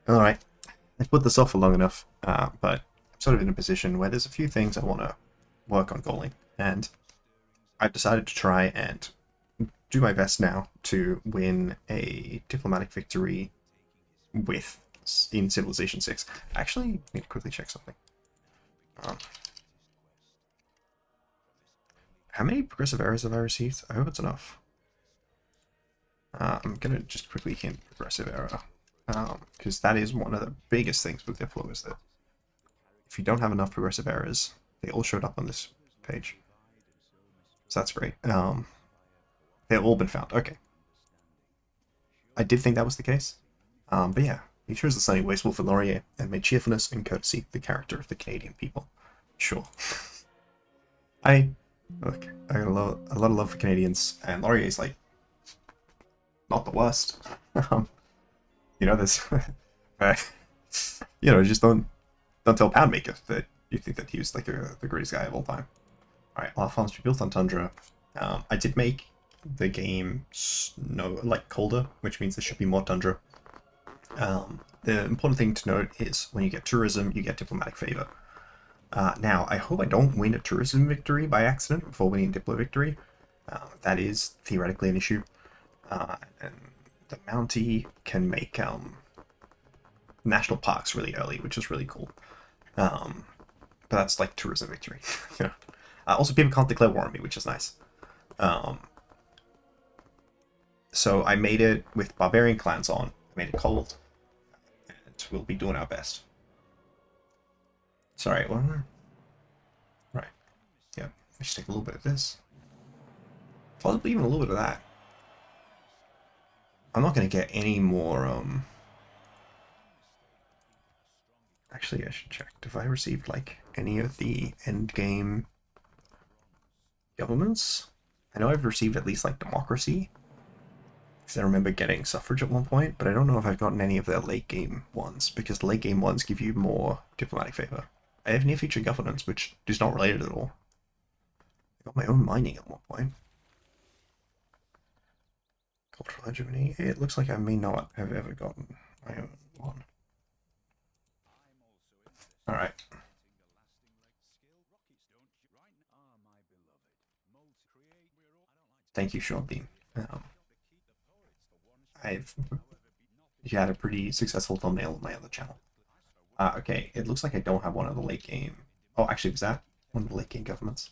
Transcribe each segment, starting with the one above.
Alright, I've put this off for long enough, but I'm sort of in a position where there's a few things I want to work on goaling, and I've decided to try and do my best now to win a diplomatic victory with in Civilization 6. Actually, I need to quickly check something. Um, how many progressive errors have I received? I hope it's enough. I'm gonna just quickly hint progressive error, because that is one of the biggest things with Diplo, is that if you don't have enough progressive errors, they all showed up on this page. So that's great. They've all been found. Okay. I did think that was the case. But yeah, he chose the sunny wasteful for Laurier and made cheerfulness and courtesy the character of the Canadian people. Sure. I look, I got a lot of love for Canadians, and Laurier's like not the worst. um, there's just don't tell Poundmaker that you think that he was like the greatest guy of all time. Alright, all farms to be built on Tundra. I did make the game colder, which means there should be more Tundra. The important thing to note is when you get tourism, you get diplomatic favor. Now, I hope I don't win a tourism victory by accident before winning a diplo victory. That is theoretically an issue. And the Mountie can make national parks really early, which is really cool. But that's like tourism victory. Also, people can't declare war on me, which is nice. So I made it with barbarian clans on. I made it cold, and we'll be doing our best. Sorry, what? Right. Yeah, I should take a little bit of this. Probably even a little bit of that. I'm not going to get any more, Actually, I should check. Have I received, like, any of the endgame governments? I know I've received at least, like, democracy. Because I remember getting suffrage at one point, but I don't know if I've gotten any of their late game ones, because the late game ones give you more diplomatic favor. I have near future governance, which is not related at all. I got my own mining at one point. Cultural hegemony. It looks like I may not have ever gotten my own one. Alright. Thank you, Sean Bean. I've you had a pretty successful thumbnail on my other channel. Okay, it looks like I don't have one of the late game. Oh, actually, was that one of the late game governments?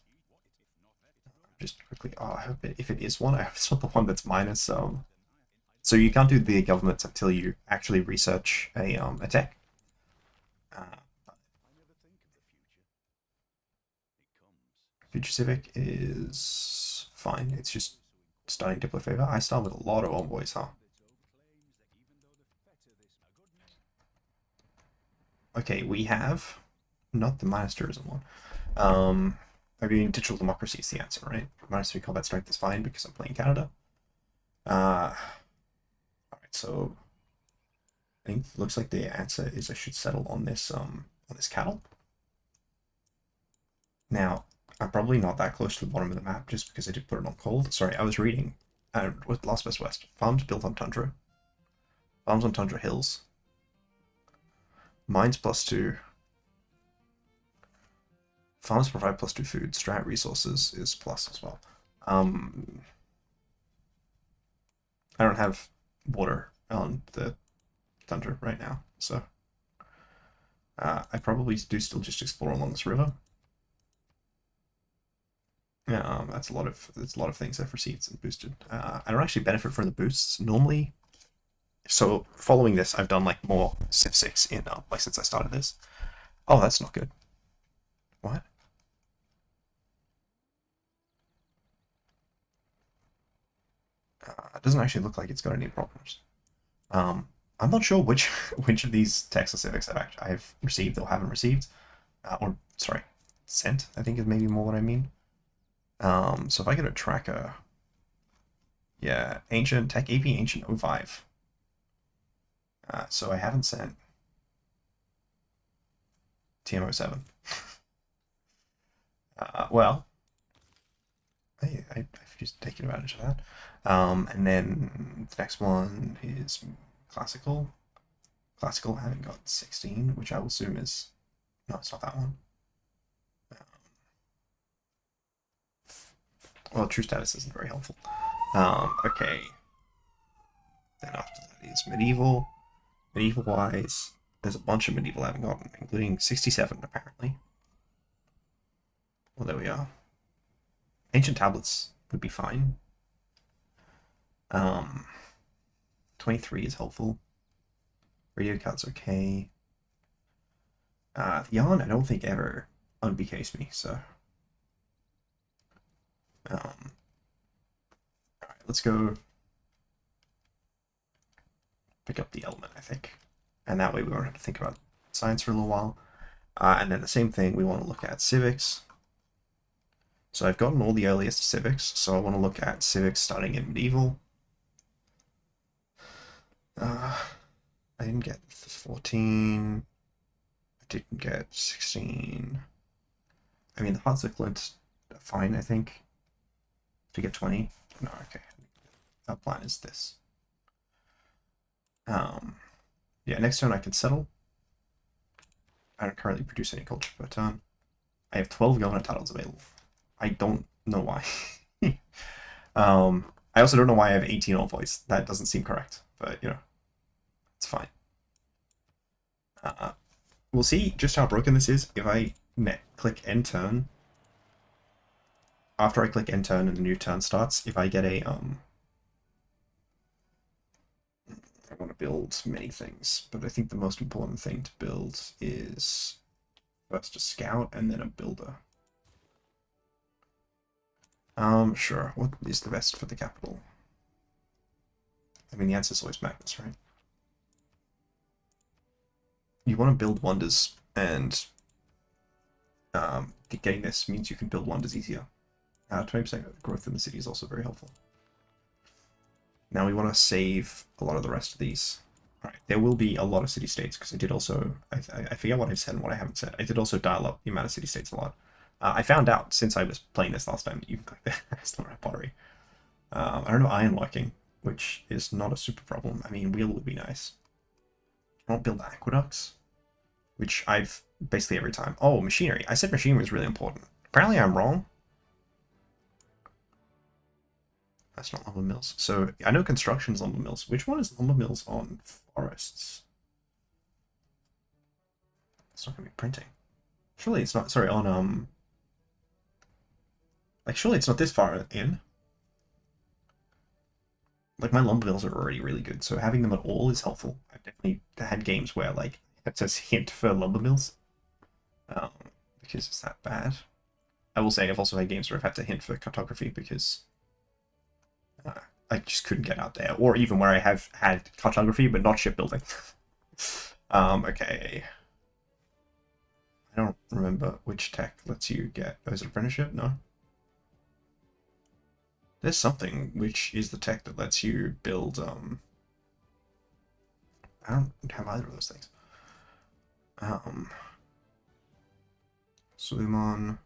Just quickly. Oh, I hope if it is one, I hope it's not the one that's minus. So you can't do the governments until you actually research a tech. Future Civic is fine. It's just starting Diplo favor. I start with a lot of envoys, huh? Okay, we have not the minus tourism one. I mean, digital democracy is the answer, right? Minus 3 combat strength is fine because I'm playing Canada. Alright, so I think it looks like the answer is I should settle on this cattle. Now, I'm probably not that close to the bottom of the map just because I did put it on cold. Sorry, I was reading. With Lost Best West. Farms built on tundra. Farms on tundra hills. Mines +2. Farms provide +2 food. Strat resources is plus as well. I don't have water on the tundra right now, so I probably do still just explore along this river. Yeah, that's a lot of things I've received and boosted. I don't actually benefit from the boosts normally. So following this, I've done like more Civ 6 in like since I started this. Oh, that's not good. What? It doesn't actually look like it's got any problems. I'm not sure which which of these Texas Civics I've received or haven't received, or sorry, sent. I think is maybe more what I mean. So if I get a tracker, yeah, ancient tech AP ancient 05. So I haven't sent TM07. Well, I've just taken advantage of that. And then the next one is classical. Classical haven't got 16, which I will assume is... No, it's not that one. Well, true status isn't very helpful. Okay. Then after that is medieval. Medieval-wise, there's a bunch of medieval I haven't gotten, including 67, apparently. Well, there we are. Ancient tablets would be fine. 23 is helpful. Radio card's okay. The yarn, I don't think ever unbecased me, so... Alright, let's go pick up the element, I think. And that way we won't have to think about science for a little while. And then the same thing, we want to look at civics. So I've gotten all the earliest civics, so I want to look at civics starting in medieval. I didn't get 14. I didn't get 16. I mean, the Hearts of Flint are fine, I think. To get 20? No, okay. Our plan is this. Yeah, next turn I can settle. I don't currently produce any culture per turn. I have 12 governor titles available. I don't know why. I also don't know why I have 18 envoys. That doesn't seem correct, but you know, it's fine. We'll see just how broken this is if I click end turn. After I click end turn and the new turn starts, if I get a I want to build many things, but I think the most important thing to build is first a scout and then a builder. Sure. What is the best for the capital? I mean, the answer is always Magnus, right? You want to build wonders, and getting this means you can build wonders easier. 20% growth in the city is also very helpful. Now we want to save a lot of the rest of these. Alright, there will be a lot of city-states, because I did also... I forget what I've said and what I haven't said. I did also dial up the amount of city-states a lot. I found out, since I was playing this last time, that you can click there. I still don't have pottery. I don't know ironworking, which is not a super problem. I mean, wheel would be nice. I won't build aqueducts, which I've basically every time. Oh, machinery. I said machinery was really important. Apparently I'm wrong. That's not lumber mills. So I know construction's lumber mills. Which one is lumber mills on forests? It's not gonna be printing. Surely it's not. Sorry, on like surely it's not this far in. Like my lumber mills are already really good, so having them at all is helpful. I've definitely had games where like it says hint for lumber mills, because it's that bad. I will say I've also had games where I've had to hint for cartography because I just couldn't get out there, or even where I have had cartography but not shipbuilding. Okay. I don't remember which tech lets you get... Oh, is it apprenticeship? No. There's something which is the tech that lets you build, I don't have either of those things. Suleiman,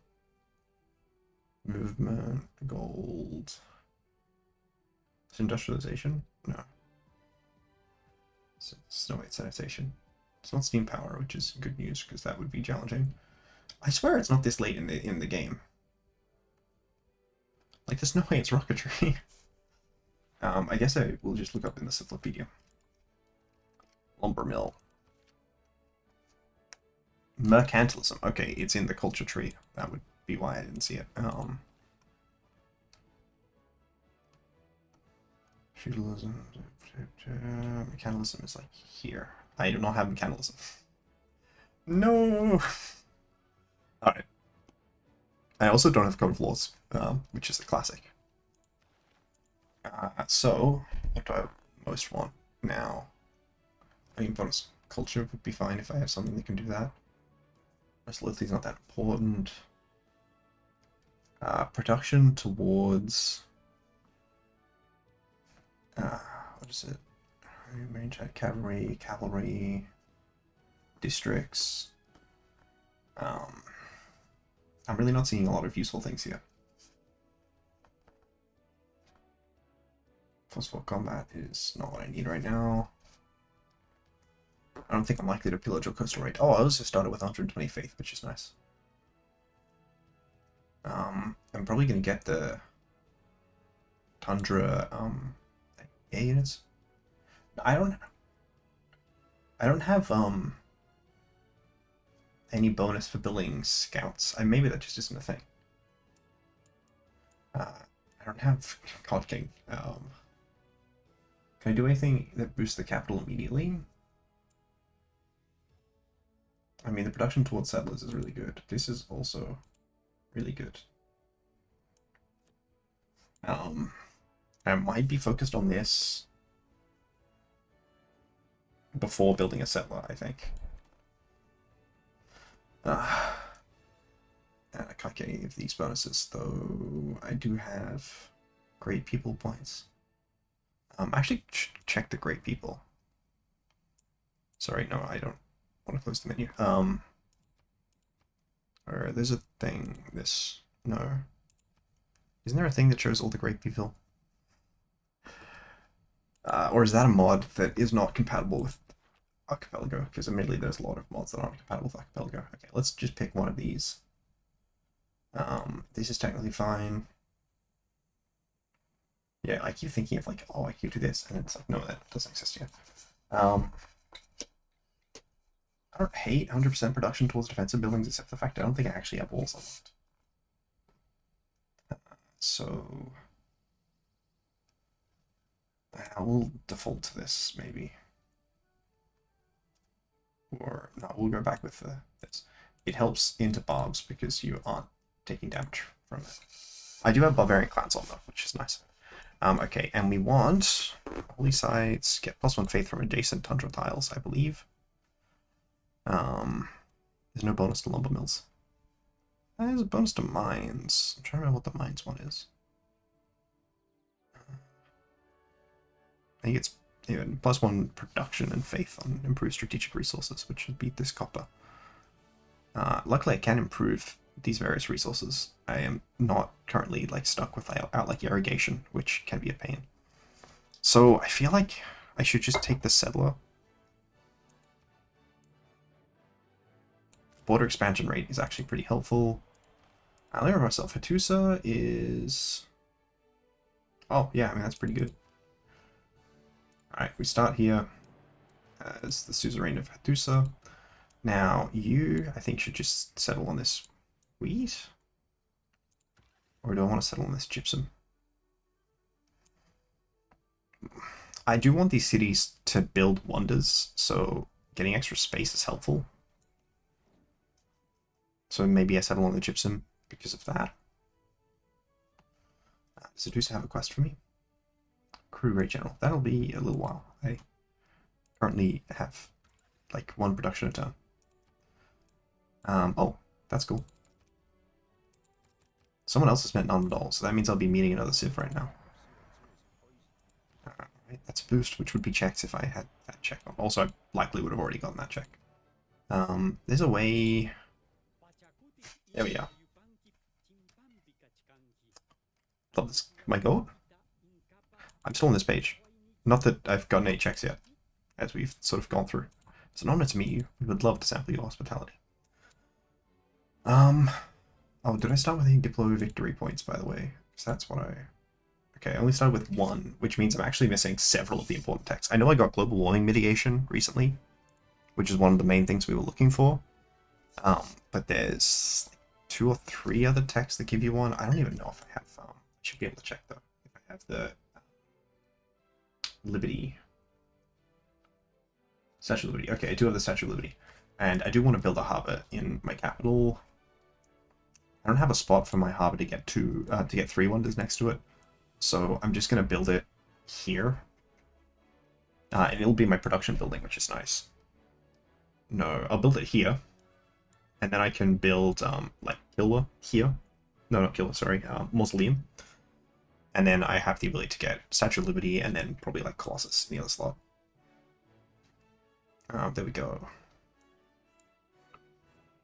movement, gold. It's industrialization? No. It's no, it's sanitation. It's not steam power, which is good news because that would be challenging. I swear it's not this late in the game. Like, there's no way it's rocketry. I guess I will just look up in the encyclopedia. Lumber mill. Mercantilism. Okay, it's in the culture tree. That would be why I didn't see it. Feudalism. Mechanism is like here. I do not have mechanism. No! Alright. I also don't have Code of Laws, which is a classic. So, what do I most want now? I mean, bonus culture would be fine if I have something that can do that. Most is not that important. Production towards... what is it? Marine cavalry, districts. I'm really not seeing a lot of useful things here. +4 combat is not what I need right now. I don't think I'm likely to pillage or coastal raid. Oh, I also started with 120 faith, which is nice. I'm probably gonna get the Tundra air units. I don't have any bonus for building scouts. Maybe that just isn't a thing. I don't have God King. Can I do anything that boosts the capital immediately? I mean, the production towards settlers is really good. This is also really good. I might be focused on this before building a settler, I think. And I can't get any of these bonuses, though I do have great people points. Actually, check the great people. Sorry, no, I don't want to close the menu. Or there's a thing, no. Isn't there a thing that shows all the great people? Or is that a mod that is not compatible with Archipelago? Because admittedly there's a lot of mods that aren't compatible with Archipelago. Okay, let's just pick one of these. This is technically fine. Yeah, I keep thinking of like, oh, I could do this, and it's like, no, that doesn't exist yet. I don't hate 100% production towards defensive buildings, except for the fact I don't think I actually have walls unlocked. So I will default to this, maybe. Or, no, we'll go back with this. It helps into barbs because you aren't taking damage from it. I do have barbarian clans on though, which is nice. Okay, and we want holy sites, get +1 faith from adjacent tundra tiles, I believe. There's no bonus to lumber mills. There's a bonus to mines. I'm trying to remember what the mines one is. I think it's even +1 production and faith on improved strategic resources, which should beat this copper. Luckily, I can improve these various resources. I am not currently like stuck with out like irrigation, which can be a pain. So I feel like I should just take the settler. Border expansion rate is actually pretty helpful. I'll remember myself. Hattusa is... Oh, yeah, I mean, that's pretty good. Alright, we start here as the suzerain of Hattusa. Now, you, I think, should just settle on this wheat? Or do I want to settle on this gypsum? I do want these cities to build wonders, so getting extra space is helpful. So maybe I settle on the gypsum because of that. Does Hattusa have a quest for me? Crew Great General. That'll be a little while. I currently have like 1 production a turn. Oh, that's cool. Someone else has spent $9, so that means I'll be meeting another civ right now. Alright, that's a boost, which would be checked if I had that check on. Also, I likely would have already gotten that check. There's a way... There we are. Love this. My goat? I'm still on this page. Not that I've gotten any checks yet, as we've sort of gone through. It's an honor to meet you. We would love to sample your hospitality. Oh, did I start with any Diplo victory points, by the way? Because that's what I... Okay, I only started with 1, which means I'm actually missing several of the important texts. I know I got global warming mitigation recently, which is one of the main things we were looking for. But there's 2 or 3 other texts that give you one. I don't even know if I have... I should be able to check, though, if I have the... Liberty. Statue of Liberty. Okay, I do have the Statue of Liberty. And I do want to build a harbor in my capital. I don't have a spot for my harbor to get to get 3 wonders next to it. So I'm just going to build it here. And it'll be my production building, which is nice. No, I'll build it here. And then I can build, like, Killer here. No, not Killer, sorry. Mausoleum. And then I have the ability to get Statue of Liberty and then probably, like, Colossus in the other slot. There we go.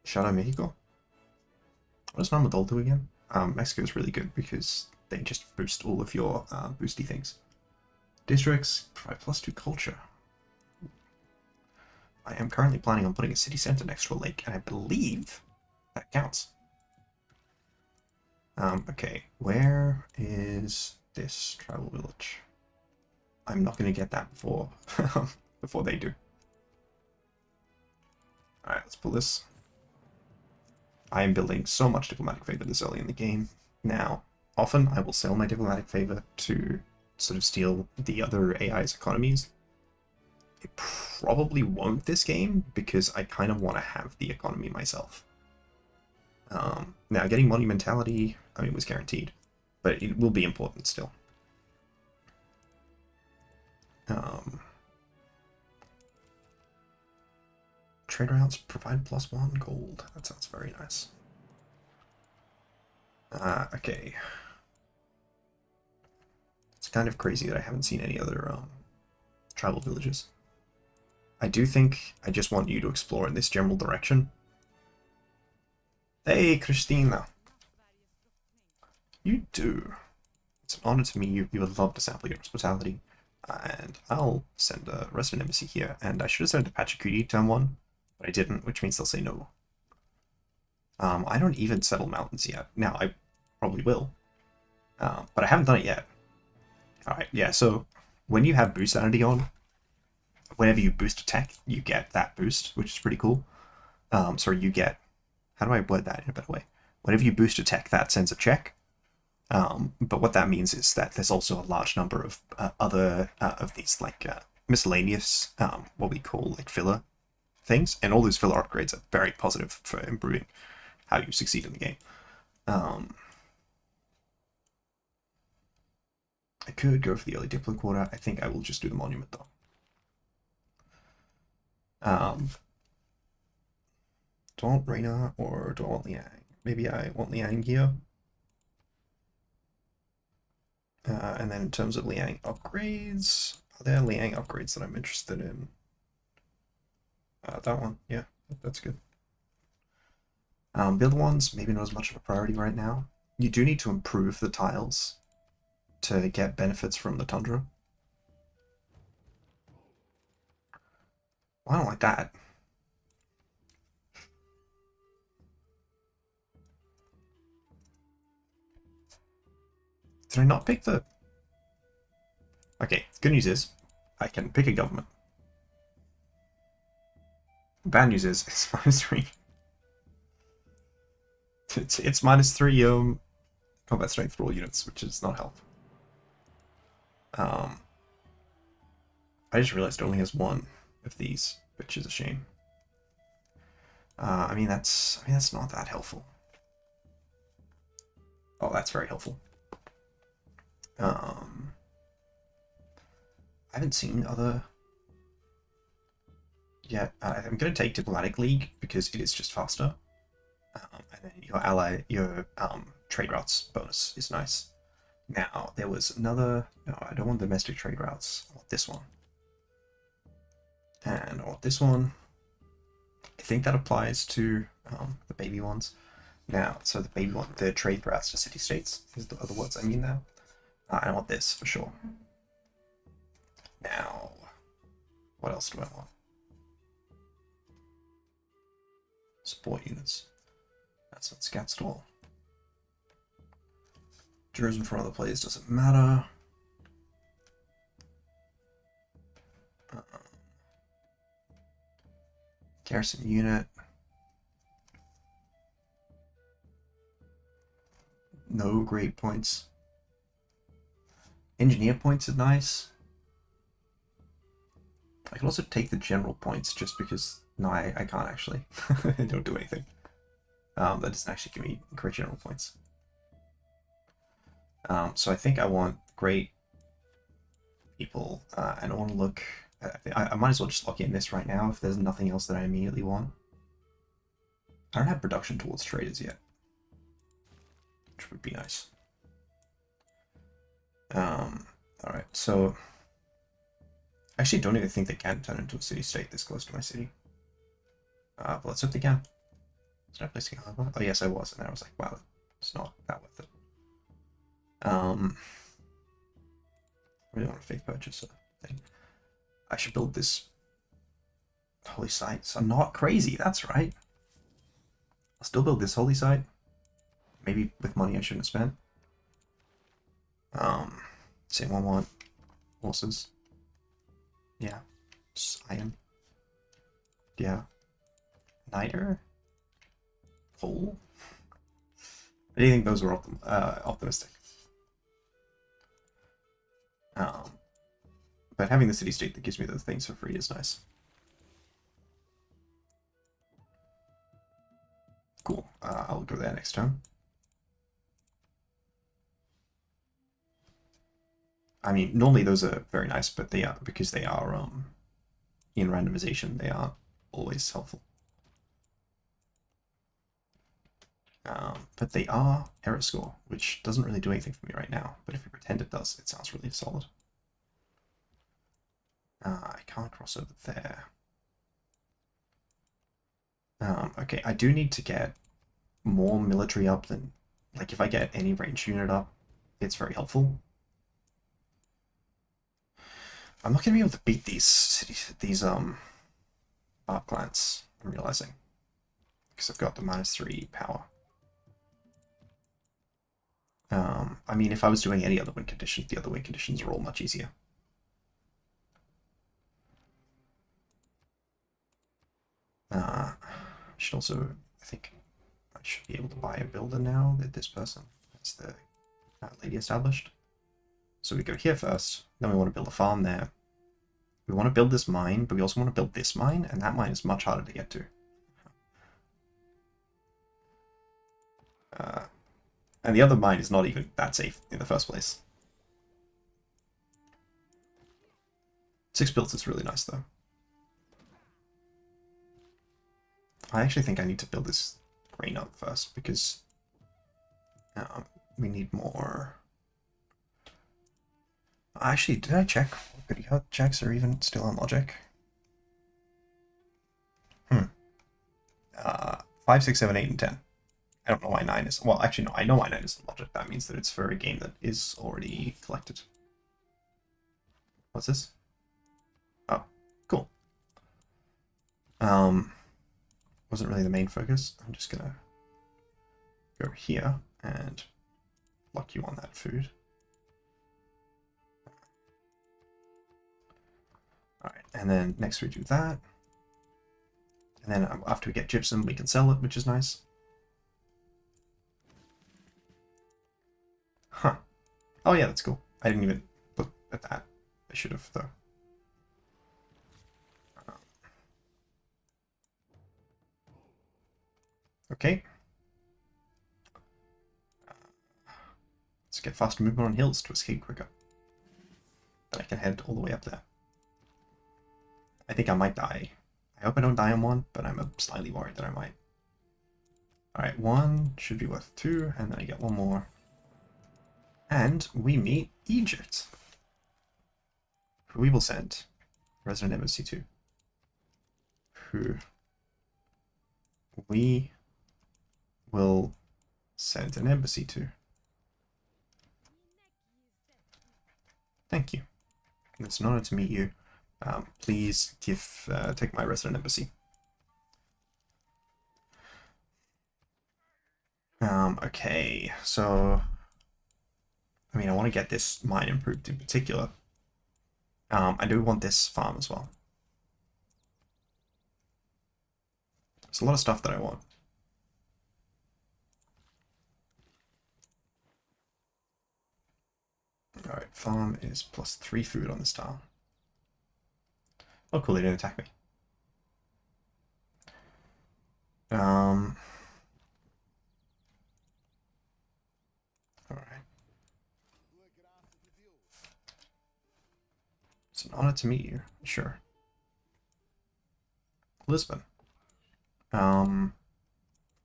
Shadow Mexico. What does Namadol do again? Mexico is really good because they just boost all of your boosty things. Districts provide +2 culture. I am currently planning on putting a city center next to a lake, and I believe that counts. Okay, where is this tribal village? I'm not going to get that before before they do. Alright, let's pull this. I am building so much diplomatic favor this early in the game. Now, often I will sell my diplomatic favor to sort of steal the other AI's economies. It probably won't this game, because I kind of want to have the economy myself. Now, getting monumentality, I mean, was guaranteed, but it will be important still. Trade routes provide +1 gold. That sounds very nice. Okay. It's kind of crazy that I haven't seen any other tribal villages. I do think I just want you to explore in this general direction. Hey, Christina. You do. It's an honor to meet you. You would love to sample your hospitality. And I'll send a resident embassy here. And I should have sent a Pachacudi turn 1, but I didn't, which means they'll say no. I don't even settle mountains yet. Now, I probably will. But I haven't done it yet. Alright, yeah, so when you have boost sanity on, whenever you boost attack, you get that boost, which is pretty cool. Sorry, you get... How do I word that in a better way? Whenever you boost attack, that sends a check. But what that means is that there's also a large number of other of these like miscellaneous, what we call like filler things, and all those filler upgrades are very positive for improving how you succeed in the game. I could go for the early Diplo quarter. I think I will just do the monument though. Do I want Reina or do I want Liang? Maybe I want Liang here. And then in terms of Liang upgrades, are there Liang upgrades that I'm interested in? That one, yeah, that's good. The other ones, maybe not as much of a priority right now. You do need to improve the tiles to get benefits from the tundra. Well, I don't like that. Did I not pick the... Okay, good news is, I can pick a government. Bad news is, it's -3. It's -3 combat strength for all units, which is not helpful. I just realized it only has one of these, which is a shame. I mean that's not that helpful. Oh, that's very helpful. I haven't seen other yet. I'm going to take Diplomatic League because it is just faster. And then your trade routes bonus is nice. Now, there was another... No, I don't want domestic trade routes. I want this one. And I want this one. I think that applies to the baby ones. Now, so the baby one, the trade routes to city-states is the other words I mean now. I want this for sure. Now, what else do I want? Support units. That's not scats at all. Tourism for other players doesn't matter. Garrison unit. No great points. Engineer points are nice. I can also take the general points just because... No, I can't actually. I don't do anything. That doesn't actually give me great general points. So I think I want great people, and I want to look... I might as well just lock in this right now if there's nothing else that I immediately want. I don't have production towards traders yet, which would be nice. Alright, so... I actually don't even think they can turn into a city-state this close to my city. But let's hope they can. Was I placing a harbor? Oh yes, I was, and then I was like, wow, it's not that worth it. I really want a faith purchaser thing. I should build this Holy sites are not crazy, that's right. I'll still build this holy site. Maybe with money I shouldn't have spent. Does anyone want horses? Yeah. Iron. Yeah. Niter? Coal? I didn't think those were optimistic. But having the city-state that gives me those things for free is nice. Cool. I'll go there next turn. I mean, normally those are very nice, but they are, because they are in randomization, they aren't always helpful. But they are error score, which doesn't really do anything for me right now. But if we pretend it does, it sounds really solid. I can't cross over there. Okay, I do need to get more military up than, like, if I get any range unit up, it's very helpful. I'm not gonna be able to beat these cities, these bark clans, I'm realizing, because I've got the -3 power. I mean, if I was doing any other win conditions, the other win conditions are all much easier. I should also, I think, I should be able to buy a builder now that this person has the lady established. So we go here first, then we want to build a farm there. We want to build this mine, but we also want to build this mine, and that mine is much harder to get to. And the other mine is not even that safe in the first place. 6 builds is really nice, though. I actually think I need to build this grain up first, because we need more. Actually, did I check? Video checks are even still on logic. 5, 6, 7, 8, and 10. I don't know why 9 is. Well, actually, no, I know why 9 is in logic. That means that it's for a game that is already collected. What's this? Oh, cool. Wasn't really the main focus. I'm just gonna go here and lock you on that food. Alright, and then next we do that. And then after we get gypsum, we can sell it, which is nice. Huh. Oh yeah, that's cool. I didn't even look at that. I should have, though. Okay. Let's get faster movement on hills to escape quicker. Then I can head all the way up there. I think I might die. I hope I don't die on one, but I'm slightly worried that I might. Alright, 1 should be worth 2, and then I get 1 more. And we meet Egypt, who we will send Resident Embassy to. Who we will send an embassy to. Thank you. It's an honor to meet you. Please take my resident embassy. Okay, so I mean, I want to get this mine improved in particular. I do want this farm as well. There's a lot of stuff that I want. Alright, farm is +3 food on this tile. Oh cool, they didn't attack me. Alright. It's an honor to meet you, sure. Lisbon. I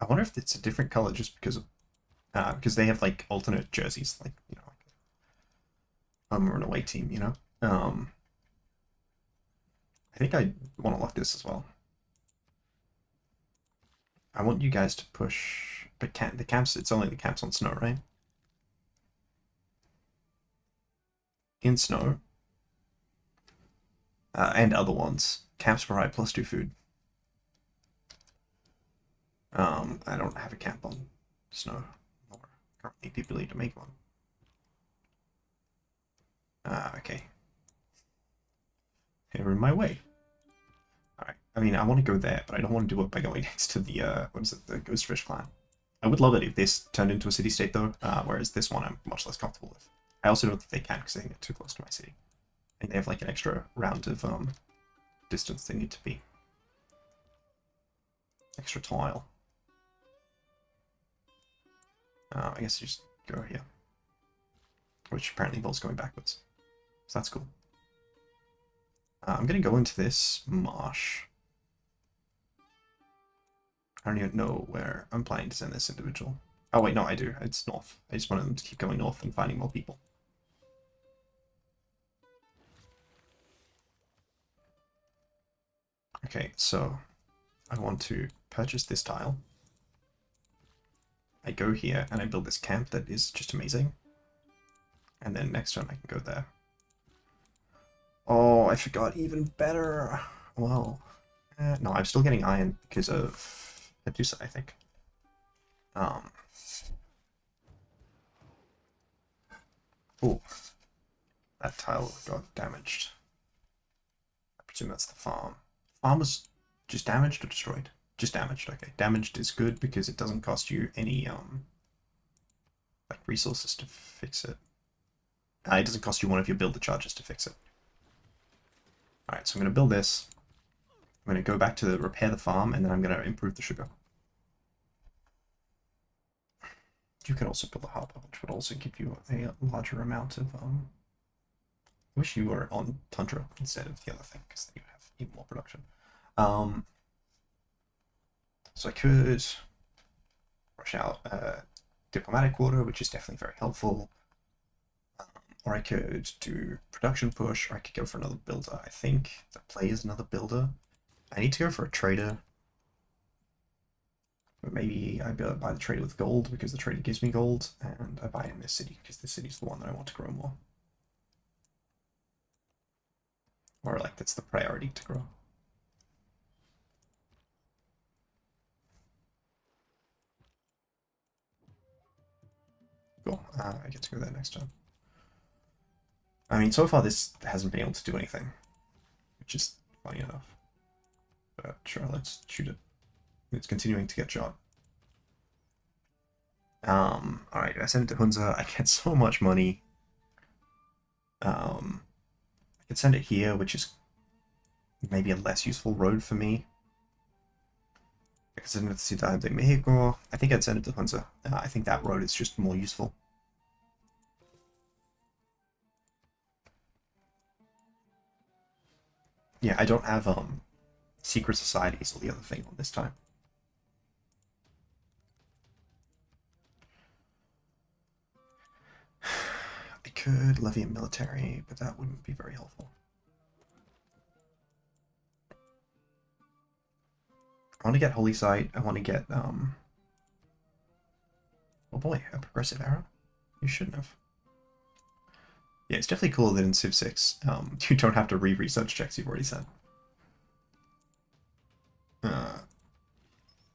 wonder if it's a different color just because they have like alternate jerseys, like, you know, we're an away team, you know. I think I want to lock this as well. I want you guys to push, but the camps. It's only the camps on snow, right? In snow, and other ones. Camps provide +2 food. I don't have a camp on snow, nor currently the ability to make one. Okay. They're in my way. Alright, I mean, I want to go there, but I don't want to do it by going next to the, what is it, the Ghostfish clan. I would love it if this turned into a city-state, though, whereas this one I'm much less comfortable with. I also don't think they can, because I think they're too close to my city. I think they have, like, an extra round of, distance they need to be. Extra tile. I guess you just go here. Which apparently involves going backwards. So that's cool. I'm going to go into this marsh. I don't even know where I'm planning to send this individual. Oh wait, no, I do. It's north. I just wanted them to keep going north and finding more people. Okay, so I want to purchase this tile. I go here and I build this camp that is just amazing. And then next turn I can go there. Oh, I forgot even better. Well, no, I'm still getting iron because of Medusa, I think. Oh, that tile got damaged. I presume that's the farm. Farm was just damaged or destroyed? Just damaged, okay. Damaged is good because it doesn't cost you any, like, resources to fix it. It doesn't cost you one of your builder charges to fix it. Alright, so I'm going to build this. I'm going to go back to repair the farm, and then I'm going to improve the sugar. You can also build a harbor, which would also give you a larger amount of, I wish you were on Tundra instead of the other thing, because then you have even more production. So I could rush out diplomatic water, which is definitely very helpful. Or I could do production push, or I could go for another builder. I think the play is another builder. I need to go for a trader. But maybe I buy the trader with gold because the trader gives me gold, and I buy in this city because this city's the one that I want to grow more. Or like that's the priority to grow. Cool. I get to go there next time. I mean, so far this hasn't been able to do anything, which is funny enough. But sure, let's shoot it. It's continuing to get shot. Alright, I send it to Hunza. I get so much money. I could send it here, which is maybe a less useful road for me. I could send it to Ciudad de Mexico. I think I'd send it to Hunza. I think that road is just more useful. Yeah, I don't have secret societies or the other thing on this time. I could levy a military, but that wouldn't be very helpful. I want to get Holy Site. I want to get, oh boy, a progressive arrow? You shouldn't have. Yeah, it's definitely cooler that in Civ 6, you don't have to research checks you've already said.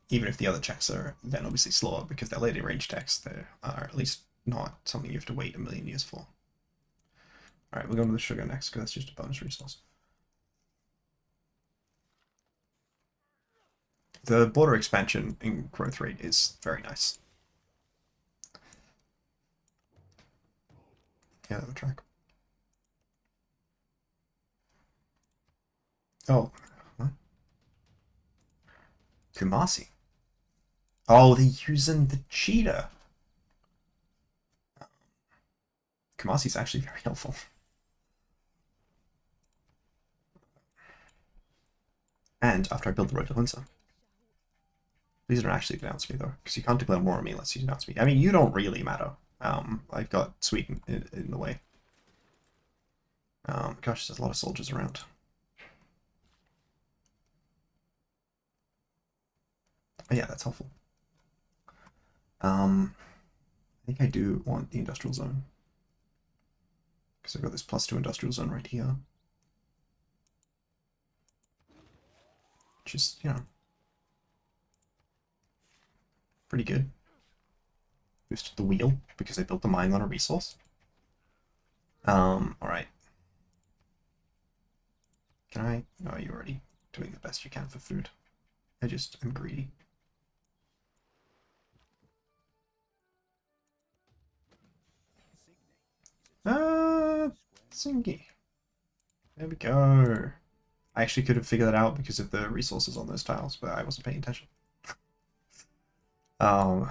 Even if the other checks are then obviously slower because they're later range checks, they are at least not something you have to wait a million years for. Alright, we'll go to the sugar next because that's just a bonus resource. The border expansion in growth rate is very nice. Yeah, the track. Oh, what? Kumasi. Oh, they're using the cheetah. Kumasi's actually very helpful. And after I build the road to Hunza. Please don't actually denounce me, though, because you can't declare war on me unless you denounce me. I mean, you don't really matter. I've got Sweden in the way. Gosh, there's a lot of soldiers around. But yeah, that's helpful. I think I do want the industrial zone. Because I've got this +2 industrial zone right here. which is, you know, pretty good. Boosted the wheel because I built the mine on a resource. Alright. Can I? No, you're already doing the best you can for food. I just am greedy. Thingy. There we go. I actually could have figured that out because of the resources on those tiles, but I wasn't paying attention. I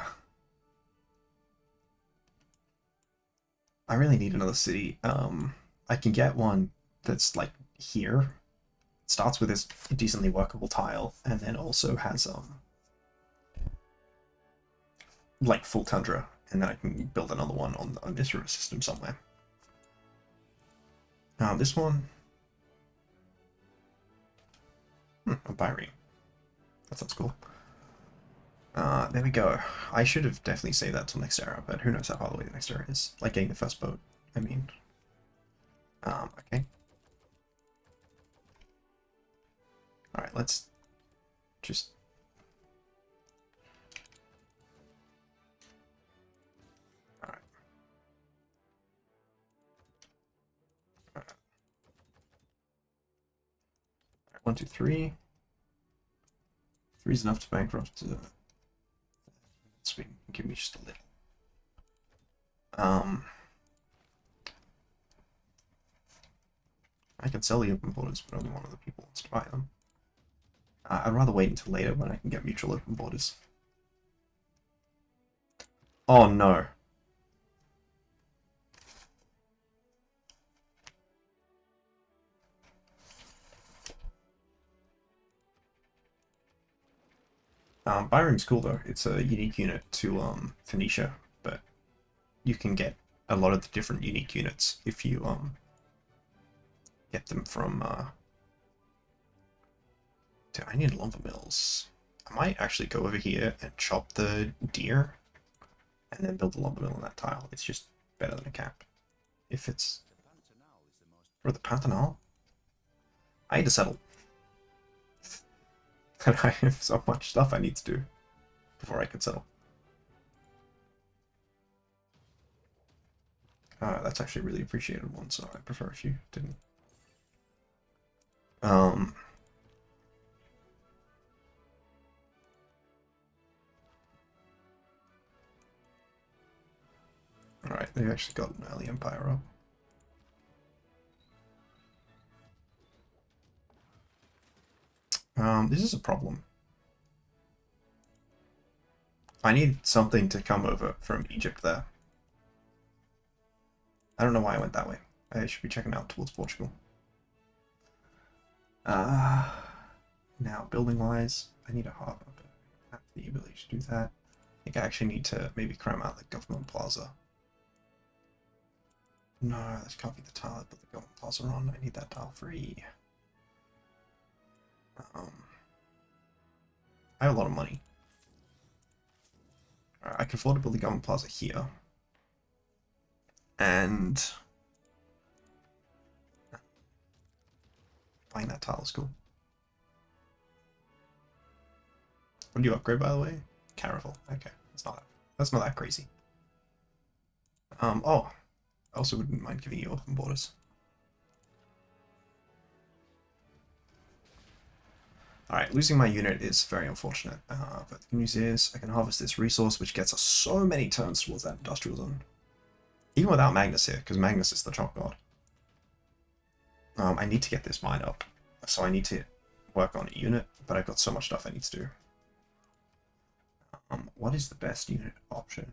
really need another city. I can get one that's like here. It starts with this decently workable tile, and then also has like full tundra, and then I can build another one on this river system somewhere. This one. A Byrene. That sounds cool. There we go. I should have definitely saved that till next era, but who knows how far away the next era is. Like getting the first boat, I mean. Okay. Alright, let's just... Alright. 1, 2, 3. 3 is enough to bankrupt. Sweet, give me just a little. I can sell the open borders, but only one of the people wants to buy them. I'd rather wait until later when I can get mutual open borders. Oh no. Byrome's cool though. It's a unique unit to Phoenicia, but you can get a lot of the different unique units if you get them from Dude, I need lumber mills. I might actually go over here and chop the deer and then build the lumber mill in that tile. It's just better than a cap. If it's for the Pantanal, I need to settle. And I have so much stuff I need to do before I can settle. That's actually a really appreciated one, so I prefer if you didn't. Alright, they've actually got an early empire up. This is a problem. I need something to come over from Egypt there. I don't know why I went that way. I should be checking out towards Portugal. Now, building-wise, I need a harbor, but I have the ability to do that. I think I actually need to maybe cram out the government plaza. No, that can't be the tile I put the government plaza on. I need that tile free. I have a lot of money. Alright, I can afford to build the government plaza here. And buying that tile is cool. What do you upgrade, by the way? Caravel. Okay, that's not that crazy. Oh, I also wouldn't mind giving you open borders. Alright, losing my unit is very unfortunate, but the good news is I can harvest this resource, which gets us so many turns towards that industrial zone. Even without Magnus here, because Magnus is the chop god. I need to get this mine up, so I need to work on a unit, but I've got so much stuff I need to do. What is the best unit option?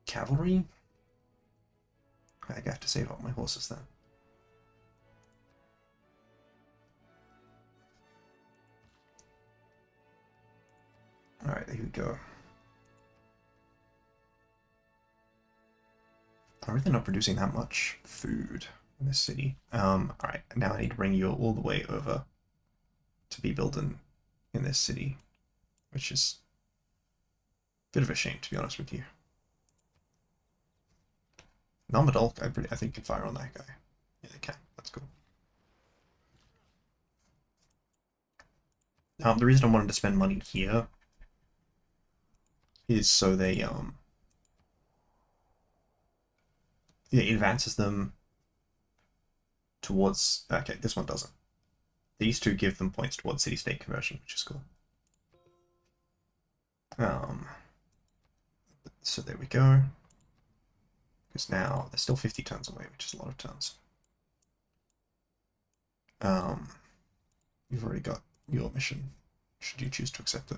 Cavalry? I think I have to save up my horses then. Alright, there we go. I'm really not producing that much food in this city. Alright, now I need to bring you all the way over to be building in this city, which is a bit of a shame, to be honest with you. Nomadolk, I think can fire on that guy. Yeah, they can. That's cool. The reason I wanted to spend money here is so it advances them towards. Okay, this one doesn't. These two give them points towards city-state conversion, which is cool. So there we go. Because now they're still 50 turns away, which is a lot of turns. You've already got your mission, should you choose to accept it.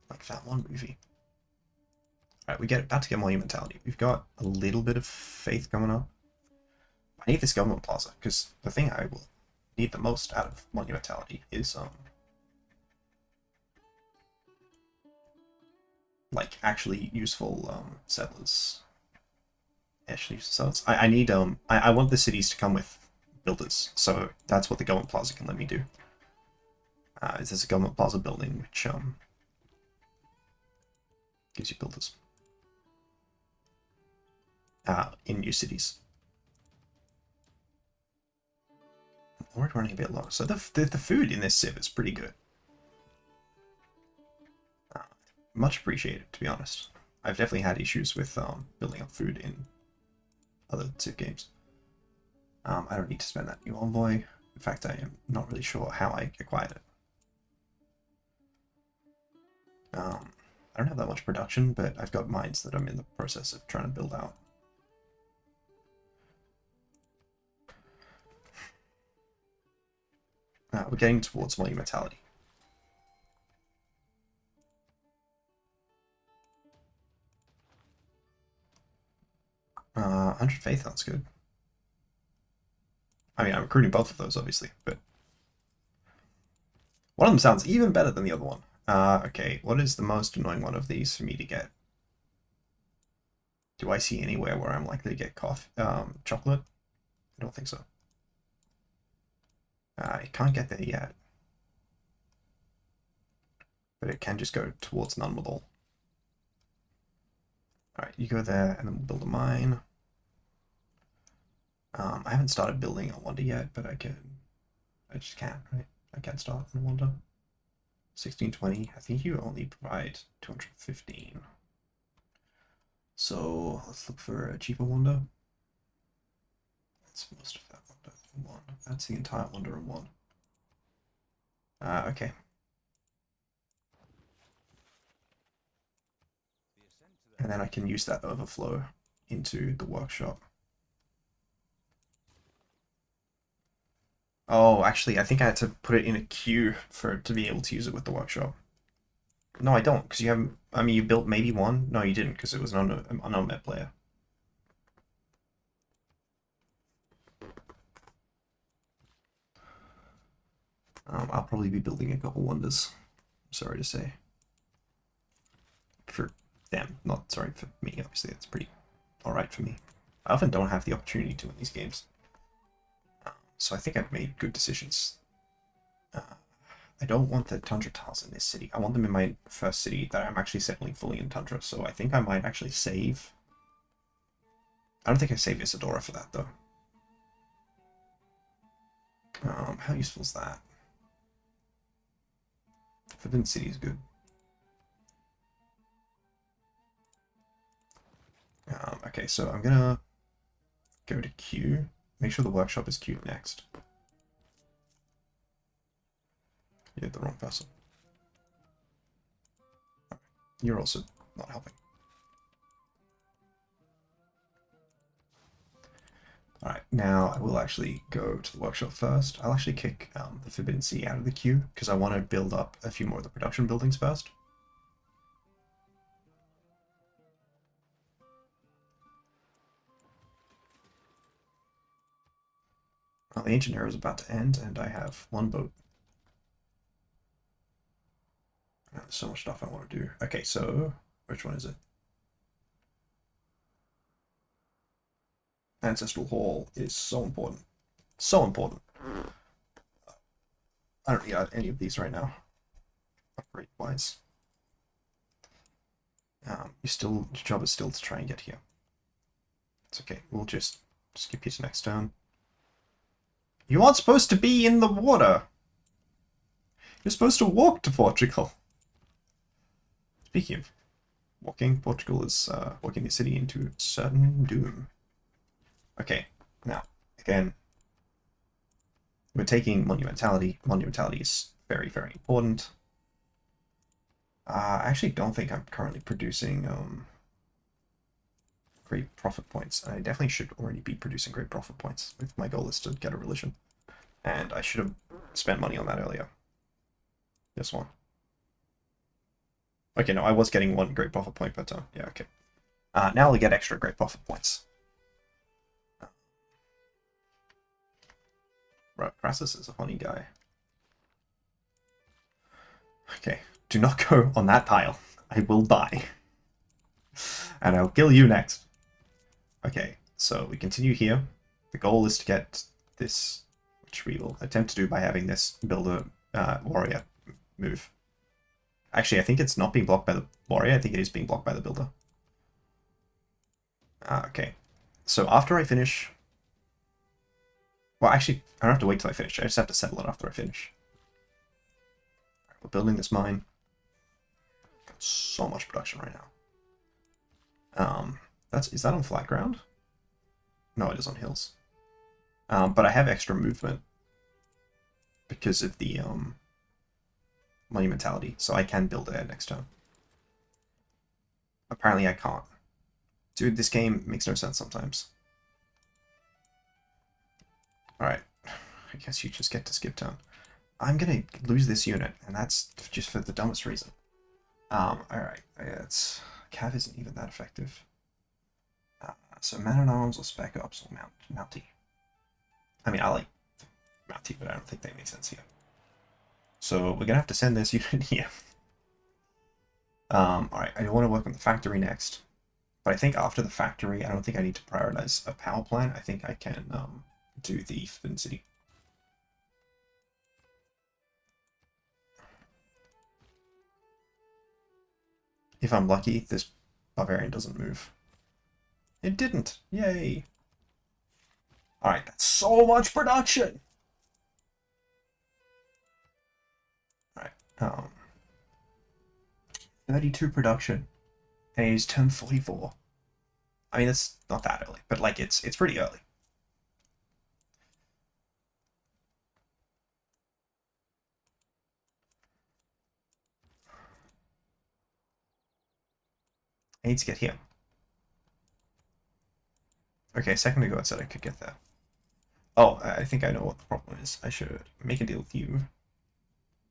Like that one movie. Alright, we get about to get monumentality. We've got a little bit of faith coming up. I need this government plaza, because the thing I will need the most out of monumentality is like actually useful settlers. Actually, settlers. I need I want the cities to come with builders, so that's what the government plaza can let me do. Is there's a government plaza building which gives you builders in new cities. I'm already running a bit low, so the food in this civ is pretty good. Much appreciated, to be honest. I've definitely had issues with building up food in other civ games. I don't need to spend that new envoy. In fact, I am not really sure how I acquired it. I don't have that much production, but I've got mines that I'm in the process of trying to build out. We're getting towards monumentality. 100 faith, that's good. I mean, I'm recruiting both of those, obviously, but one of them sounds even better than the other one. Okay, what is the most annoying one of these for me to get? Do I see anywhere where I'm likely to get chocolate? I don't think so. I can't get there yet. But it can just go towards none with all. Alright, you go there and then we'll build a mine. I haven't started building a wonder yet, but I just can't, right? I can't start on a wonder. 1620, I think you only provide 215. So let's look for a cheaper wonder. That's most of that wonder in one. That's the entire wonder in one. Okay. And then I can use that overflow into the workshop. Oh, actually, I think I had to put it in a queue to be able to use it with the workshop. No, I don't, because you haven't. I mean, you built maybe one. No, you didn't, because it was an unmet player. I'll probably be building a couple wonders. I'm sorry to say. For them, not sorry for me. Obviously, it's pretty alright for me. I often don't have the opportunity to in these games. So I think I've made good decisions. I don't want the Tundra tiles in this city. I want them in my first city that I'm actually settling fully in Tundra, so I think I might actually save. I don't think I save Isadora for that, though. How useful is that? Forbidden City is good. Okay, so I'm gonna go to Q. Make sure the workshop is queued next. You hit the wrong person. You're also not helping. Alright, now I will actually go to the workshop first. I'll actually kick the Forbidden Sea out of the queue, because I want to build up a few more of the production buildings first. Well, the Ancient Era is about to end, and I have one boat. There's so much stuff I want to do. Okay, so which one is it? Ancestral Hall is so important. So important. I don't need any of these right now. Upgrade-wise. Your job is still to try and get here. It's okay. We'll just skip you to next turn. You aren't supposed to be in the water! You're supposed to walk to Portugal. Speaking of walking, Portugal is walking the city into certain doom. Okay, now, again, we're taking monumentality. Monumentality is very, very important. I actually don't think I'm currently producing great profit points. I definitely should already be producing great profit points if my goal is to get a religion. And I should have spent money on that earlier. This one. Okay, no, I was getting one great profit point, but yeah, okay. Now I'll get extra great profit points. Right, Crassus is a funny guy. Okay, do not go on that tile. I will die. And I'll kill you next. Okay, so we continue here. The goal is to get this, which we will attempt to do by having this builder warrior move. Actually, I think it's not being blocked by the warrior. I think it is being blocked by the builder. Okay, so after I finish... Well, actually, I don't have to wait till I finish. I just have to settle it after I finish. Right, we're building this mine. Got so much production right now. Is that on flat ground? No, it is on hills. But I have extra movement because of the monumentality, so I can build it next turn. Apparently I can't. Dude, this game makes no sense sometimes. Alright, I guess you just get to skip turn. I'm gonna lose this unit, and that's just for the dumbest reason. Alright, it's... Cav isn't even that effective. So man-at-arms or spec-ops or mountie. I mean, I like mountie, but I don't think they make sense here. So we're gonna have to send this unit here. Alright, I want to work on the factory next. But I think after the factory, I don't think I need to prioritize a power plant. I think I can do the Fin City. If I'm lucky, this barbarian doesn't move. It didn't. Yay. Alright, that's so much production! Alright, 32 production. And he's turned 44. I mean, it's not that early, but like it's pretty early. I need to get here. Okay, a second ago it said I could get there. Oh, I think I know what the problem is. I should make a deal with you.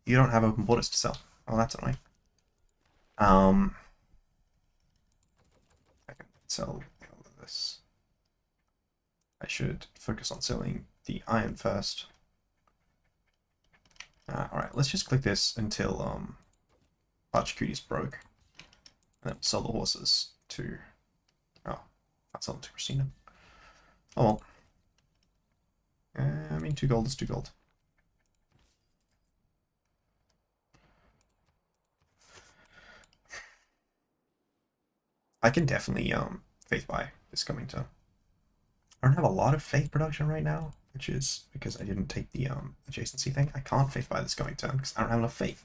You don't have open borders to sell. Oh, that's annoying. I can sell all of this. I should focus on selling the iron first. Alright, let's just click this until Archcuties broke. And then sell the horses to... Oh, I'll sell them to Christina. Oh well. I mean, 2 gold is 2 gold. I can definitely faith buy this coming turn. I don't have a lot of faith production right now, which is because I didn't take the adjacency thing. I can't faith buy this coming turn because I don't have enough faith.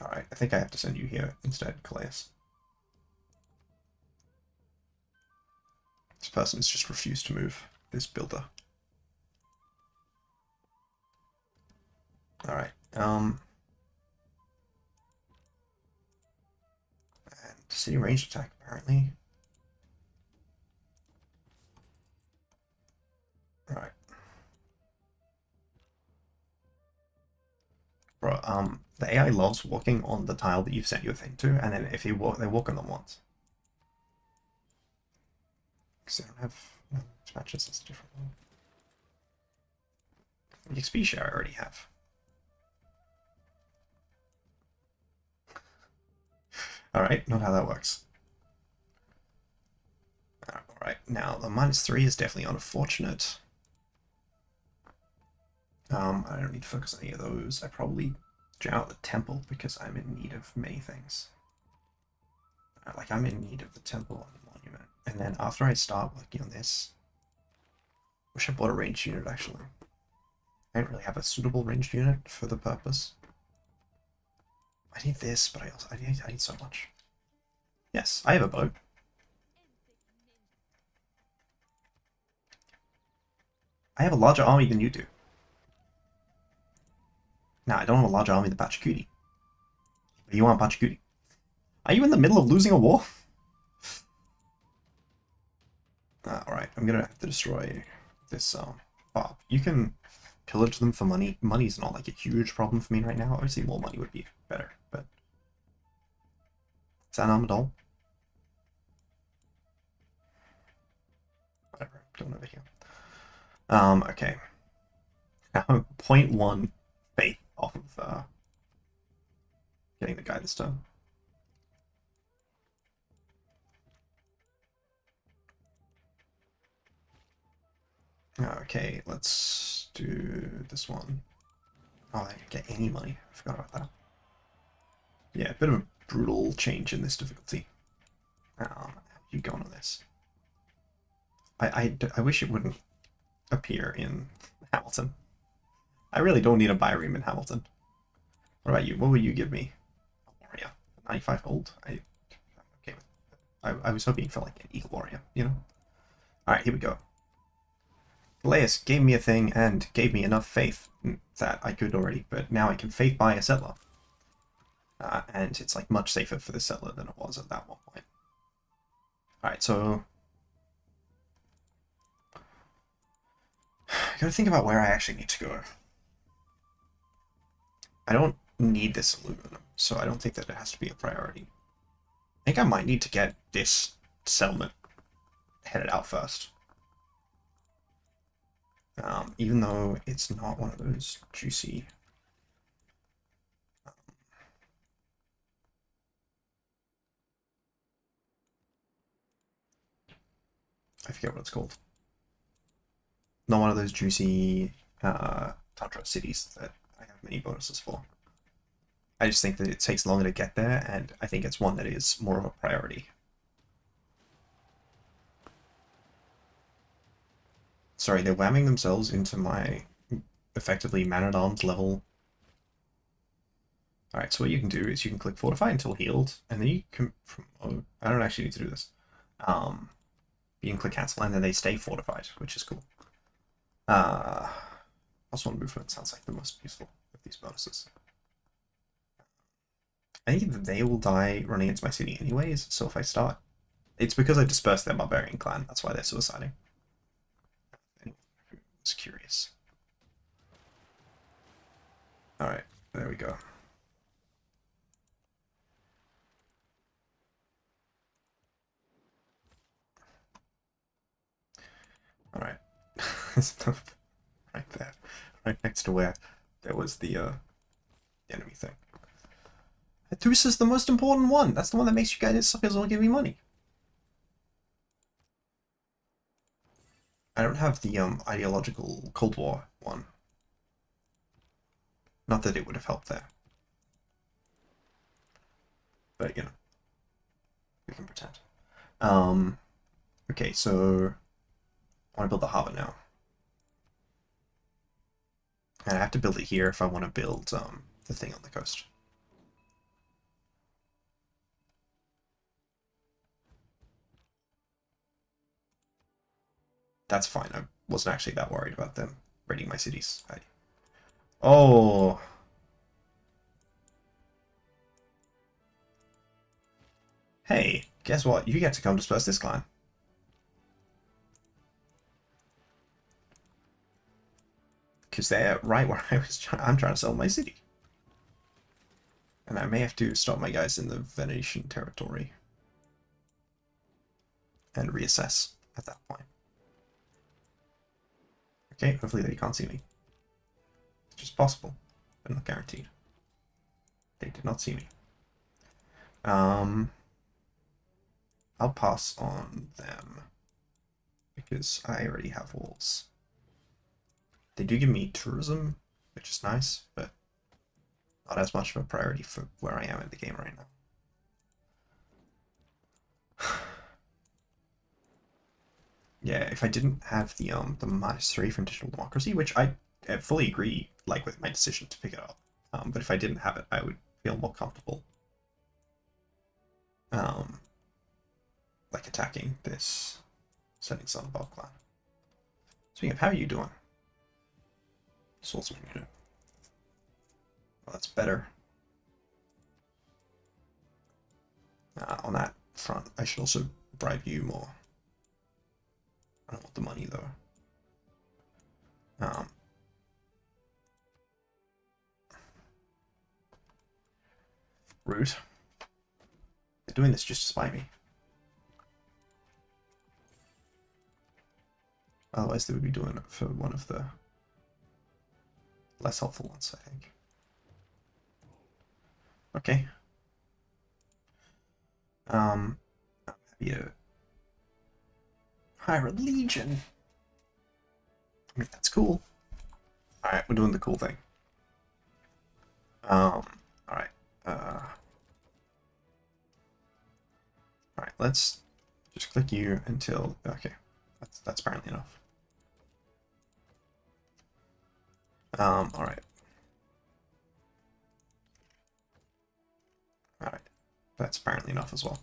Alright, I think I have to send you here instead, Calais. This person has just refused to move. This builder. Alright, and city range attack, apparently. Alright. Bro, the AI loves walking on the tile that you've sent your thing to, and then if you walk, they walk on them once. Because they don't have matches, it's a different one. The XP share I already have. Alright, not how that works. Alright, now the -3 is definitely unfortunate. I don't need to focus on any of those. I probably drown out the temple because I'm in need of many things. Like, I'm in need of the temple and the monument. And then after I start working on this, Wish I bought a ranged unit, actually. I don't really have a suitable ranged unit for the purpose. I need this, but I need so much. Yes, I have a boat. I have a larger army than you do. Now, I don't have a larger army than Pachacudi. But you want Pachacudi. Are you in the middle of losing a war? Alright, I'm gonna have to destroy this Bob. You can pillage them for money. Money's not like a huge problem for me right now. Obviously more money would be better, but is that an armored doll? Whatever, I'm going over here. Okay. Now 0.1 faith off of getting the guy this turn. Okay, let's do this one. Oh, I didn't get any money. I forgot about that. Yeah, a bit of a brutal change in this difficulty. How you going on this? I wish it wouldn't appear in Hamilton. I really don't need a Byreme in Hamilton. What about you? What would you give me? Warrior. 95 gold? I'm okay with it. I was hoping for like an Eagle Warrior, you know? Alright, here we go. Galeus gave me a thing and gave me enough faith that I could already, but now I can faith buy a settler. And it's like much safer for the settler than it was at that one point. Alright, so I gotta think about where I actually need to go. I don't need this aluminum, so I don't think that it has to be a priority. I think I might need to get this settlement headed out first. Even though it's not one of those juicy... I forget what it's called. Not one of those juicy Tundra cities that I have many bonuses for. I just think that it takes longer to get there, and I think it's one that is more of a priority. Sorry, they're whamming themselves into my effectively man-at-arms level. Alright, so what you can do is you can click Fortify until healed, and then you can... Oh, I don't actually need to do this. You can click Cancel, and then they stay fortified, which is cool. +1 movement sounds like the most useful of these bonuses. I think they will die running into my city anyways, so if I start... It's because I dispersed their barbarian clan, that's why they're suiciding. Anyone who's curious. Alright, there we go. Alright. Right there. Right next to where there was the enemy thing. This is the most important one. That's the one that makes you guys suckers all give me money. I don't have the ideological Cold War one. Not that it would have helped there. But, you know. We can pretend. Okay, so I want to build the harbor now. And I have to build it here if I want to build the thing on the coast. That's fine. I wasn't actually that worried about them raiding my cities. Oh! Hey, guess what? You get to come disperse this clan. Because they're right where I'm trying to sell my city. And I may have to stop my guys in the Venetian territory. And reassess at that point. Okay, hopefully they can't see me. It's just possible, but not guaranteed. They did not see me. I'll pass on them because I already have walls. They do give me tourism, which is nice, but not as much of a priority for where I am in the game right now. Yeah, if I didn't have the -3 from Digital Democracy, which I fully agree, like with my decision to pick it up, but if I didn't have it, I would feel more comfortable, um, like attacking this Setting Sun above clan. Speaking of, how are you doing? Swordsman unit. Well, that's better. On that front, I should also bribe you more. I don't want the money though. Um, Rude. They're doing this just to spite me. Otherwise, they would be doing it for one of the less helpful ones, I think. Okay. I'm happy to hire a legion. I mean, that's cool. Alright, we're doing the cool thing. Alright. Alright, let's just click you until... Okay, that's apparently enough. Alright. Alright, that's apparently enough as well.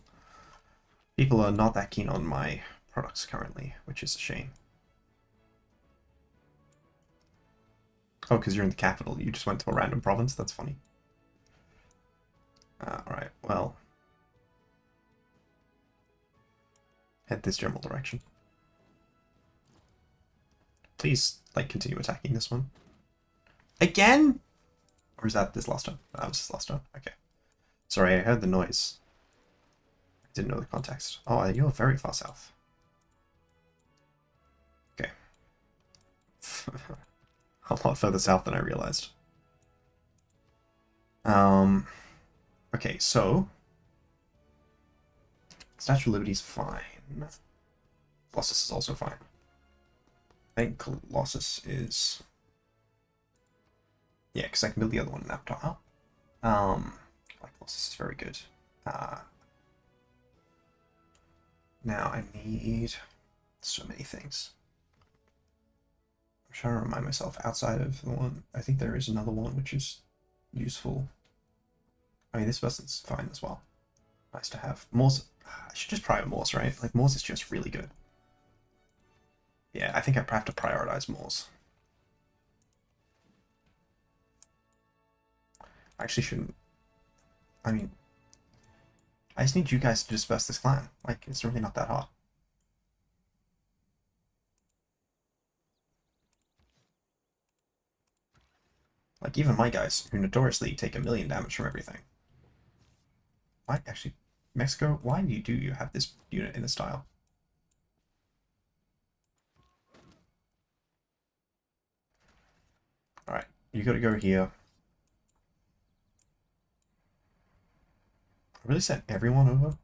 People are not that keen on my products currently, which is a shame. Oh, because you're in the capital. You just went to a random province? That's funny. Alright, well... head this general direction. Please, like, continue attacking this one. Again? Or is that this last time? That was this last time. Okay. Sorry, I heard the noise. I didn't know the context. Oh, you're very far south. Okay. A lot further south than I realized. Okay, so... Statue of Liberty's fine. Colossus is also fine. I think Colossus is... Yeah, because I can build the other one in Avatar. Colossus is very good. Now I need so many things. I'm trying to remind myself outside of the one. I think there is another one which is useful. I mean, this person's fine as well. Nice to have. Morse. I should just prior Morse, right? Like, Morse is just really good. Yeah, I think I have to prioritize Morse. I actually shouldn't. I mean, I just need you guys to disperse this clan. Like, it's really not that hard. Like, even my guys, who notoriously take 1,000,000 damage from everything. Why, actually, Mexico, why do you have this unit in this style? Alright, you gotta go here. I really sent everyone over?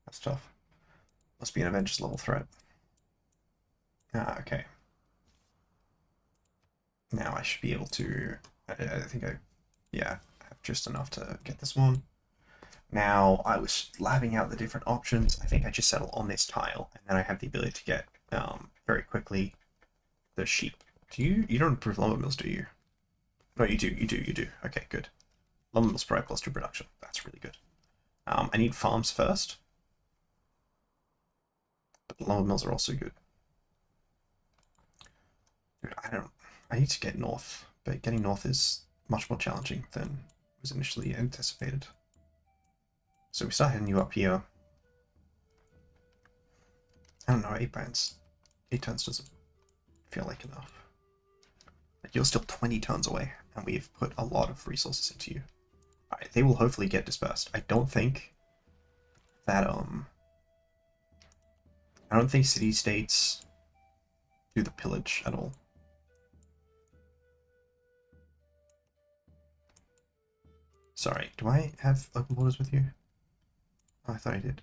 That's tough. Must be an Avengers level threat. Ah, okay. Now I should be able to... I think yeah, I have just enough to get this one. Now, I was labbing out the different options. I think I just settle on this tile, and then I have the ability to get, very quickly, the sheep. You don't improve lumber mills, do you? No, you do. Okay, good. Lumber mills provide +2 production. That's really good. I need farms first. But the lumber mills are also good. Dude, I need to get north, but getting north is much more challenging than was initially anticipated. So we start heading you up here. I don't know, 8 bands. 8 turns doesn't feel like enough. Like, you're still 20 turns away, and we've put a lot of resources into you. Alright, they will hopefully get dispersed. I don't think that, I don't think city-states do the pillage at all. Sorry, do I have open borders with you? Oh, I thought I did.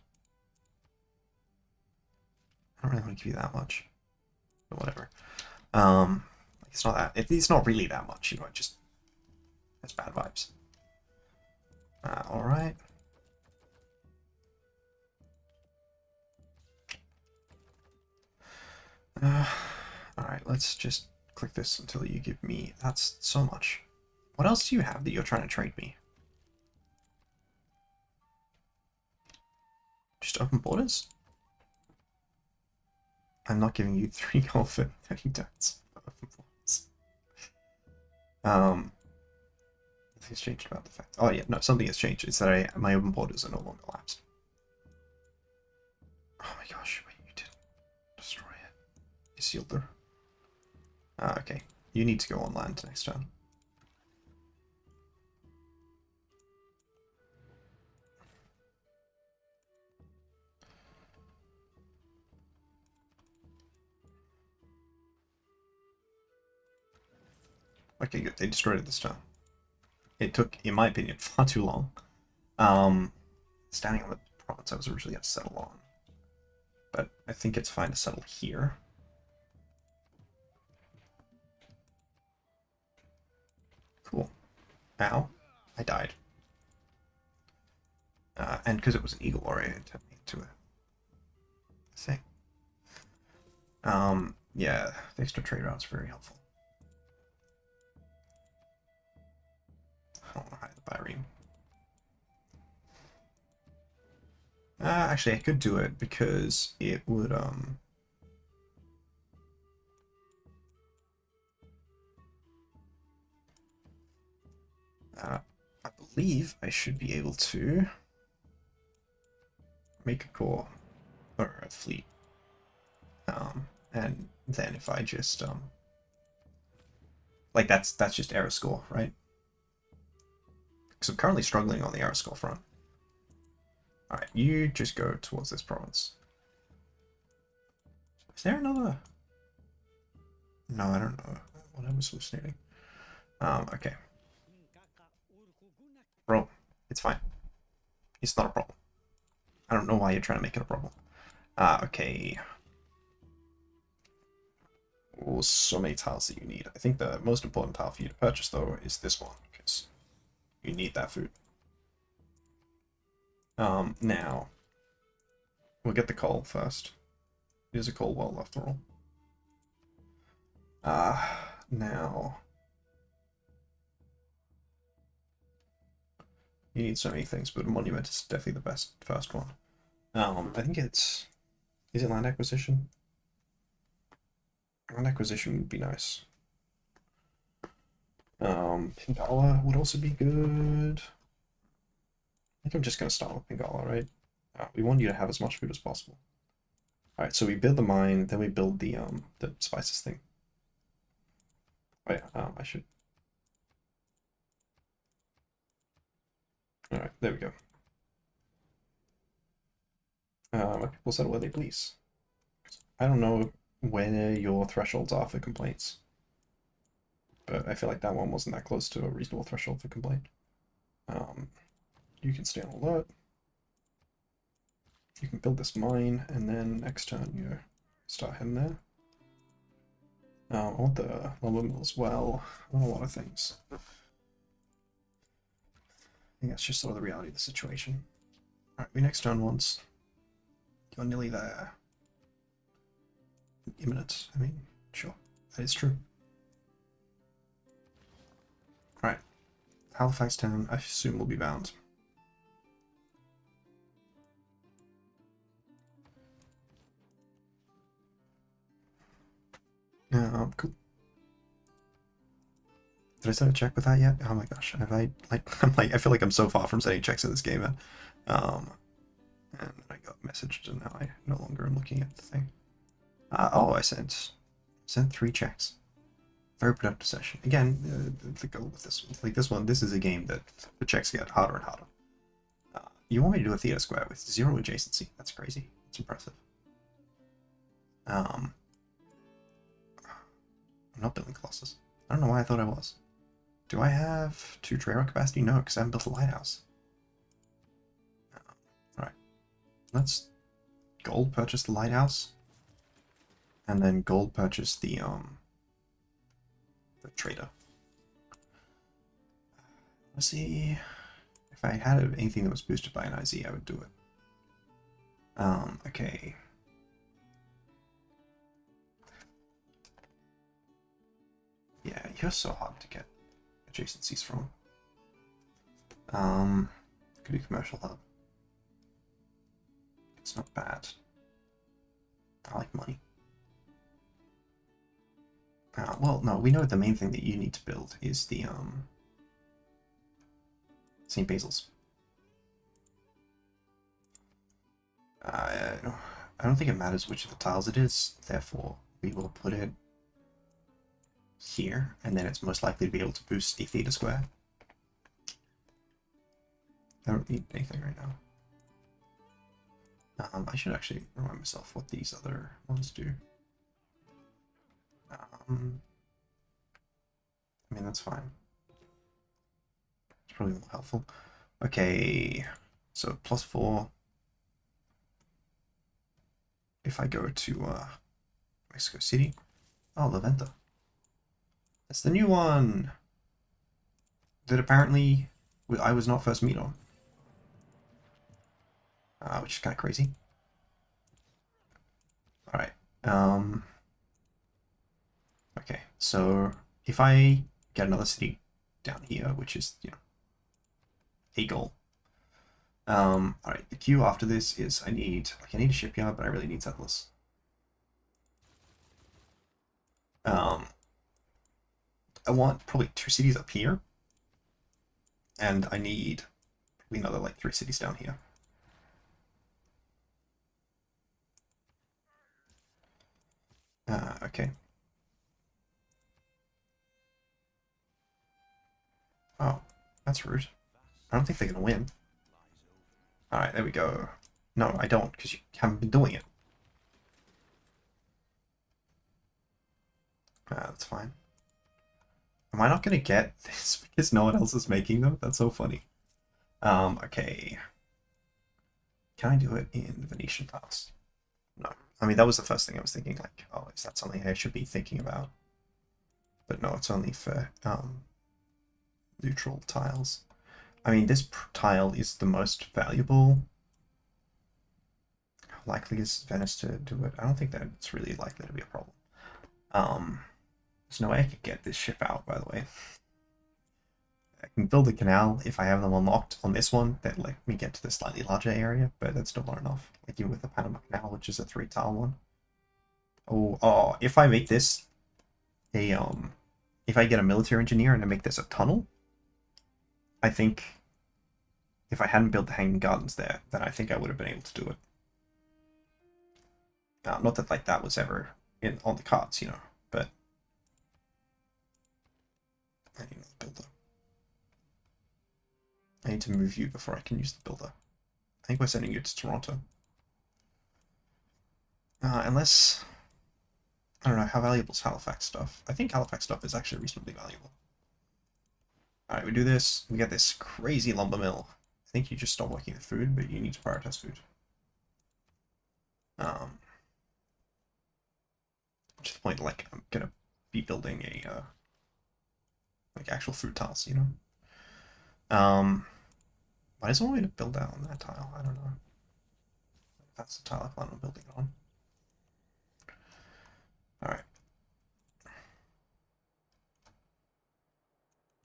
I don't really want to give you that much. But whatever. Like, it's not that. It's not really that much, you know, it just... That's bad vibes. Alright. Alright, let's just click this until you give me... That's so much. What else do you have that you're trying to trade me? Just open borders? I'm not giving you 3 gold for 30 turns. Open borders. Nothing's changed about the fact... Oh yeah, no, something has changed. It's that my open borders are no longer lapsed. Oh my gosh, wait, you didn't destroy it. You sealed her. Okay. You need to go on land next turn. Okay, good. They destroyed it this turn. It took, in my opinion, far too long. Standing on the province I was originally going to settle on. But I think it's fine to settle here. Cool. Ow. I died. And because it was an eagle warrior, it turned me into a thing. Yeah, the extra trade route's very helpful. I don't want to hide the Byrene. Actually, I could do it because it would, I believe I should be able to make a core or a fleet. And then if I just, like that's just error score, right? Because I'm currently struggling on the error score front. Alright, you just go towards this province. Is there another? No, I don't know what I was hallucinating. Okay. Bro, it's fine. It's not a problem. I don't know why you're trying to make it a problem. Okay. Oh, so many tiles that you need. I think the most important tile for you to purchase, though, is this one, because you need that food. Now, we'll get the coal first. It is a coal well, after all. Now... You need so many things, but a monument is definitely the best first one. I think it's... Is it land acquisition? Land acquisition would be nice. Pingala would also be good. I think I'm just going to start with Pingala, right? We want you to have as much food as possible. Alright, so we build the mine, then we build the spices thing. Wait, I should... Alright, there we go. My people settle where they please. I don't know where your thresholds are for complaints. But I feel like that one wasn't that close to a reasonable threshold for complaint. You can stay on alert. You can build this mine, and then next turn you start heading there. I want the lumber mill as well. I want a lot of things. I think that's just sort of the reality of the situation. Alright, we next turn once. You're nearly there. Imminent, I mean, sure, that is true. Alright, Halifax town, I assume will be bound. Cool. Did I send a check with that yet? Oh my gosh, have I, I feel like I'm so far from sending checks in this game, man. And I got messaged and now I no longer am looking at the thing. Oh, I sent 3 checks. Very productive session. Again, the goal with this one, like this one, this is a game that the checks get harder and harder. You want me to do a theater square with 0 adjacency? That's crazy. It's impressive. I'm not building Colossus. I don't know why I thought I was. Do I have 2 trade capacity? No, because I haven't built a lighthouse. Alright. Let's gold purchase the lighthouse. And then gold purchase the trader. Let's see. If I had anything that was boosted by an IZ, I would do it. Okay. You're so hard to get adjacencies from. Could be commercial hub. It's not bad. I like money. Well, no, we know the main thing that you need to build is the St. Basil's. I don't think it matters which of the tiles it is, therefore we will put it here, and then it's most likely to be able to boost a theta square. I don't need anything right now. I should actually remind myself what these other ones do. I mean, that's fine. It's probably more helpful. Okay, so +4. If I go to Mexico City. Oh, La Venta. That's the new one that apparently I was not first meet on. Which is kind of crazy. Alright. Okay, so if I get another city down here, which is, you know, a goal. Alright, the queue after this is I need a shipyard, but I really need settlers. I want probably 2 cities up here, and I need probably another like 3 cities down here. Okay. Oh, that's rude. I don't think they're gonna win. Alright, there we go. No, I don't, because you haven't been doing it. That's fine. Am I not gonna get this because no one else is making them? That's so funny. Okay. Can I do it in Venetian tiles? No. I mean, that was the first thing I was thinking, like, oh, is that something I should be thinking about? But no, it's only for neutral tiles. I mean, this tile is the most valuable. How likely is Venice to do it? I don't think that it's really likely to be a problem. There's no way I could get this ship out, by the way. I can build a canal if I have them unlocked on this one that let me get to the slightly larger area, but that's still not enough. Like even with the Panama Canal, which is a 3-tile one. Oh, if I make this a if I get a military engineer and I make this a tunnel, I think if I hadn't built the Hanging Gardens there, then I think I would have been able to do it. Not that like that was ever on the cards, you know, but I need another builder. I need to move you before I can use the builder. I think we're sending you to Toronto. Unless, I don't know, how valuable is Halifax stuff? I think Halifax stuff is actually reasonably valuable. Alright, we do this. We get this crazy lumber mill. I think you just stop working with food, but you need to prioritize food. To the point, like, I'm gonna be building a, like, actual food tiles, you know? Why is there a way to build out on that tile? I don't know. That's the tile I plan on building it on. Alright.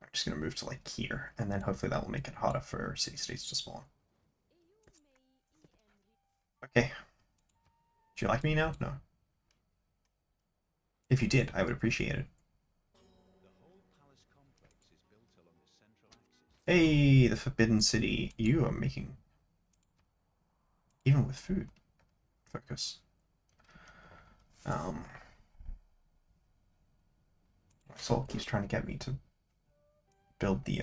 I'm just gonna move to, like, here, and then hopefully that will make it harder for city-states to spawn. Okay. Do you like me now? No. If you did, I would appreciate it. Hey, the Forbidden City. You are making... Even with food. Focus. My soul keeps trying to get me to build the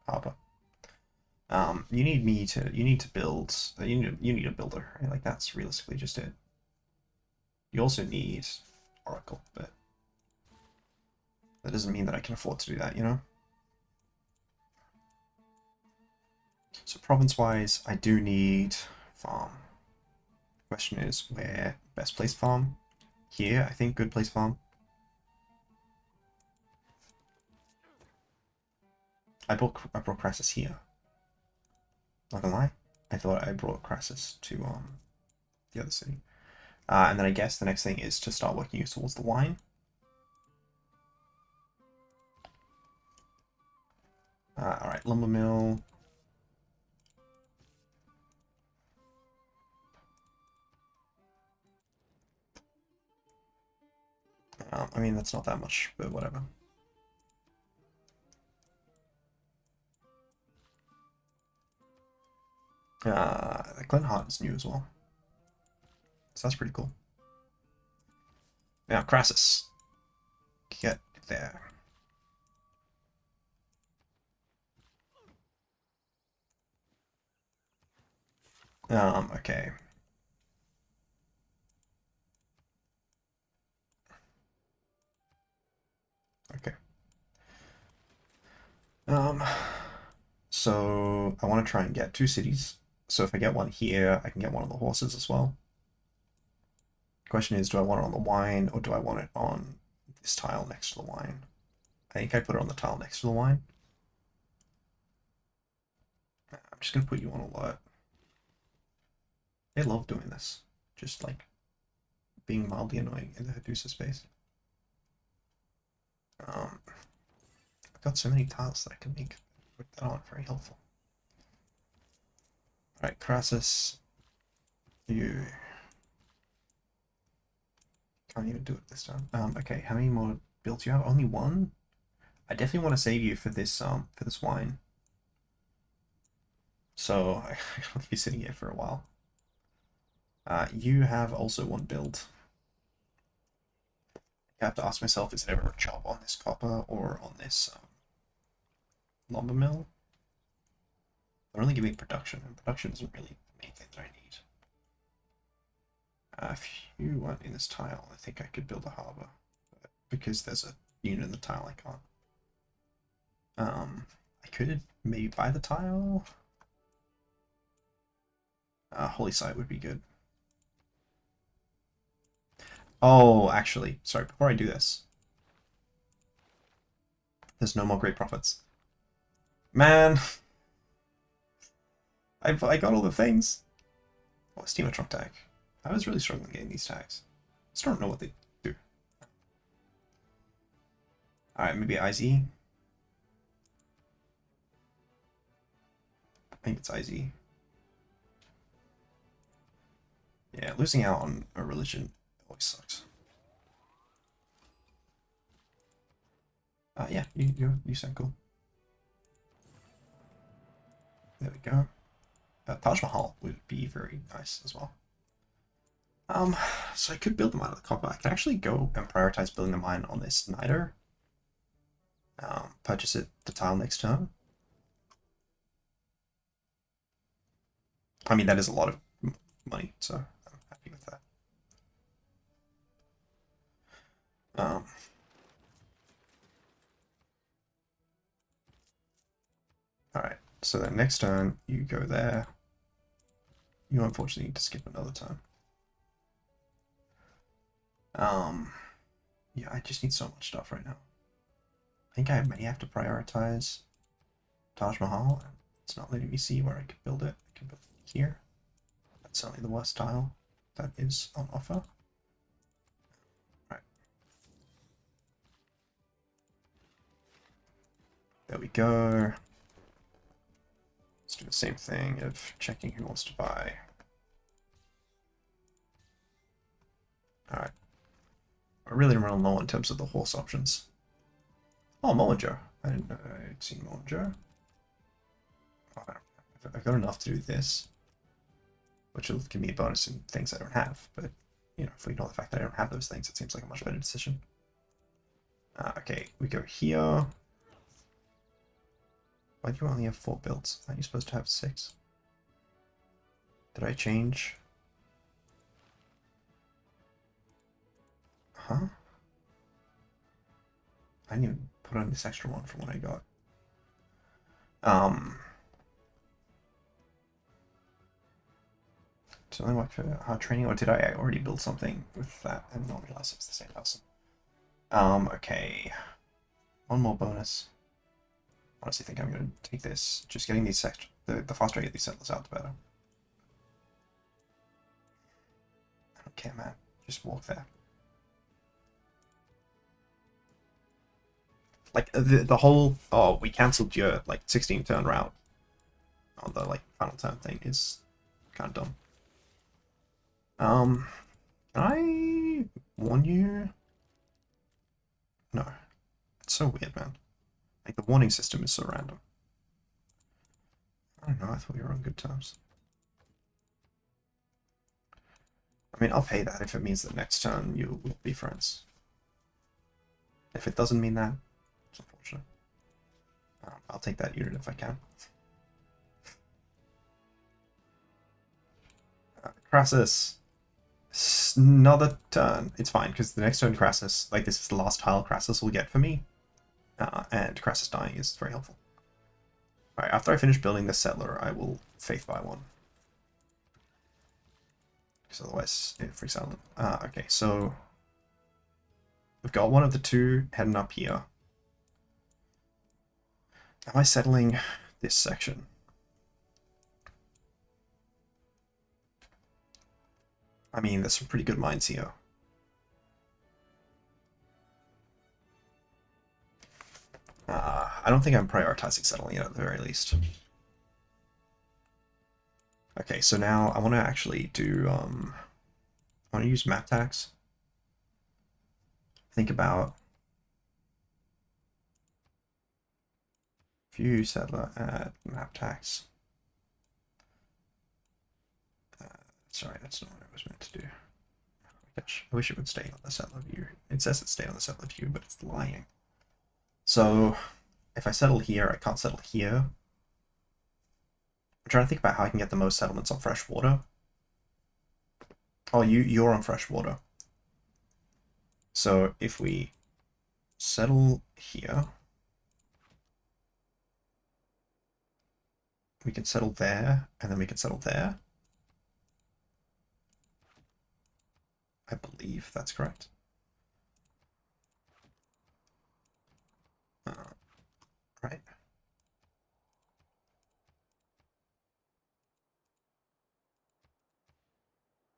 harbor. You need to build, you need a builder, right? Like that's realistically just it. You also need Oracle, but that doesn't mean that I can afford to do that, you know? So province-wise, I do need farm. Question is, where best place farm? Here, I think good place farm. I brought Crassus here. Not gonna lie, I thought I brought Crassus to the other city. And then I guess the next thing is to start working towards the wine. Alright, lumber mill. I mean, that's not that much, but whatever. The Glen Heart is new as well. So that's pretty cool. Now, Crassus. Get there. Okay. Okay. So I want to try and get 2 cities. So if I get one here, I can get one on the horses as well. The question is, do I want it on the wine or do I want it on this tile next to the wine? I think I put it on the tile next to the wine. I'm just gonna put you on alert. They love doing this. Just like being mildly annoying in the Hadusa space. I've got so many tiles that I can make with that on. Very helpful. Alright, Crassus. You can't even do it this time. Okay, how many more builds do you have? Only one? I definitely want to save you for this wine. So I will be sitting here for a while. You have also one build. I have to ask myself, is it ever a job on this copper or on this lumber mill? They're only giving me production, and production isn't really the main thing that I need. If you weren't in this tile, I think I could build a harbor. But because there's a unit in the tile, I can't. I could maybe buy the tile. Holy Site would be good. Oh, actually, sorry, before I do this, there's no more great profits. Man, I got all the things. Oh, Steamer Truck tag. I was really struggling getting these tags. I just don't know what they do. Alright, maybe IZ. I think it's IZ. Yeah, losing out on a religion always sucks. Yeah, you sound cool. There we go. Taj Mahal would be very nice as well. So I could build the mine on the copper. I could actually go and prioritize building the mine on this niter. Purchase it the tile next turn. I mean, that is a lot of money, so I'm happy with that. Alright, so then next turn, you go there. You unfortunately need to skip another turn. Yeah, I just need so much stuff right now. I think I may have to prioritize Taj Mahal. It's not letting me see where I could build it. I can build it here. That's certainly the worst tile that is on offer. Right. There we go. Let's do the same thing of checking who wants to buy. Alright. I really run low in terms of the horse options. Oh, Mullinger. I didn't know I'd seen Mullinger. Oh, I've got enough to do this, which will give me a bonus in things I don't have. But, you know, if we ignore the fact that I don't have those things, it seems like a much better decision. Okay, we go here. Why do you only have 4 builds? Aren't you supposed to have 6? Did I change? Huh? I didn't even put on this extra one from what I got. Did I work for hard training, or did I already build something with that and not realize it was the same person? Okay. One more bonus. Honestly think I'm going to take this. Just getting these the faster I get these settlers out, the better. I don't care, man. Just walk there. Like the whole we cancelled your like 16 turn route on the like final turn thing is kind of dumb. Can I warn you? No, it's so weird, man. Like the warning system is so random. I don't know. I thought we were on good terms. I mean, I'll pay that if it means that next turn you will be friends. If it doesn't mean that, it's unfortunate. I'll take that unit if I can. Crassus. Another turn. It's fine, because the next turn Crassus, like this is the last tile Crassus will get for me. And Crassus dying is very helpful. Alright, after I finish building the settler, I will faith by one. Because otherwise it freaks out. Okay, so we've got one of the two heading up here. Am I settling this section? I mean, there's some pretty good mines here. I don't think I'm prioritizing settling it at the very least. Okay, so now I want to actually do, I want to use map tax. Think about view settler add map tax. Sorry, that's not what I was meant to do. Gosh, I wish it would stay on the settler view. It says it stay on the settler view, but it's lying. So if I settle here, I can't settle here. I'm trying to think about how I can get the most settlements on fresh water. Oh, you're on fresh water. So if we settle here, we can settle there, and then we can settle there. I believe that's correct. Right.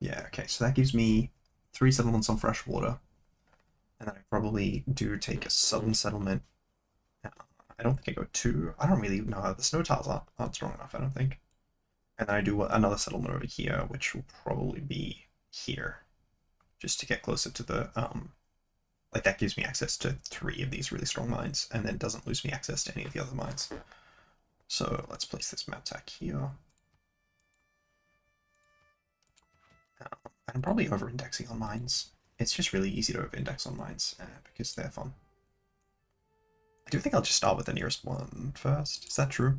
Yeah, okay, so that gives me 3 settlements on fresh water. And then I probably do take a southern settlement. I don't think I go 2. I don't really know. The snow tiles aren't strong enough, I don't think. And then I do another settlement over here, which will probably be here. Just to get closer to the, like that gives me access to 3 of these really strong mines, and then doesn't lose me access to any of the other mines. So let's place this map tack here. I'm probably over-indexing on mines. It's just really easy to over-index on mines, because they're fun. I do think I'll just start with the nearest one first. Is that true?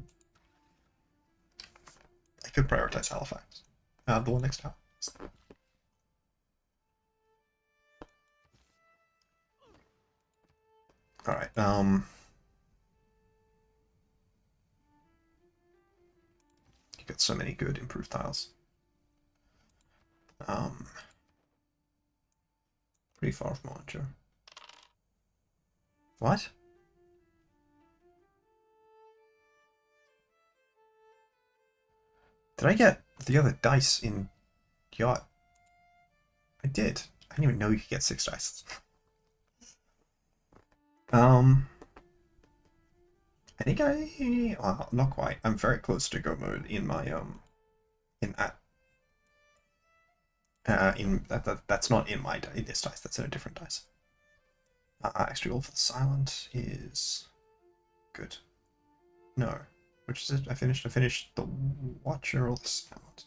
I could prioritize Halifax. The one next to Halifax. Alright, you got so many good improved tiles. Pretty far from launcher. What? Did I get the other dice in Yacht? I did. I didn't even know you could get 6 dice. I think well, not quite. I'm very close to go mode in my, in that. That's not in my in this dice, that's in a different dice. Extra roll for the silent is good. No. Which is it? I finished the Watcher or the Silent?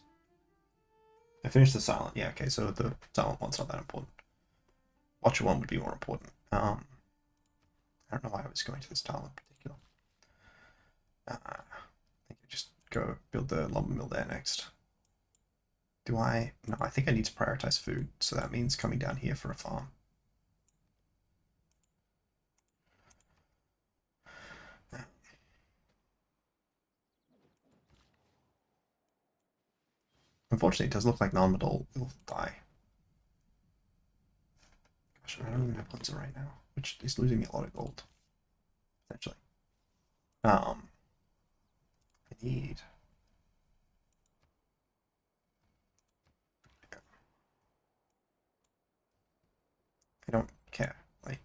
I finished the Silent, yeah, okay, so the Silent one's not that important. Watcher one would be more important. I don't know why I was going to this tile in particular. I think I just go build the lumber mill there next. Do I? No, I think I need to prioritize food, so that means coming down here for a farm. Unfortunately, it does look like non-Madol will die. Gosh, I don't even have Linza right now, which is losing me a lot of gold. Essentially. I need... I don't care. Like,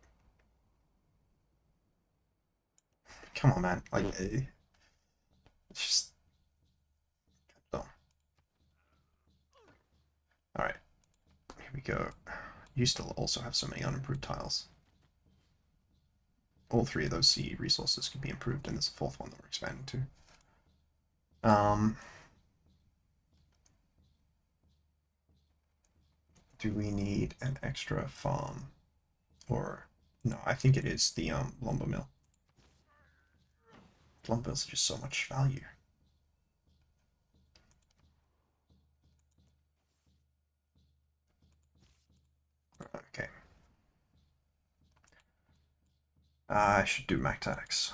come on, man. Like, it's just dumb. Alright, here we go. You still also have so many unimproved tiles. All three of those sea resources can be improved, and there's a fourth one that we're expanding to. Do we need an extra farm? Or, no, I think it is the lumber mill. Lumber mills are just so much value. Okay. I should do Mac tax.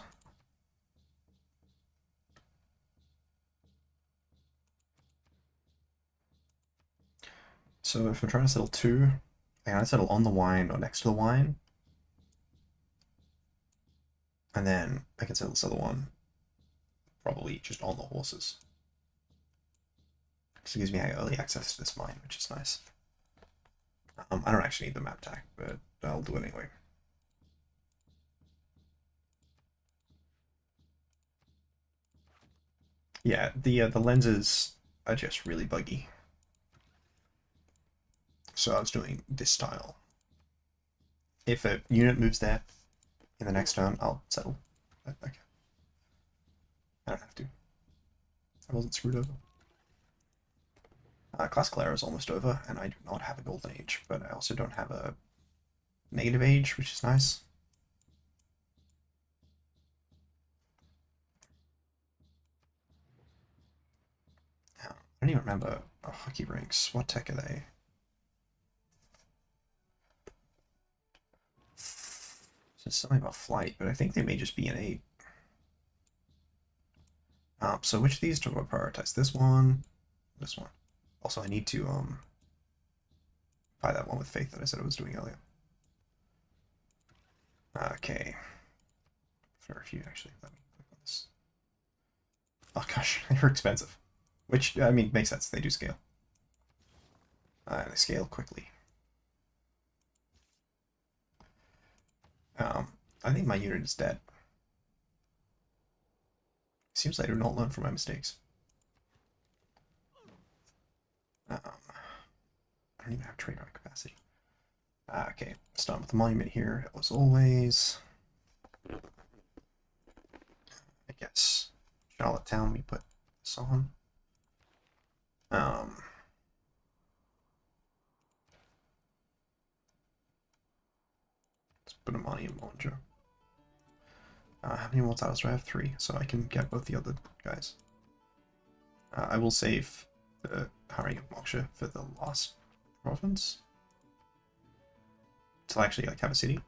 So if I'm trying to settle two, I gotta settle on the wine or next to the wine. And then I can settle this other one probably just on the horses. So it gives me early access to this mine, which is nice. I don't actually need the map tag, but I'll do it anyway. Yeah, the lenses are just really buggy. So I was doing this style. If a unit moves there in the next turn, I'll settle. Okay. I don't have to. I wasn't screwed over. Classical era is almost over, and I do not have a golden age, but I also don't have a negative age, which is nice. I don't even remember hockey rinks. What tech are they? There's something about flight, but I think they may just be an 8. So which of these do I prioritize? This one, this one. Also, I need to buy that one with faith that I said I was doing earlier. Okay. Fair few actually. Let me click on this. Oh gosh, they're expensive. Which I mean makes sense. They do scale. They scale quickly. I think my unit is dead. Seems like I do not learn from my mistakes. I don't even have trade art capacity. Okay, start with the monument here, as always. I guess Charlottetown, we put this on. Let's put a monument launcher. How many more tiles do I have? 3, so I can get both the other guys. I will save the Harrying of Moksha for the last province. To actually like have a city.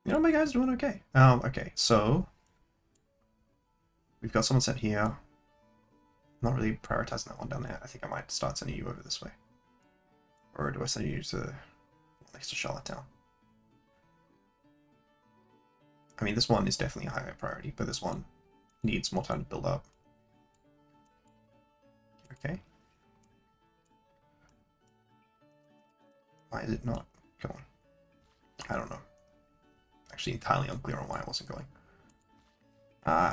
You know, my guy's doing okay. Okay, so we've got someone set here. Not really prioritizing that one down there. I think I might start sending you over this way. Or do I send you to next to Charlottetown? I mean, this one is definitely a higher priority, but this one needs more time to build up. Okay. Why is it not going? I don't know. Actually, entirely unclear on why it wasn't going.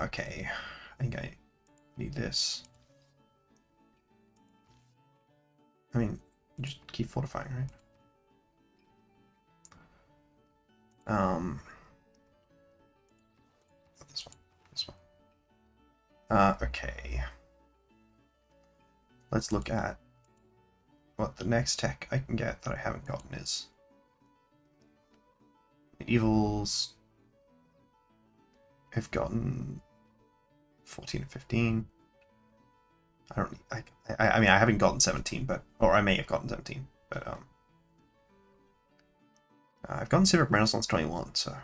Okay. I think I need this. I mean, just keep fortifying, right? This one. This one. Okay. Let's look at what the next tech I can get that I haven't gotten is. Medievals. I've gotten 14 and 15. I mean, I haven't gotten 17, but, or I may have gotten 17, but, I've gotten Civic Renaissance 21, so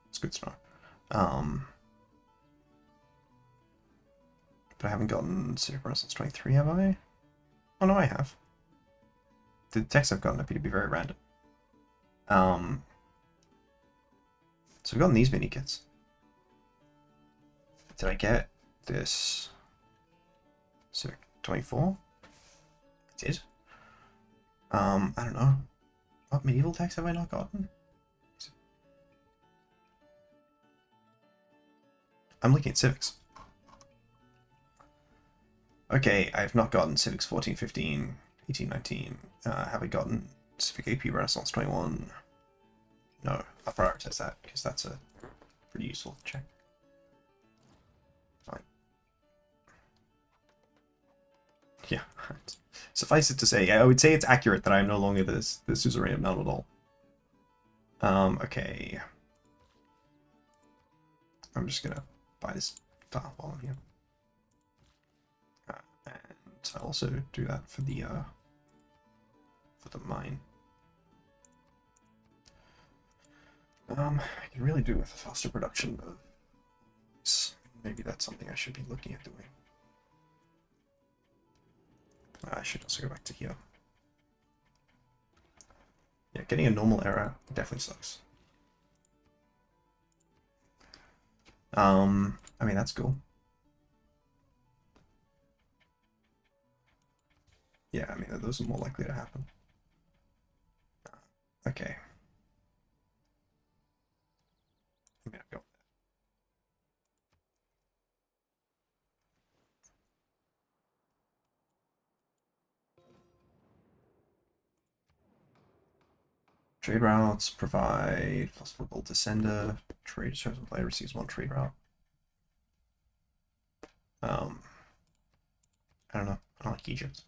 it's good to know. But I haven't gotten Civic Renaissance 23, have I? Oh, no, I have. The texts I've gotten appear to be very random. So I've gotten these mini kits. Did I get this Civic 24? I did. I don't know. What medieval tax have I not gotten? I'm looking at civics. Okay, I have not gotten civics 14, 15, 18, 19. Have I gotten civic AP Renaissance 21? No, I'll prioritize that because that's a pretty useful check. Fine. Yeah. Suffice it to say, I would say it's accurate that I'm no longer the suzerain of None. Okay. I'm just gonna buy this tile while I'm here. And I'll also do that for the mine. I can really do with a faster production of this. Maybe that's something I should be looking at doing. I should also go back to here. Yeah, getting a normal error definitely sucks. I mean, that's cool. Yeah, I mean, those are more likely to happen. Okay. I'm gonna go. Trade routes provide plus 4 gold to sender. Trade chosen player receives 1 trade route. I don't know. I don't like Egypt.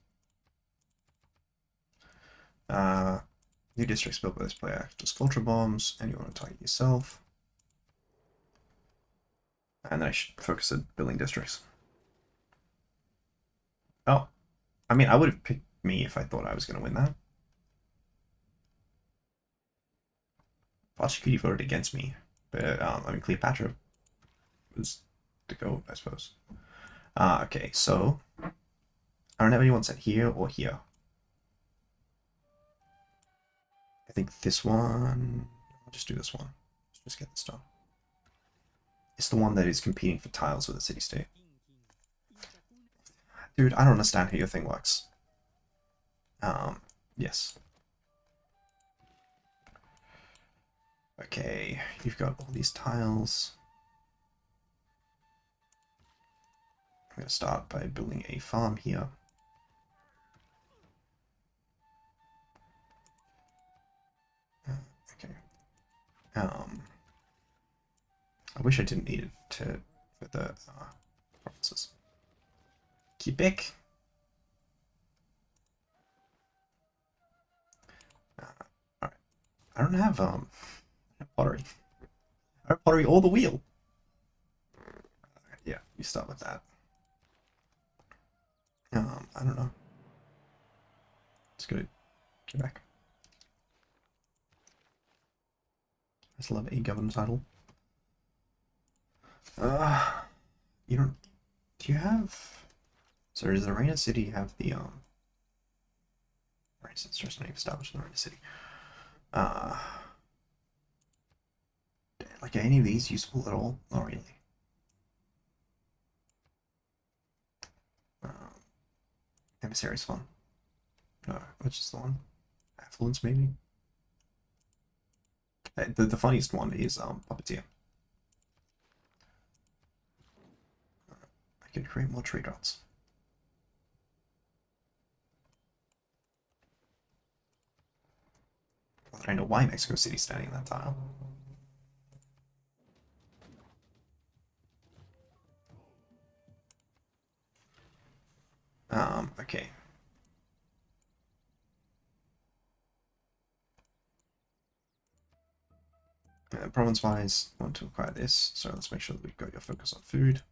New districts built by this player act as culture bombs, and you want to target yourself. And then I should focus on building districts. Oh, I mean, I would have picked me if I thought I was going to win that. Pachikuti voted against me, but I mean, Cleopatra was the goat, I suppose. Okay, so I don't have anyone set here or here. I think this one. I'll just do this one. Let's just get this done. It's the one that is competing for tiles with the city-state. Dude, I don't understand how your thing works. Yes. Okay, you've got all these tiles. I'm going to start by building a farm here. Okay. I wish I didn't need it for the provinces. Quebec. Alright. I don't have pottery. I have pottery or the wheel. Yeah, you start with that. I don't know. Let's go to Quebec. I just love a governor title. You don't. Do you have? So does Arena City have the Right, since there's no name established in Arena City. Like, are any of these useful at all? Not really. Emissary's fun. No, which is the one? Affluence, maybe? The funniest one is Puppeteer. I can create more trade routes. I know why Mexico City's standing in that tile. Okay. Province-wise, want to acquire this, so let's make sure that we've got your focus on food.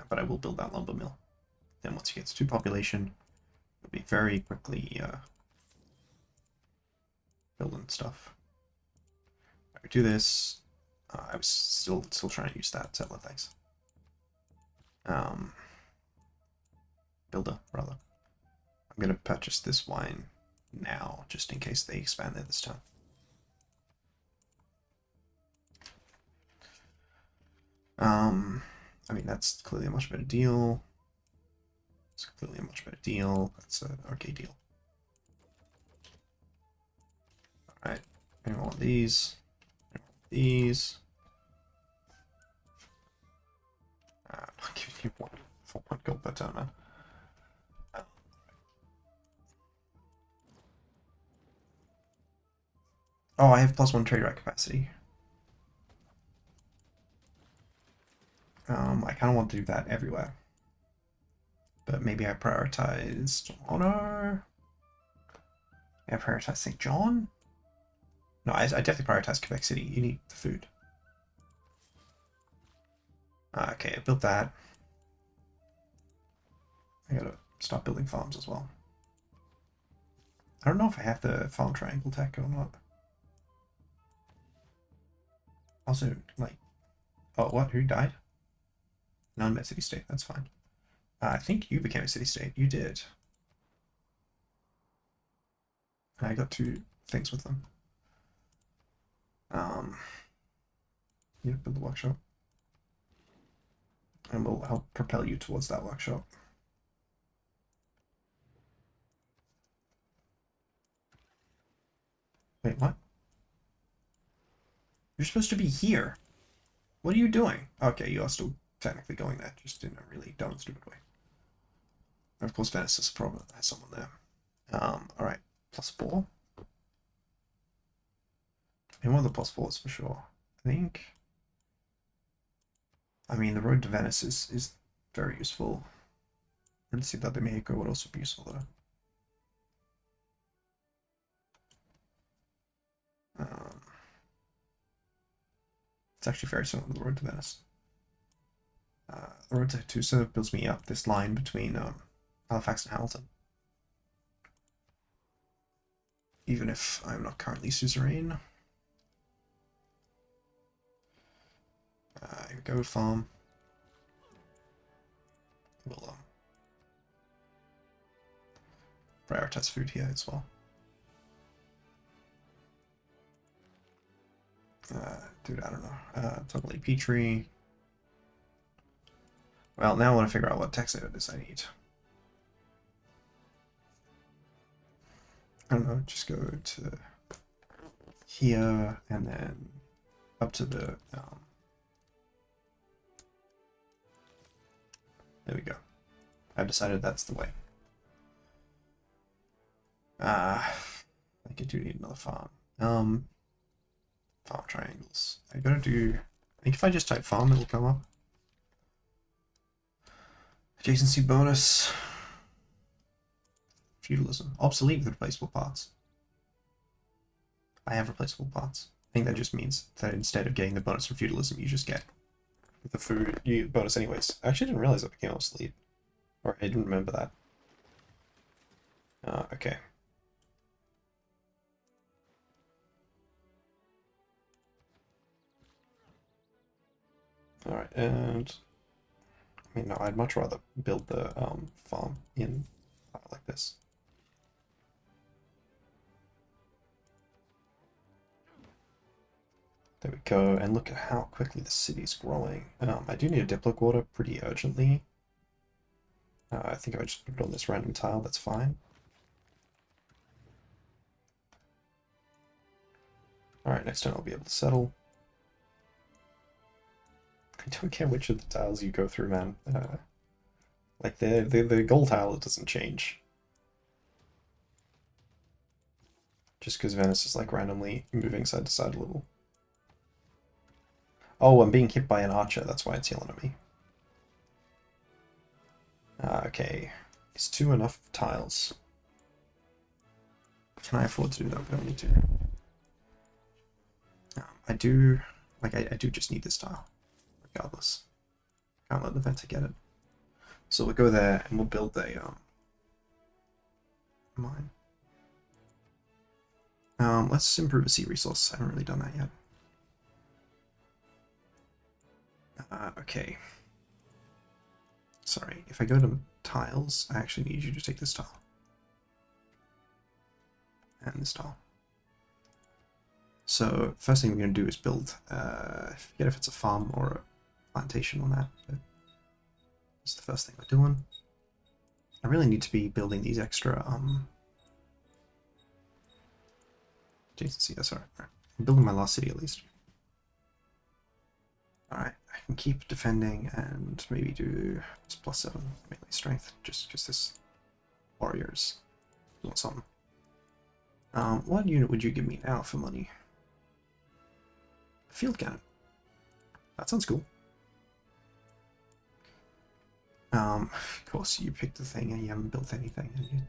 But I will build that lumber mill. Then once you get to population, it'll be very quickly building stuff. I do this. I was still trying to use that settler, thanks. Builder, rather. I'm going to purchase this wine now, just in case they expand there this time. I mean, that's clearly a much better deal. It's clearly a much better deal. That's an okay deal. Alright, anyone want these? Anyone want these? I'm not giving you one for 1 gold per turn, man. Oh, I have +1 trade right capacity. I kind of want to do that everywhere. But maybe I prioritized honor. I prioritize St. John? No, I definitely prioritize Quebec City. You need the food. Okay, I built that. I gotta start building farms as well. I don't know if I have the farm triangle tech or not. Also, like, oh, what? Who died? Non-met city state. That's fine. I think you became a city state. You did. I got 2 things with them. Yeah, build the workshop. And we'll help propel you towards that workshop. Wait, what? You're supposed to be here. What are you doing? Okay, you are still technically going there, just in a really dumb and stupid way. And of course, Venice is a problem. Has someone there. Alright, +4. And one of the +4s for sure. I think. I mean, the road to Venice is very useful. Let's see that de Mexico would also be useful though. It's actually very similar to the road to Venice. The road to Tusa builds me up this line between Halifax and Hamilton. Even if I'm not currently suzerain. Here we go, farm. We'll prioritize food here as well. Dude, I don't know. Totally Petrie. Well, now I want to figure out what text editors I need. I don't know, just go to here and then up to the there we go. I've decided that's the way. I think I do need another farm. Farm triangles. I gotta do. I think if I just type farm, it'll come up. Adjacency bonus. Feudalism. Obsolete with replaceable parts. I have replaceable parts. I think that just means that instead of getting the bonus from feudalism, you just get the food bonus anyways. I actually didn't realize it became obsolete. Or I didn't remember that. Okay. Alright, and I mean, no, I'd much rather build the farm in like this. There we go, and look at how quickly the city's growing. I do need a Diplo quarter pretty urgently. I think if I just put it on this random tile, that's fine. Alright, next turn I'll be able to settle. I don't care which of the tiles you go through, man. Like the gold tile, it doesn't change. Just because Venice is like randomly moving side to side a little. Oh, I'm being hit by an archer, that's why it's yelling at me. Okay, is 2 enough tiles? Can I afford to do that? I don't need to. I do, like, I do just need this tile, regardless. Can't let the Venta get it. So we'll go there and we'll build a mine. Let's improve a sea resource. I haven't really done that yet. Okay. Sorry, if I go to tiles, I actually need you to take this tile. And this tile. So, first thing we're going to do is build, I forget if it's a farm or a plantation on that, but it's the first thing we're doing. I really need to be building these extra, adjacency, that's alright. I'm building my last city at least. Alright, I can keep defending and maybe do this +7 melee strength, just because this warriors want something. What unit would you give me now for money? Field cannon. That sounds cool. Of course you picked the thing and you haven't built anything and you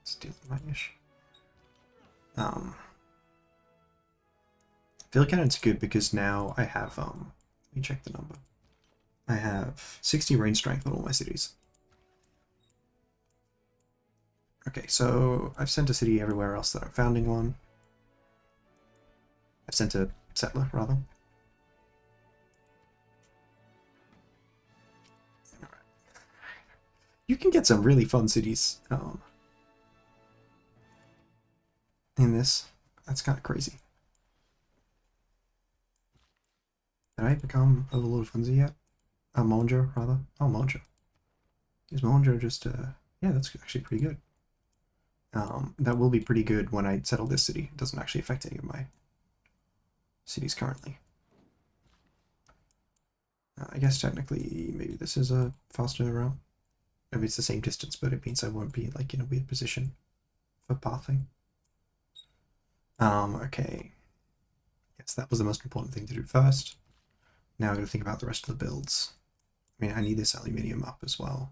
steal my ish. Field cannon's good because now I have, let me check the number. I have 60 range strength on all my cities. Okay, so I've sent a city everywhere else that I'm founding one. I've sent a settler, rather. You can get some really fun cities in this. That's kind of crazy. Did I become Overlord of Funzi yet? Monjo, rather. Oh, Monjo. Is Monjo just, yeah, that's actually pretty good. That will be pretty good when I settle this city. It doesn't actually affect any of my cities currently. I guess technically maybe this is a faster route. Maybe it's the same distance, but it means I won't be like in a weird position for pathing. Okay. Yes, that was the most important thing to do first. Now I gotta think about the rest of the builds. I mean, I need this aluminium up as well.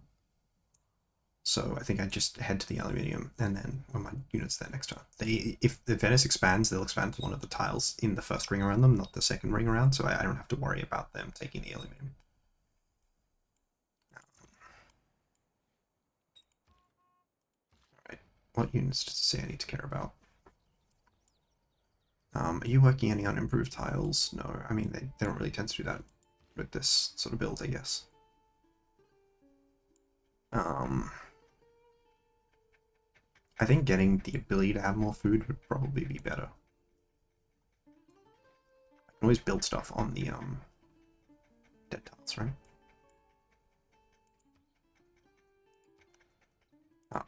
So I think I just head to the aluminium, and then when my unit's there next time. If the Venice expands, they'll expand to one of the tiles in the first ring around them, not the second ring around, so I don't have to worry about them taking the aluminium. Alright, what units does it say I need to care about? Are you working any on improved tiles? No, I mean, they don't really tend to do that with this sort of build, I guess. I think getting the ability to have more food would probably be better. I can always build stuff on the dead tiles, right?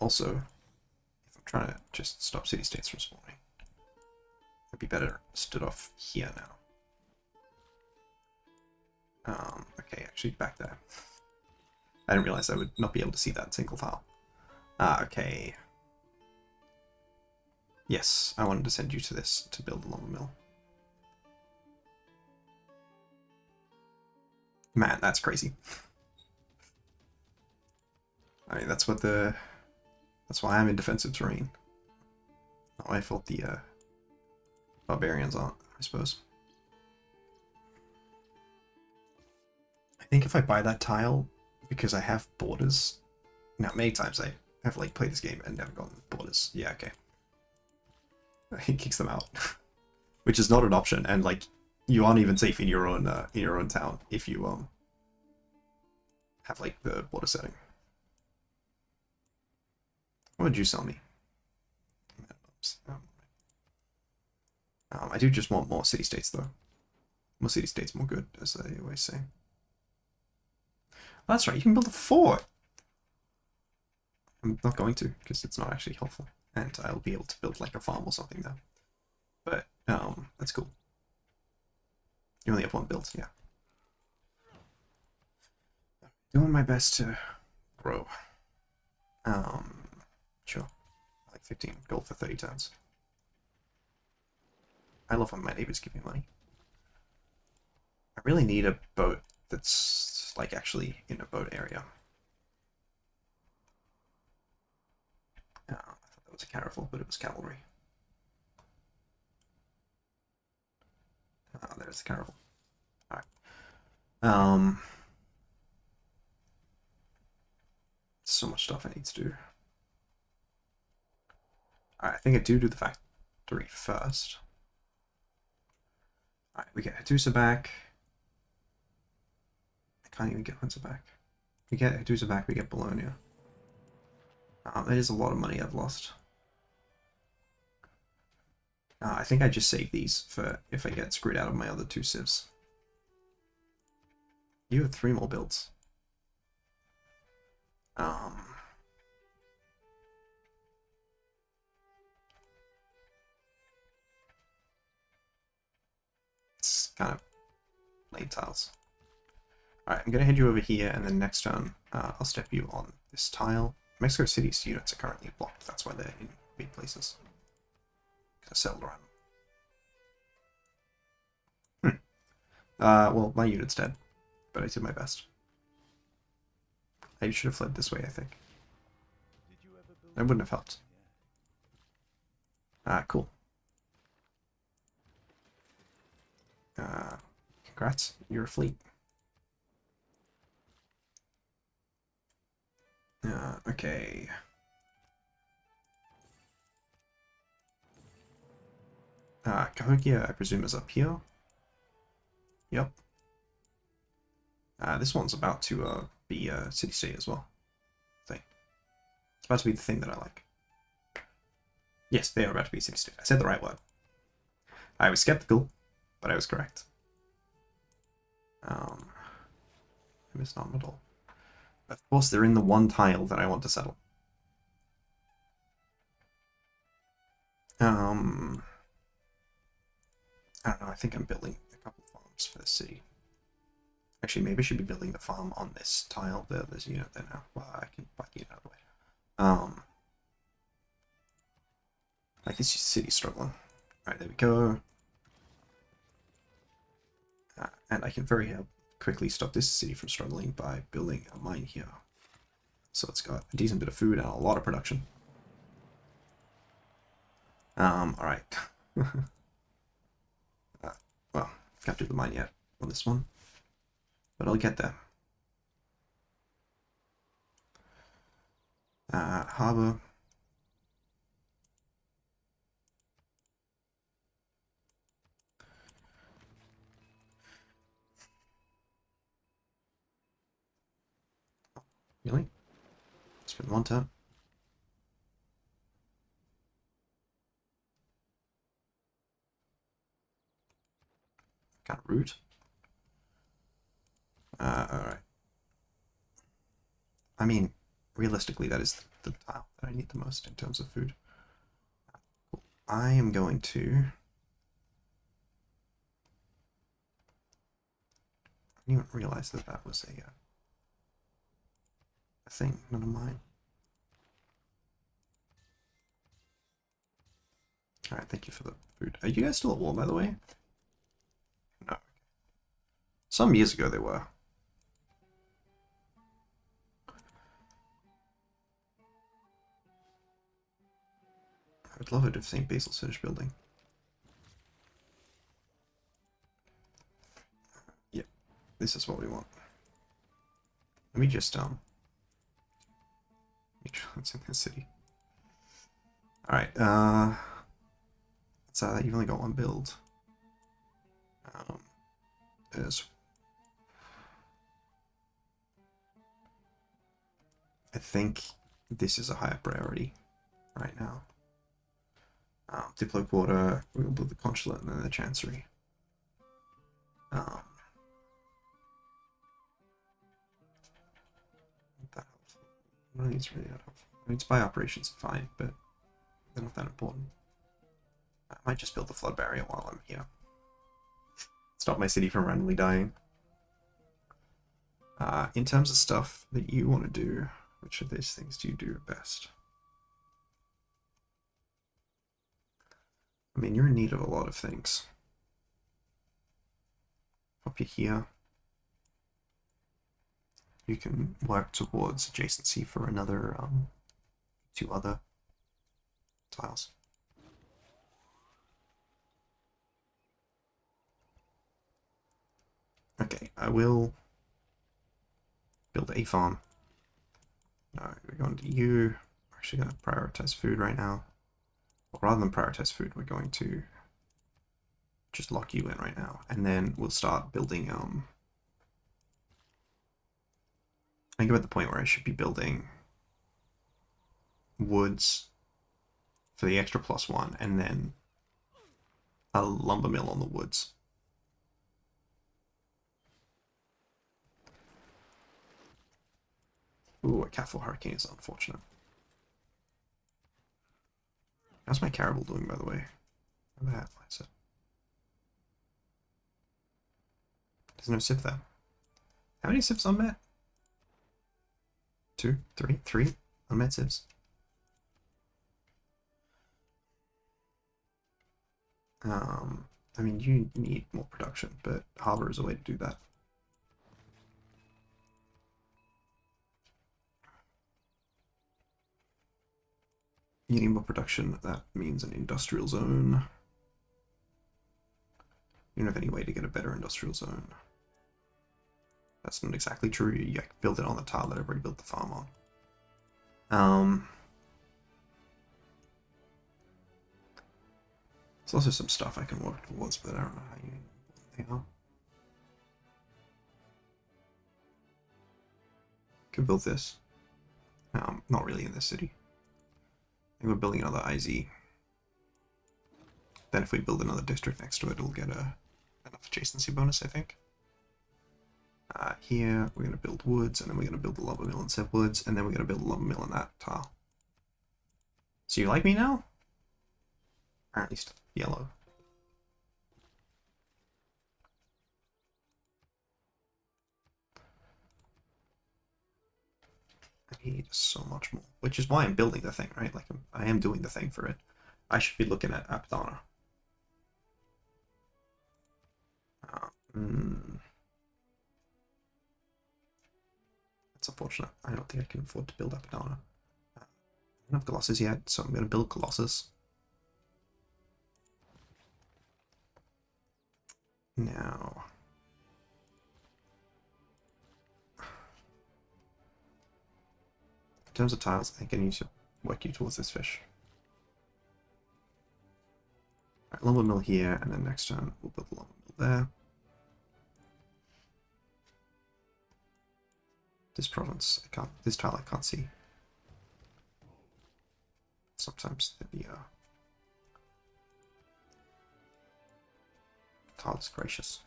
Also, if I'm trying to just stop city-states from spawning, it'd be better stood off here now. Okay, actually back there. I didn't realize I would not be able to see that single file. Okay. Yes, I wanted to send you to this to build a lumber mill. Man, that's crazy. I mean, that's why I'm in defensive terrain. Not my fault the barbarians aren't, I suppose. I think if I buy that tile, because I have borders. Now, many times I have like played this game and never gotten borders. Yeah, okay. He kicks them out, which is not an option, and like you aren't even safe in your own town if you have like the border setting. What would you sell me? I do just want more city-states though. More city-states, more good, as they always say. Oh, that's right, you can build a fort! I'm not going to, because it's not actually helpful. And I'll be able to build like a farm or something there. But, that's cool. You only have one build, yeah. Doing my best to grow. Sure. Like 15 gold for 30 turns. I love when my neighbors give me money. I really need a boat that's like actually in a boat area. I thought that was a caravel, but it was cavalry. There's the caravel. Alright. So much stuff I need to do. Alright, I think I do the factory first. Alright, we get Hadusa back. I can't even get Hunter back. We get Hadusa back, we get Bologna. That is a lot of money I've lost. I think I just save these for if I get screwed out of my other 2 civs. You have 3 more builds. kind of laid tiles. Alright, I'm going to head you over here, and then next turn, I'll step you on this tile. Mexico City's units are currently blocked, that's why they're in big places. Kind of settled around them. Well, my unit's dead, but I did my best. I should have fled this way, I think. That wouldn't have helped. Cool. Congrats, you're a fleet. Okay. Cahokia, I presume, is up here. Yep. This one's about to be a city-state as well. Thing. It's about to be the thing that I like. Yes, they are about to be city-state. I said the right word. I was skeptical, but I was correct. I missed on at all. Of course, they're in the one tile that I want to settle. I don't know, I think I'm building a couple of farms for the city. Actually, maybe I should be building the farm on this tile. There's a unit there now. Well, I can back it out of the way. Like, this city's struggling. Alright, there we go. And I can very quickly stop this city from struggling by building a mine here. So it's got a decent bit of food and a lot of production. Alright. Well, can't do the mine yet on this one, but I'll get there. Harbor. Really? It's been one turn. Kind of rude. Alright. I mean, realistically, that is the tile that I need the most in terms of food. Cool. I am going to... I didn't even realize that that was a thing, not a mine. Alright, thank you for the food. Are you guys still at war, by the way? No. Some years ago they were. I would love it if St. Basil's finished building. Yep, this is what we want. Let me just, it's in the city. Alright, you've only got one build. I think this is a higher priority right now. Diplo quarter, we'll build the consulate and then the chancery. Not that helpful. None of these really that helpful. I mean, spy operations are fine, but they're not that important. I might just build the flood barrier while I'm here. Stop my city from randomly dying. In terms of stuff that you want to do, which of these things do you do best? I mean, you're in need of a lot of things. Up here. You can work towards adjacency for another, 2 other tiles. Okay, I will build a farm. We're going to you. We're actually going to prioritize food right now. Well, rather than prioritize food, we're going to just lock you in right now, and then we'll start building. I think I'm at the point where I should be building woods for the extra +1, and then a lumber mill on the woods. Ooh, a Cat 4 Hurricane is unfortunate. How's my Caribou doing, by the way? Where the heck is it? There's no civ there. How many civs unmet? 2, 3, 3 unmet civs. I mean, you need more production, but Harbor is a way to do that. You need more production, that means an industrial zone. You don't have any way to get a better industrial zone. That's not exactly true. You build it on the tile that everybody built the farm on. There's also some stuff I can work towards, but I don't know how they are. Could build this. Not really in this city. I think we're building another IZ. Then if we build another district next to it, it'll get enough adjacency bonus, I think. Here, we're going to build woods, and then we're going to build the lumber mill in said woods, and then we're going to build a lumber mill in that tile. So you like me now? Or at least yellow. I need so much more, which is why I'm building the thing, right? Like, I am doing the thing for it. I should be looking at Abdana. That's unfortunate. I don't think I can afford to build Abdana. I don't have Colossus yet, so I'm going to build Colossus. Now... in terms of tiles, I think I need to work you towards this fish. Alright, lumber mill here, and then next turn we'll build the lumber mill there. This province, I can't. This tile I can't see. Sometimes the tile is gracious.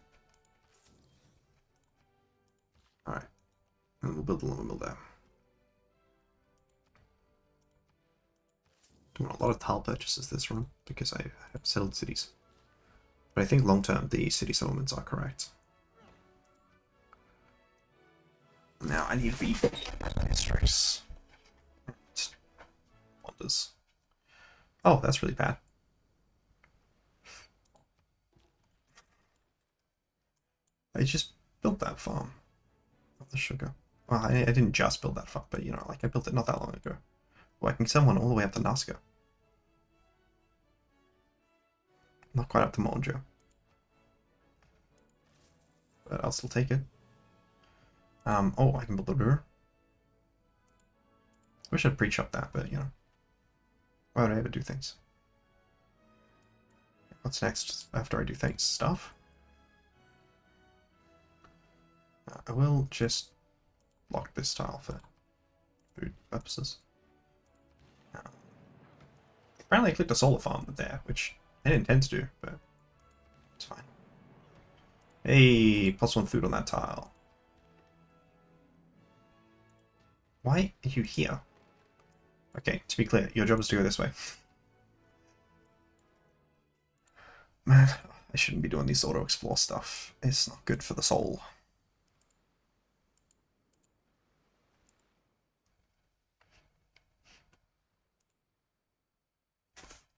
Alright, and we'll build the lumber mill there. Doing a lot of tile purchases this run because I have settled cities. But I think long term the city settlements are correct. Now I need to be districts. Wonders. Oh, that's really bad. I just built that farm of the sugar. Well, I didn't just build that farm, but you know, like I built it not that long ago. Well, I can send one all the way up to Nazca. Not quite up to Monjo. But I'll still take it. Oh, I can build a river. Wish I'd pre-shop that, but you know. Why would I ever do things? What's next after I do things? Stuff? I will just lock this tile for food purposes. Apparently I clicked a solar farm there, which I didn't intend to do, but it's fine. Hey, +1 food on that tile. Why are you here? Okay, to be clear, your job is to go this way. Man, I shouldn't be doing this auto-explore stuff. It's not good for the soul.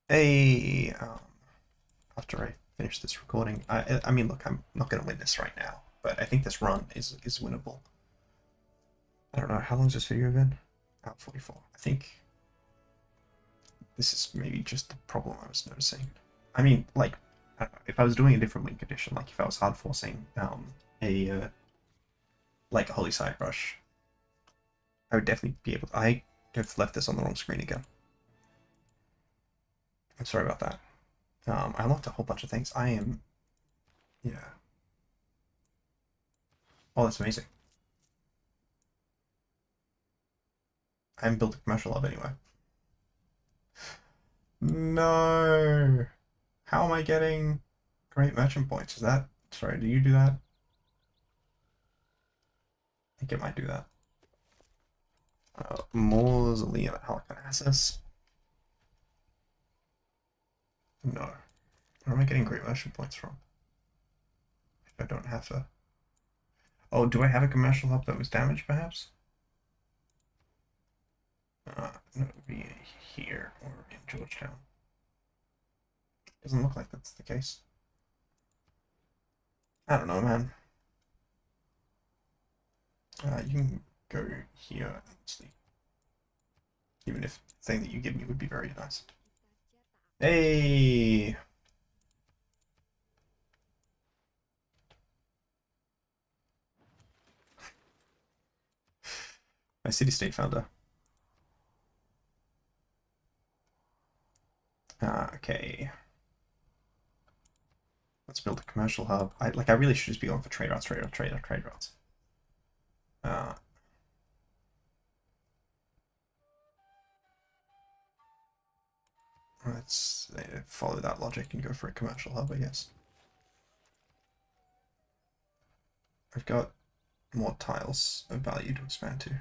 Hey, after I finish this recording, I mean, look, I'm not going to win this right now, but I think this run is winnable. I don't know, how long has this video been? 44. I think this is maybe just the problem I was noticing. I mean, like, I don't know, if I was doing a different win condition, like if I was hard forcing like a Holy Side Rush, I would definitely be able to. I have left this on the wrong screen again. I'm sorry about that. I unlocked a whole bunch of things. I am... yeah. Oh, that's amazing. I haven't built a commercial hub anyway. No! How am I getting great merchant points? Is that... sorry, do you do that? I think it might do that. Mausoleum at Halicarnassus. No. Where am I getting great merchant points from? If I don't have a Oh, do I have a commercial hub that was damaged, perhaps? No, it would be here or in Georgetown. Doesn't look like that's the case. I don't know, man. You can go here and sleep. Even if the thing that you give me would be very nice. Hey! My city-state founder. Okay. Let's build a commercial hub. I really should just be going for trade routes, trade routes. Uh, let's follow that logic and go for a commercial hub, I guess. I've got more tiles of value to expand to.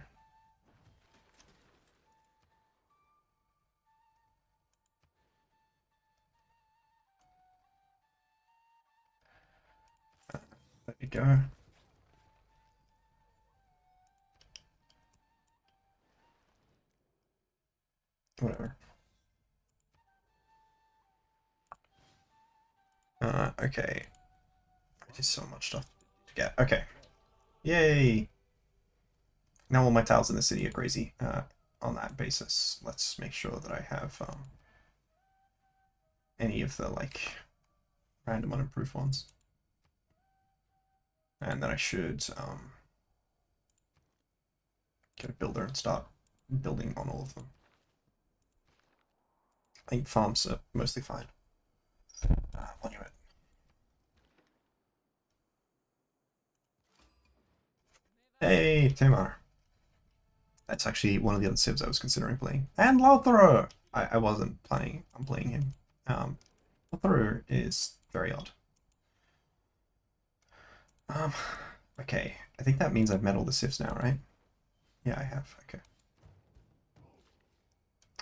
There you go. Whatever. Okay. There's so much stuff to get. Okay. Yay! Now all my tiles in the city are crazy. On that basis, let's make sure that I have any of the like random unimproved ones. And then I should get a builder and start building on all of them. I think farms are mostly fine. Monument. Hey, Tamar. That's actually one of the other civs I was considering playing. And Lothar! I wasn't planning on playing him. Lothar is very odd. Okay. I think that means I've met all the civs now, right? Yeah, I have. Okay.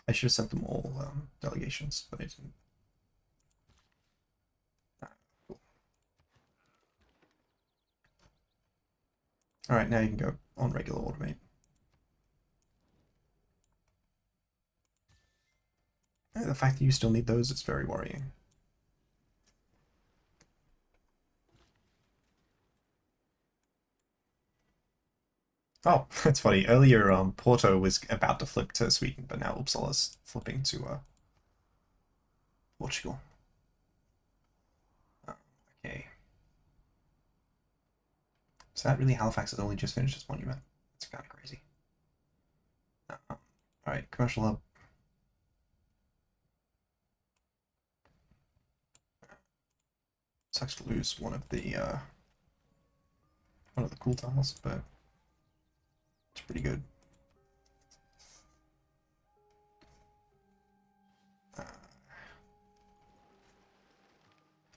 I should have sent them all delegations, but I didn't. Cool. Alright, now you can go on regular automate. The fact that you still need those is very worrying. Oh, that's funny. Earlier, Porto was about to flip to Sweden, but now Uppsala's flipping to Portugal. Okay. So that really Halifax has only just finished its monument. It's kind of crazy. Alright, commercial hub. Sucks to lose one of the cool tiles, but it's pretty good.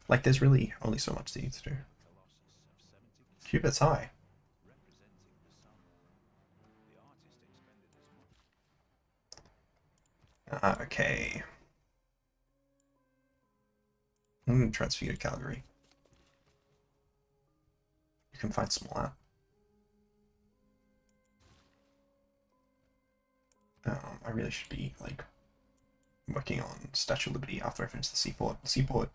Like, there's really only so much that you need to do. Cubits high. Okay. I'm going to transfer you to Calgary. You can find some more out. I really should be, like, working on Statue of Liberty after I finish the seaport. The seaport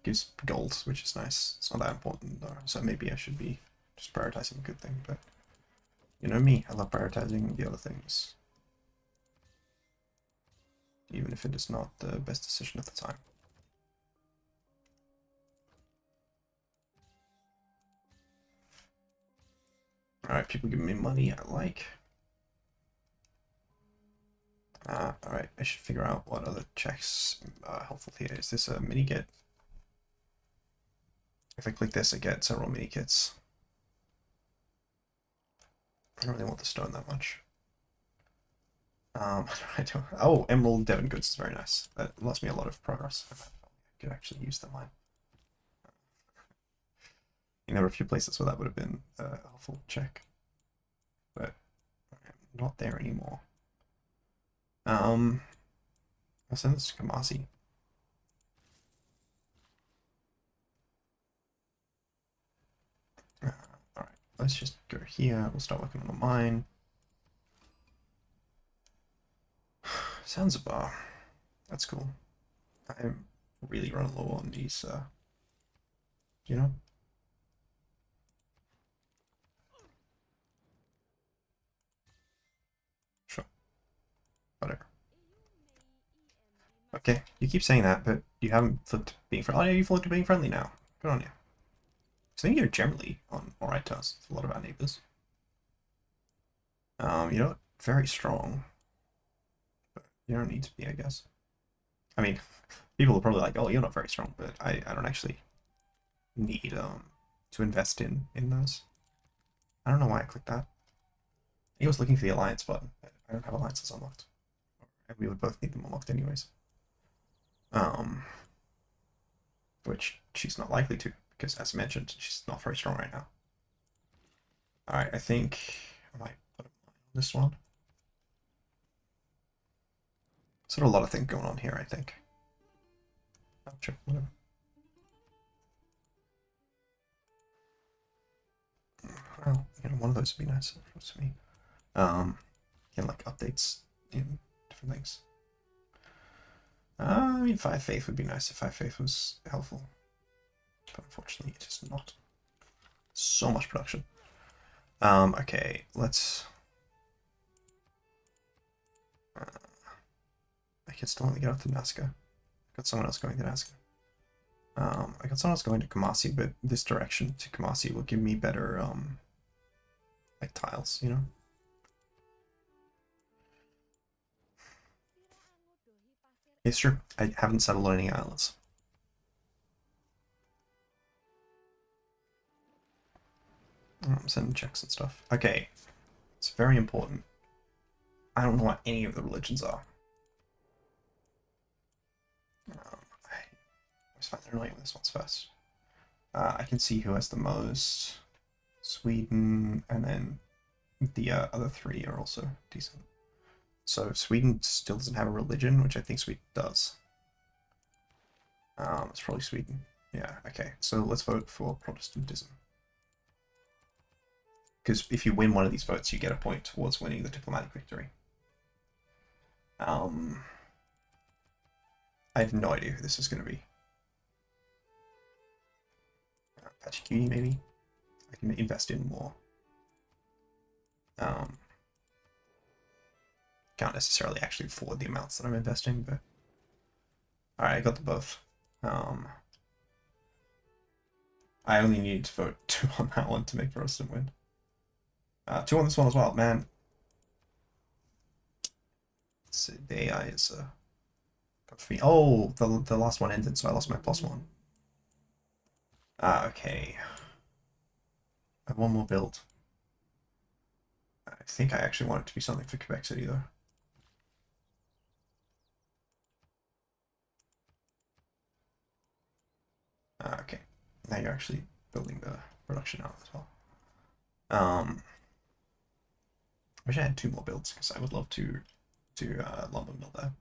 gives gold, which is nice. It's not that important, though, so maybe I should be just prioritizing a good thing, but you know me, I love prioritizing the other things. Even if it is not the best decision at the time. Alright, people giving me money I like. Alright, I should figure out what other checks are helpful here. Is this a mini kit? If I click this, I get several mini kits. I don't really want the stone that much. I don't. Oh, Emerald Devon Goods is very nice. That lost me a lot of progress. I could actually use them. There were a few places where that would have been a helpful check, but I'm not there anymore. I'll send this to Kamasi. let's just go here. We'll start working on the mine. Zanzibar. That's cool. I'm really running low on these, you know? Sure. Whatever. Okay, you keep saying that, but you haven't flipped being friendly. Oh, yeah, you flipped to being friendly now. Good on you. I think you're generally on alright terms with a lot of our neighbors. You know, very strong. But you don't need to be, I guess. I mean, people are probably like, oh, you're not very strong, but I don't actually need to invest in those. I don't know why I clicked that. I was looking for the alliance button. I don't have alliances unlocked. And we would both need them unlocked anyways. Which she's not likely to, because as mentioned, she's not very strong right now. Alright, I think I might put a mine on this one. Sort of a lot of things going on here, I think. Oh, sure, whatever. Well, you know, one of those would be nice for me. Get like updates in different things. I mean, 5 faith would be nice if 5 faith was helpful, but unfortunately, it is not. So much production. Okay, let's. I can still only get up to Nazca. I got someone else going to Nazca. I got someone else going to Kamasi, but this direction to Kamasi will give me better, like tiles, you know? It's true. I haven't settled on any islands. I'm sending checks and stuff. Okay. It's very important. I don't know what any of the religions are. I always find it annoying when this one's first. I can see who has the most. Sweden, and then the other 3 are also decent. So Sweden still doesn't have a religion, which I think Sweden does. It's probably Sweden. Yeah, okay. So let's vote for Protestantism. Because if you win one of these votes, you get a point towards winning the diplomatic victory. I have no idea who this is going to be. Pachikuni, maybe? I can invest in more. Can't necessarily actually afford the amounts that I'm investing, but... Alright, I got the both. I only need to vote 2 on that one to make Protestant win. 2 on this one as well, man. Let's see, the AI is got for me. Oh, the last one ended, so I lost my +1. Okay. I have 1 more build. I think I actually want it to be something for Quebec City, though. Okay. Now you're actually building the production out as well. I wish I had 2 more builds, because I would love to do lumber mill there.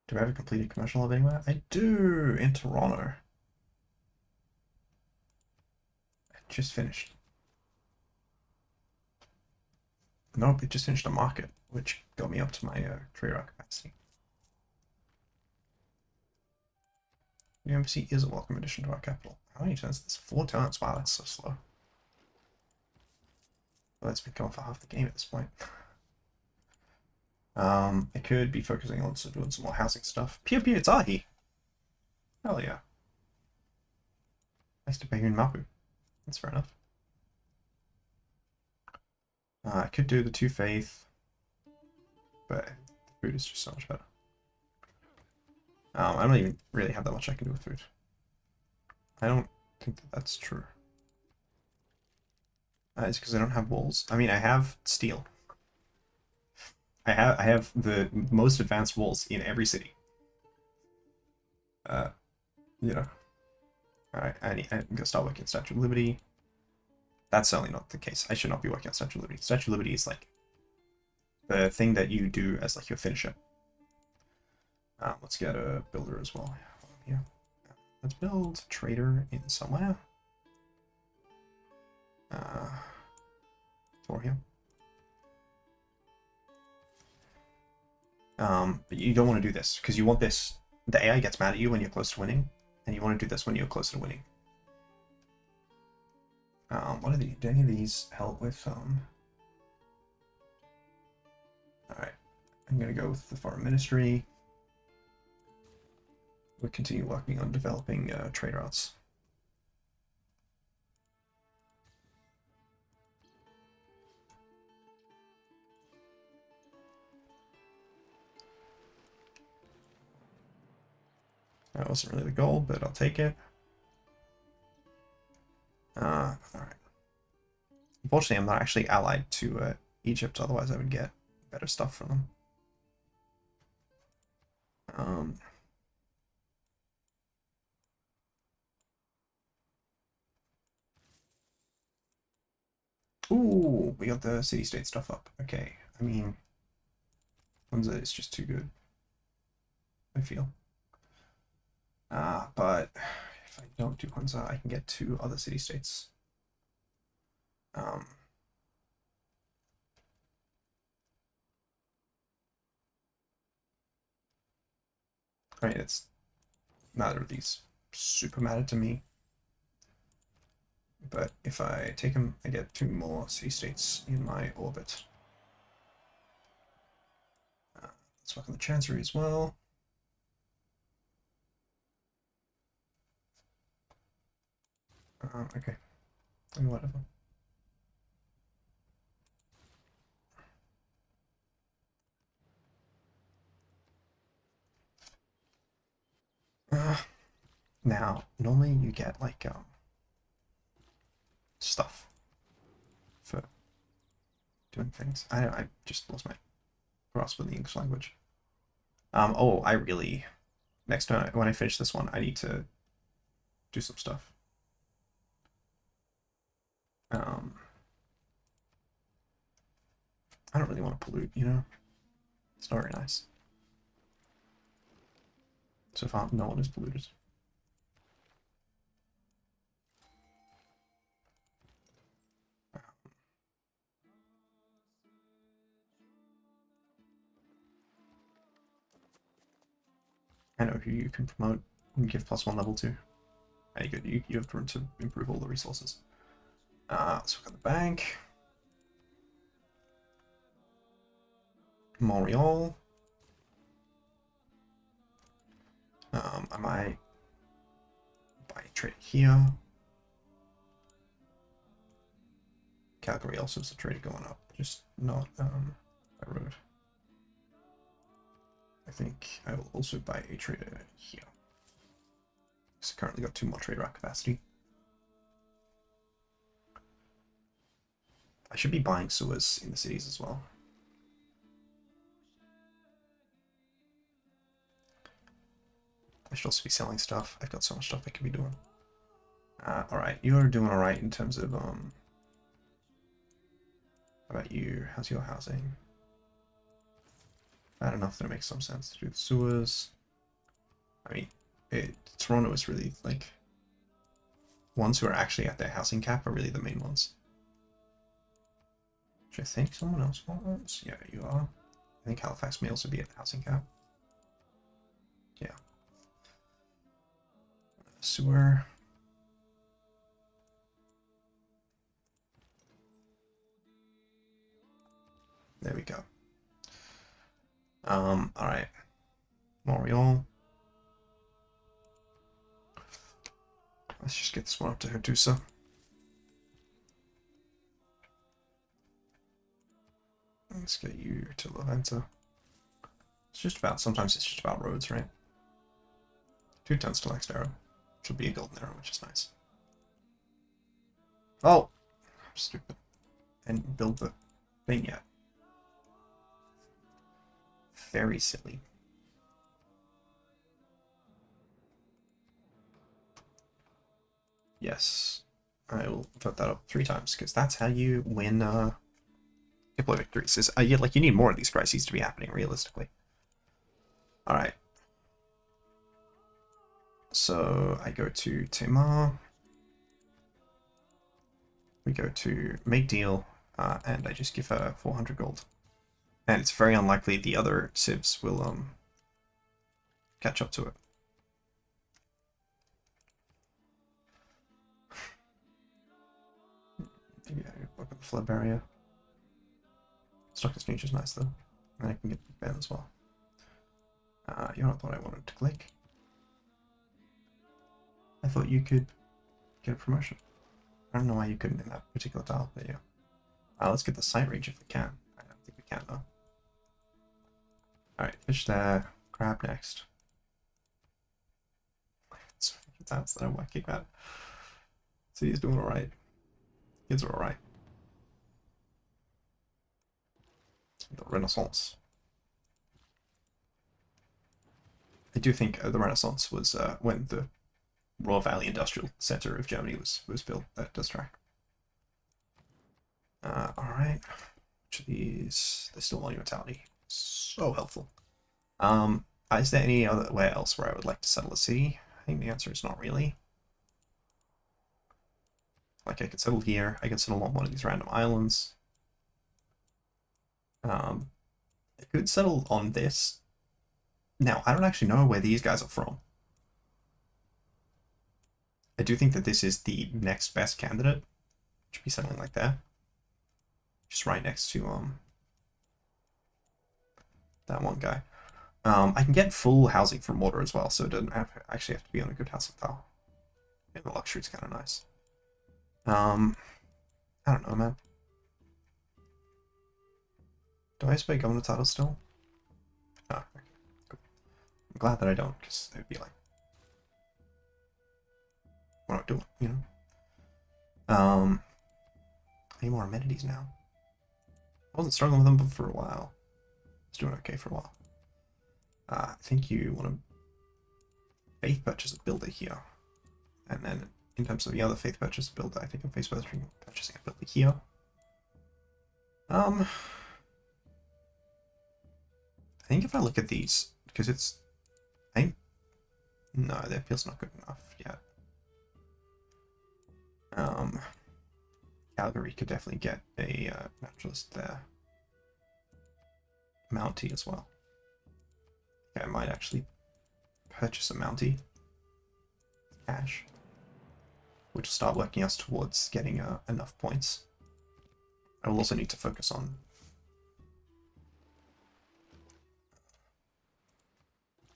Do I have a completed commercial hub anywhere? I do, in Toronto. I just finished. Nope, it just finished a market, which got me up to my trader capacity. The embassy is a welcome addition to our capital. How many turns? This 4 turns. Wow, that's so slow. Well, it's been going for half the game at this point. I could be focusing on doing some more housing stuff. Pew pew, it's Ahi! Hell yeah. Nice to pay you in Mapu. That's fair enough. I could do the 2 faith, but the food is just so much better. I don't even really have that much I can do with food. I don't think that that's true. It's because I don't have walls. I mean, I have steel. I have the most advanced walls in every city. You know. Alright, I'm gonna start working on Statue of Liberty. That's certainly not the case. I should not be working on Statue of Liberty. Statue of Liberty is like the thing that you do as like your finisher. Let's get a builder as well. Yeah. Let's build trader in somewhere. For him. But you don't want to do this because you want this. The AI gets mad at you when you're close to winning, and you want to do this when you're close to winning. What are the? Do any of these help with? All right, I'm gonna go with the foreign ministry. We'll continue working on developing trade routes. That wasn't really the goal, but I'll take it. All right. Unfortunately, I'm not actually allied to Egypt, otherwise I would get better stuff from them. Ooh, we got the city-state stuff up. Okay, I mean, Hunza is just too good, I feel. But if I don't do Hunza, I can get 2 other city-states. I mean, it's neither of these super matter to me. But if I take them, I get 2 more city-states in my orbit. Let's work on the Chancery as well. Okay, whatever. Now, normally you get like stuff for doing things. I just lost my grasp of the English language. Oh, I really next time when I finish this one, I need to do some stuff. I don't really want to pollute, you know? It's not very nice. So far, no one is polluted. I know who you can promote and give +1 level to. Very good. You have room to improve all the resources. Let's look at the bank. Montreal. I might buy a trade here. Calgary also has a trade going up, just not by road. I think I will also buy a trader here. So currently got 2 more trade route capacity. I should be buying sewers in the cities as well. I should also be selling stuff. I've got so much stuff I could be doing. Alright, you're doing alright in terms of, how about you? How's your housing? Bad enough that it makes some sense to do the sewers. I mean, Toronto is really, like, ones who are actually at their housing cap are really the main ones. Which I think someone else wants. Yeah, you are. I think Halifax may also be at the housing cap. Yeah. Sewer. There we go. Alright. Montreal. Let's just get this one up to Hertusa. Let's get you to Laventa. It's just about, sometimes it's just about roads, right? 2 tons to Laxdaro, which will be a golden arrow, which is nice. Oh! I'm stupid. And build the thing yet. Very silly. Yes. I will put that up 3 times, because that's how you win deploy victories. Is you need more of these crises to be happening realistically. Alright. So I go to Tamar. We go to make deal, and I just give her 400 gold. And it's very unlikely the other civs will catch up to it. Yeah, look at the flood barrier. Stock exchange is nice though. And I can get Ben as well. You're not what I wanted to click. I thought you could get a promotion. I don't know why you couldn't in that particular tile, but yeah. Let's get the sight reach if we can. I don't think we can though. Alright, fish there. Crab next. It's tiles that I'm working at. So he's doing alright. Kids are alright. The Renaissance. I do think the Renaissance was when the Royal Valley Industrial Center of Germany was built. That does track. Alright. Which of these? They're still monumentality. So helpful. Is there any other where else where I would like to settle a city? I think the answer is not really. Like I could settle here, I could settle on one of these random islands. I could settle on this. Now, I don't actually know where these guys are from. I do think that this is the next best candidate. Should be settling like that. Just right next to that one guy. I can get full housing from water as well, so it doesn't actually have to be on a good housing tile. Yeah, the luxury is kind of nice. I don't know, man. Do I spray governor title still? Oh, okay. Cool. I'm glad that I don't, because it would be like, what am I doing, you know? Any more amenities now? I wasn't struggling with them for a while. I was doing okay for a while. I think you want to faith purchase a builder here. And then in terms of the other faith purchase builder, I think I'm faith purchasing a builder here. I think if I look at these, because it's, I think, no, their appeal's not good enough yet. Calgary could definitely get a naturalist there. Mountie as well. Okay, I might actually purchase a Mountie. Cash. Which will start working us towards getting enough points. I will also need to focus on...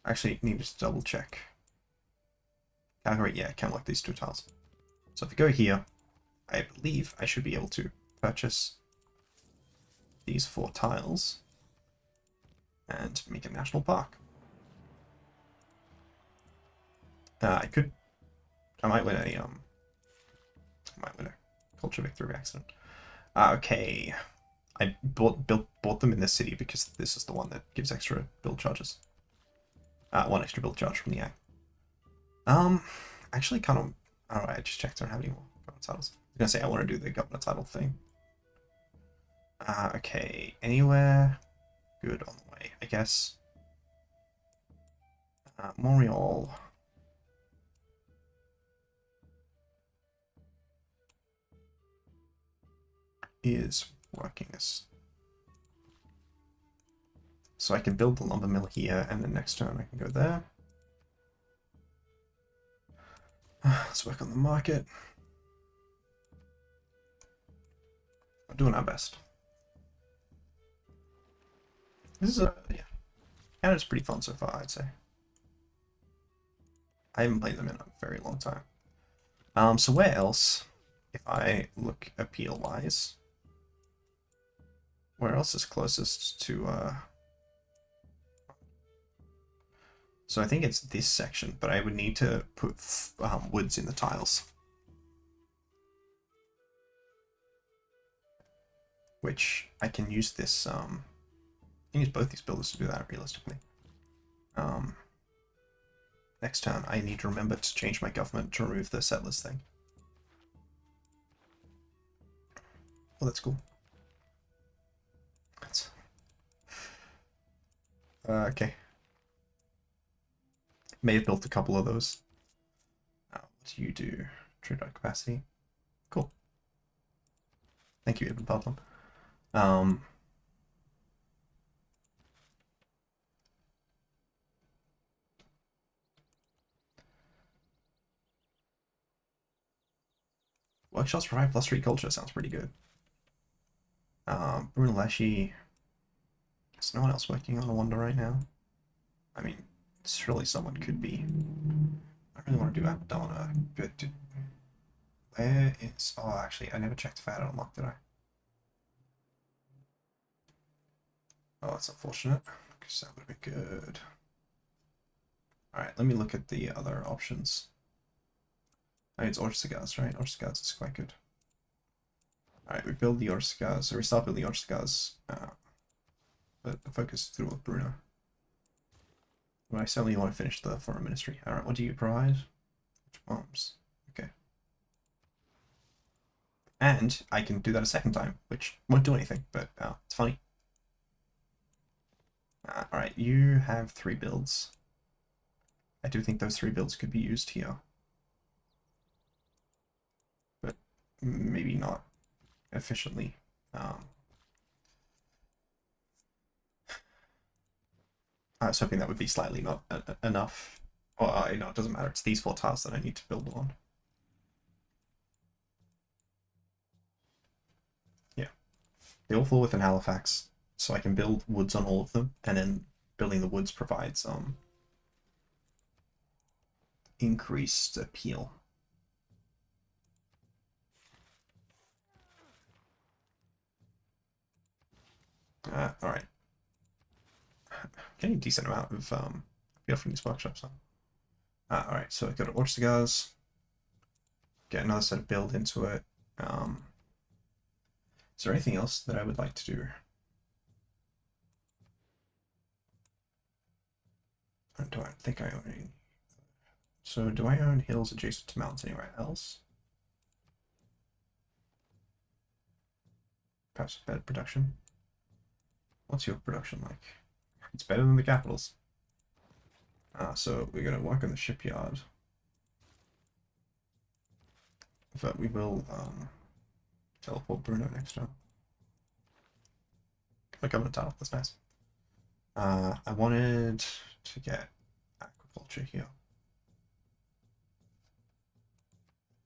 I actually needed to double check. Calgary, yeah, I can work these two tiles. So if we go here, I believe I should be able to purchase these 4 tiles and make a national park. I might win a culture victory accident. Okay, I bought them in this city because this is the one that gives extra build charges. 1 extra build charge from the act. Actually, kind of. Alright, I just checked. I don't have any more government titles. I was gonna say I want to do the government title thing. Okay, anywhere good on the way, I guess. Montreal. Is working this. So I can build the lumber mill here, and then next turn I can go there. Let's work on the market. We're doing our best. This is yeah. Canada's pretty fun so far, I'd say. I haven't played them in a very long time. So where else, if I look appeal-wise, where else is closest to, So I think it's this section, but I would need to put woods in the tiles. Which I can use this, I can use both these builders to do that realistically. Next turn, I need to remember to change my government to remove the settlers thing. Oh, that's cool. That's... okay. May have built a couple of those. do you do? Trade out capacity. Cool. Thank you, Ibn Bedlam. Workshops provide +3 culture. Sounds pretty good. Brunelleschi. Is no one else working on a wonder right now? I mean, surely someone could be. I really want to do Abaddona, but where is... Oh, actually, I never checked if I had it unlocked, did I? Oh, that's unfortunate, because that would have been good. Alright, let me look at the other options. I mean, it's Orcigaz, right? Orcigaz is quite good. Alright, we build the Orcigaz, or we start building the Orcigaz, but the focus is through with Bruno. But I certainly want to finish the Foreign Ministry. Alright, what do you provide? Which bombs? Okay. And I can do that a second time, which won't do anything, but it's funny. Alright, you have 3 builds. I do think those 3 builds could be used here. But maybe not efficiently. I was hoping that would be slightly not enough. Well, no, it doesn't matter. It's these 4 tiles that I need to build on. Yeah. They all fall within Halifax, so I can build woods on all of them, and then building the woods provides increased appeal. Alright. Getting a decent amount of appeal from these workshops. Alright, so I go to Orcigaz, get another set of build into it. Is there anything else that I would like to do? I don't think I own any. So do I own hills adjacent to mountains anywhere else? Perhaps better production? What's your production like? It's better than the capitals. So we're gonna work on the shipyard. But we will teleport Bruno next time. My government title, that's nice. I wanted to get agriculture here.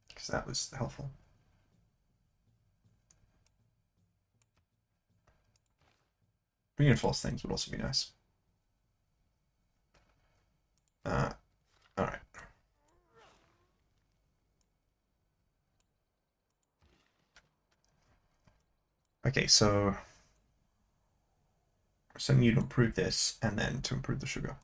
Because that was helpful. Reinforce things would also be nice. Alright. Okay, so I'm sending you to improve this and then to improve the sugar.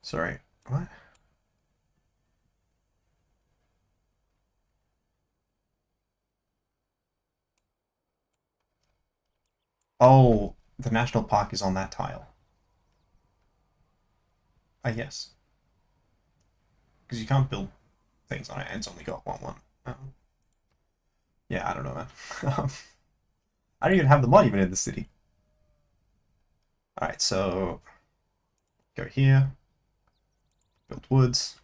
Sorry, what? Oh, the national park is on that tile. Yes. Because you can't build things on it, and it's only got 1-1. Yeah, I don't know, man. I don't even have the monument in the city. Alright, so go here, build woods.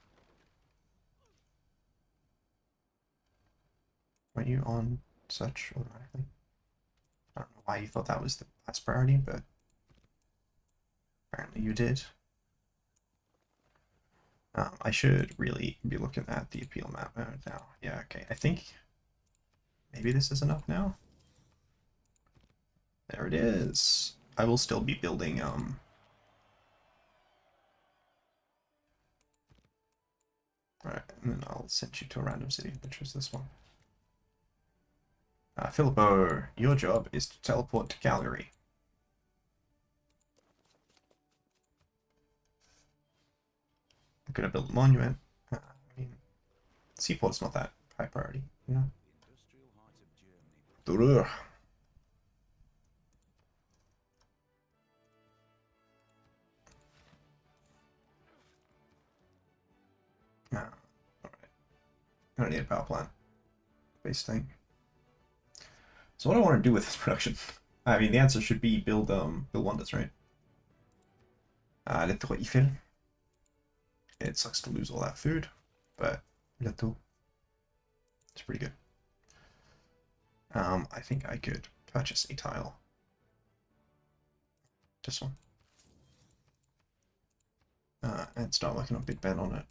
Were you on such automatically? I don't know why you thought that was the last priority, but apparently you did. I should really be looking at the appeal map now. Yeah, okay. I think maybe this is enough now. There it is. I will still be building Alright, and then I'll send you to a random city, which is this one. Philippo, your job is to teleport to Calgary. I'm gonna build a monument. I mean, seaport's not that high priority, you know? Alright. I don't need a power plant. Base thing. So what do I want to do with this production? I mean, the answer should be build wonders, right? Les tours Eiffel. It sucks to lose all that food, but le tour, it's pretty good. I think I could purchase a tile. This one. And start working on Big Ben on it.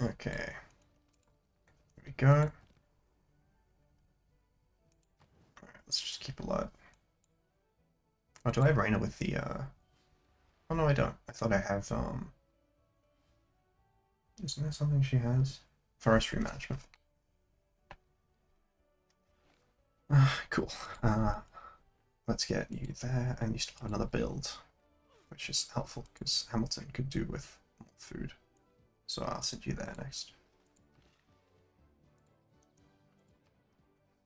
Okay. Here we go. Alright, let's just keep alive. Oh, do I have Raina with the, Oh no, I don't. I thought I have, Isn't there something she has? Forestry management. Cool. Let's get you there, and you still have another build, which is helpful, because Hamilton could do with more food. So I'll send you there next.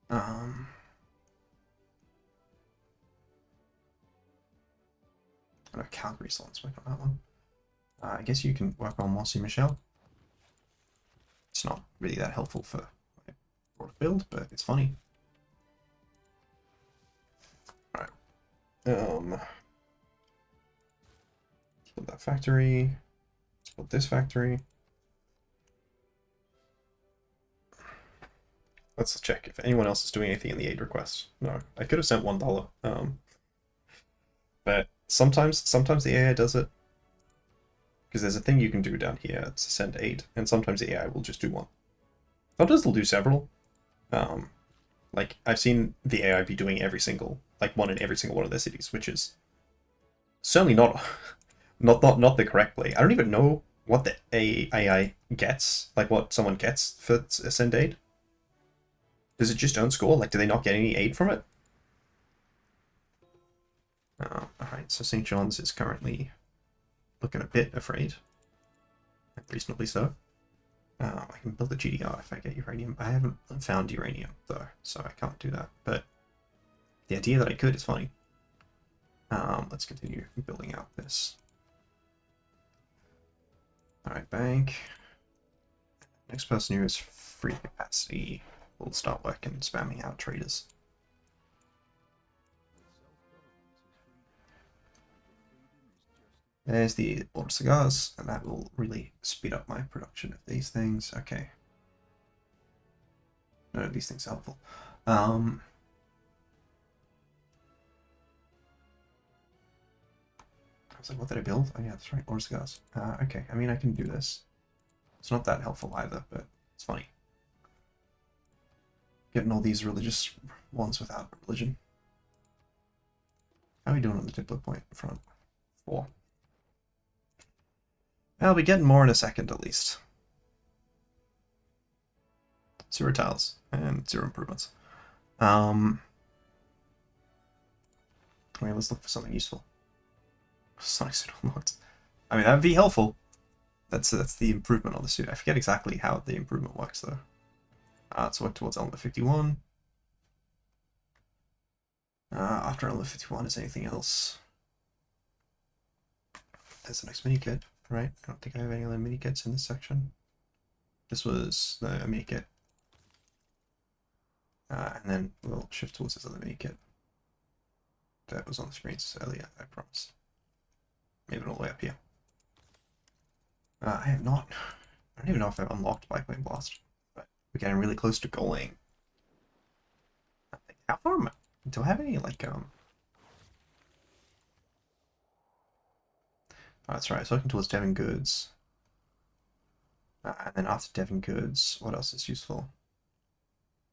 I know Calgary someone's working on that one. I guess you can work on Mossy Michelle. It's not really that helpful for my broad build, but it's funny. Alright. Let's build that factory. Let's build this factory. Let's check if anyone else is doing anything in the aid request. No, I could have sent $1. But sometimes the AI does it. Because there's a thing you can do down here to send aid, and sometimes the AI will just do one. Sometimes they'll do several. Like I've seen the AI be doing one in every single one of their cities, which is certainly not not the correct play. I don't even know what the AI gets, like what someone gets for send aid. Does it just don't score? Like, do they not get any aid from it? Alright, so St. John's is currently looking a bit afraid. Reasonably so. I can build a GDR if I get uranium. I haven't found uranium, though, so I can't do that. But the idea that I could is funny. Let's continue building out this. Alright, bank. Next person who has free capacity will start working spamming out traders. There's the order cigars, and that will really speed up my production of these things. Okay. None of these things are helpful. I was like, what did I build? Oh yeah, that's right, order cigars. Okay, I mean, I can do this. It's not that helpful either, but it's funny. Getting all these religious ones without religion. How are we doing on the diplo point in front? 4. I'll be getting more in a second, at least. 0 tiles and 0 improvements. Okay, let's look for something useful. Sonic suit unlocked. I mean, that would be helpful. That's the improvement on the suit. I forget exactly how the improvement works, though. Let's work towards element 51. After element 51 is anything else? There's the next mini kit, right? I don't think I have any other mini kits in this section. This was the mini kit. And then we'll shift towards this other mini kit. That was on the screens earlier, I promise. Maybe all the way up here. I have not. I don't even know if I've unlocked Biplane Blast, but we're getting really close to going. How far am I? Do I have any, like, Oh, that's right, so looking towards Devon Goods. And then after Devon Goods, what else is useful?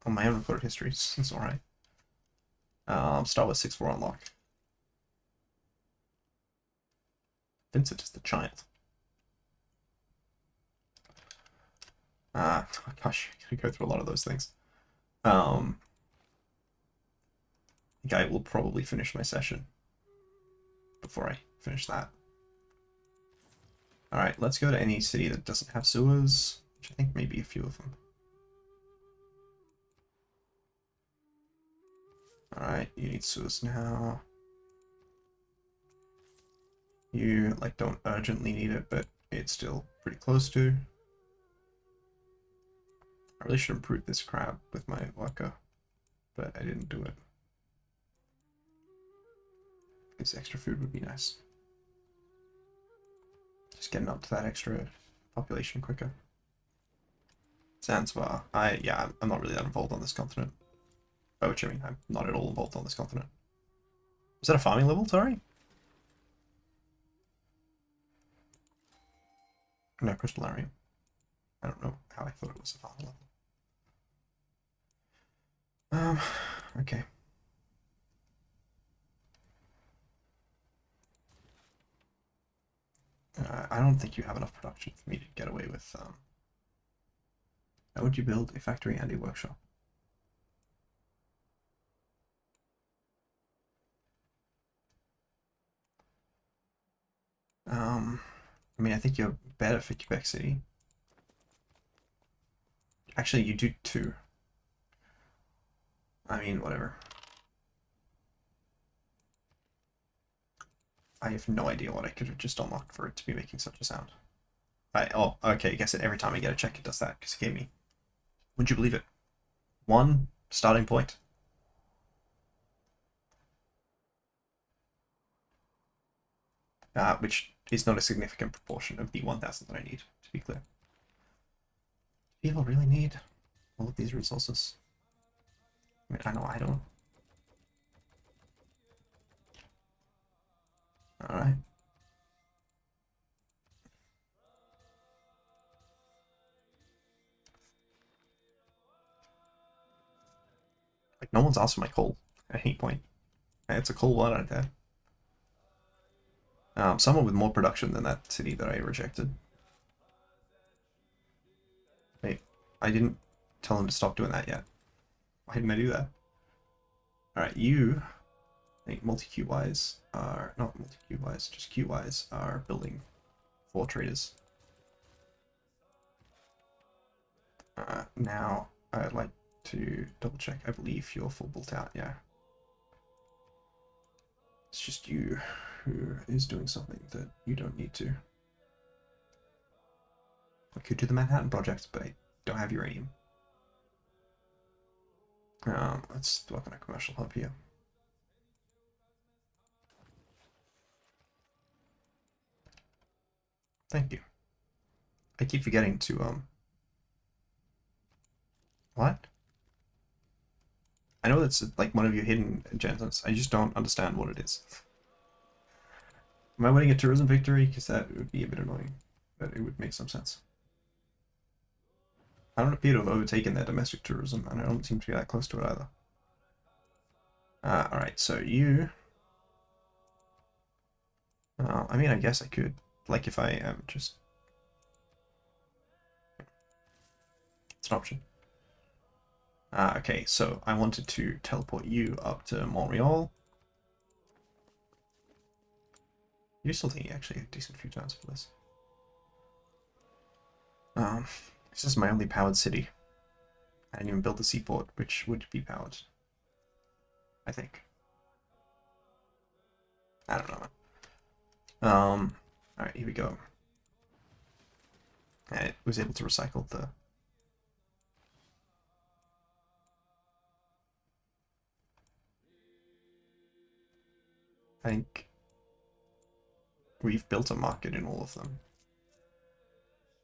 Oh, my own recorded history is alright. Start with 6-4 unlock. Vincent is the child. Gosh, I go through a lot of those things. I think I will probably finish my session before I finish that. Alright, let's go to any city that doesn't have sewers, which I think may be a few of them. Alright, you need sewers now. You, like, don't urgently need it, but it's still pretty close to. I really should improve this crab with my worker, but I didn't do it. Because extra food would be nice. Just getting up to that extra population quicker. Zanzibar. I'm not really that involved on this continent. By which I mean, I'm not at all involved on this continent. Was that a farming level? Sorry? No, crystallarium. I don't know how I thought it was a farming level. Okay. I don't think you have enough production for me to get away with, how would you build a factory and a workshop? I mean, I think you're better for Quebec City. Actually, you do too. I mean, whatever. I have no idea what I could have just unlocked for it to be making such a sound. Oh, okay, I guess every time I get a check, it does that, because it gave me... Would you believe it? One starting point. Which is not a significant proportion of the 1,000 that I need, to be clear. Do people really need all of these resources? I mean, I know I don't. Alright. Like, no one's asked for my coal at any point. It's a coal one out there. Someone with more production than that city that I rejected. Wait, I didn't tell him to stop doing that yet. Why didn't I do that? Alright, you, I think multi-Q-wise are, not multi-Q-wise, just Q-wise are building 4 traders. Now, I'd like to double check. I believe you're full built out, yeah. It's just you who is doing something that you don't need to. I could do the Manhattan Project, but I don't have uranium. Let's work on a commercial hub here. Thank you. I keep forgetting to, what? I know that's like one of your hidden agendas. I just don't understand what it is. Am I winning a tourism victory? Because that would be a bit annoying, but it would make some sense. I don't appear to have overtaken their domestic tourism, and I don't seem to be that close to it either. Alright, so you... I mean, I guess I could, like, if I just... It's an option. Okay, so I wanted to teleport you up to Montreal. You're still taking actually a decent few turns for this. This is my only powered city. I didn't even build the seaport, which would be powered. I think. I don't know. Alright, here we go. And it was able to recycle the... I think we've built a market in all of them.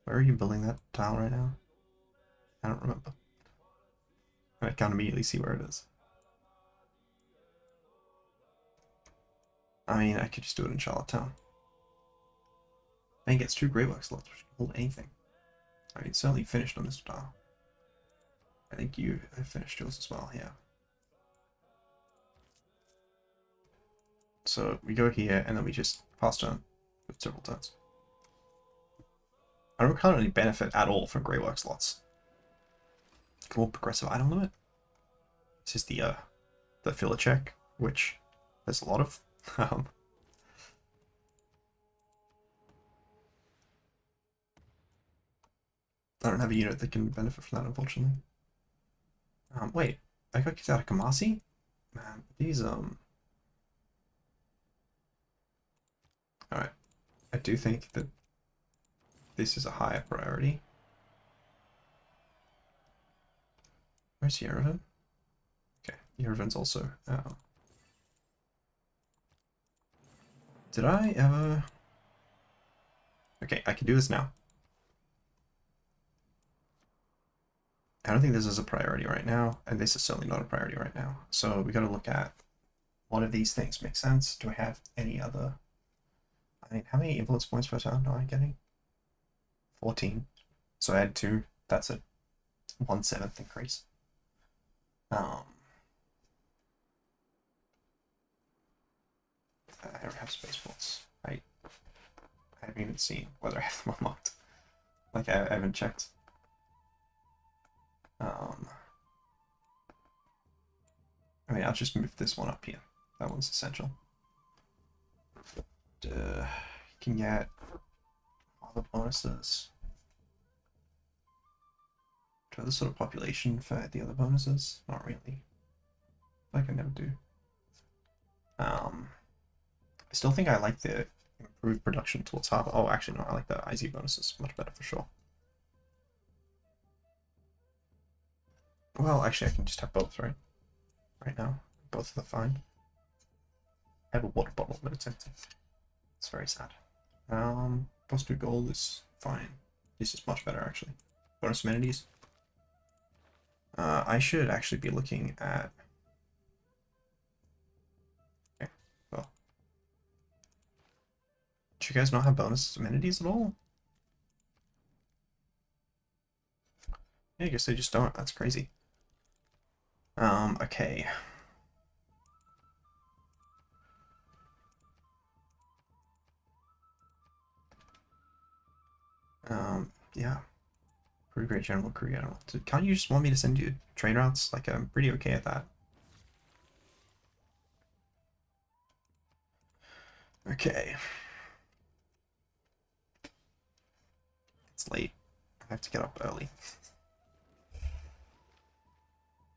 Where are you building that tile right now? I don't remember. I can't immediately see where it is. I mean, I could just do it in Charlottetown. Man gets 2 Grey Work slots, which can hold anything. I mean, certainly finished on this tile. I think you have finished yours as well, yeah. So we go here, and then we just pass turn with several turns. I don't currently benefit at all from Grey Work slots. Cool progressive item limit. This is the filler check, which there's a lot of. I don't have a unit that can benefit from that, unfortunately. Wait, I got kicked out of Kamasi? Man, these, Alright. I do think that this is a higher priority. Where's Yerevan? Okay, Yerevan's also. Did I ever? Okay, I can do this now. I don't think this is a priority right now, and this is certainly not a priority right now. So we got to look at what of these things make sense. Do I have any other? I mean, how many influence points per turn am I getting? 14. So I add 2. That's a 1/7 increase. I don't have spaceports. I haven't even seen whether I have them unlocked. Like I haven't checked. I mean, I'll just move this one up here. That one's essential. You can get all the bonuses. Do I have the sort of population for the other bonuses? Not really. Like I never do. I still think I like the improved production towards harbor. Oh, actually, no, I like the IZ bonuses much better for sure. Well, actually, I can just have both, right? Right now, both are fine. I have a water bottle, but it's empty. It's very sad. +2 gold is fine. This is much better, actually. Bonus amenities. I should actually be looking at. Okay, well. Do you guys not have bonus amenities at all? Yeah, I guess they just don't. That's crazy. Okay. Yeah. Pretty great general crew. I don't know. Can't you just want me to send you trade routes? Like, I'm pretty okay at that. Okay. It's late. I have to get up early.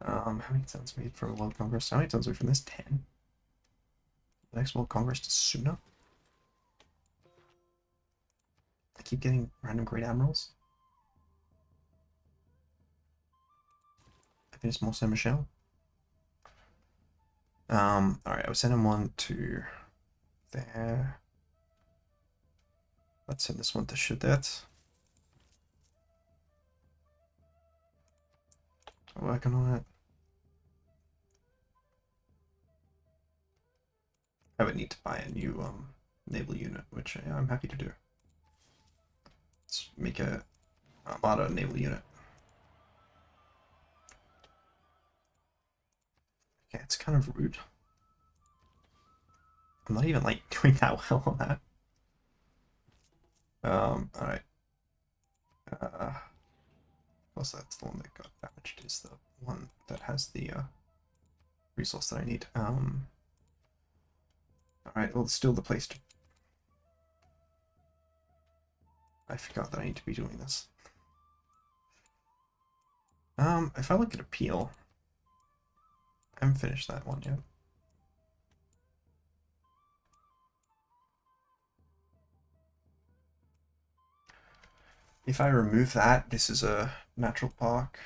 How many tons made from World Congress? How many tons made from this? 10. The next World Congress is sooner. I keep getting random Great Admirals. I think it's more Saint Michel. Alright, I was sending one to there. Let's send this one to Shadet. Working on it. I would need to buy a new naval unit, which I'm happy to do. Let's make a Armada naval unit. Okay, it's kind of rude. I'm not even like doing that well on that. Alright. Plus that's the one that got damaged, is the one that has the resource that I need. Alright, well, it's still the place to. I forgot that I need to be doing this. If I look at appeal, I haven't finished that one yet. If I remove that, this is a natural park,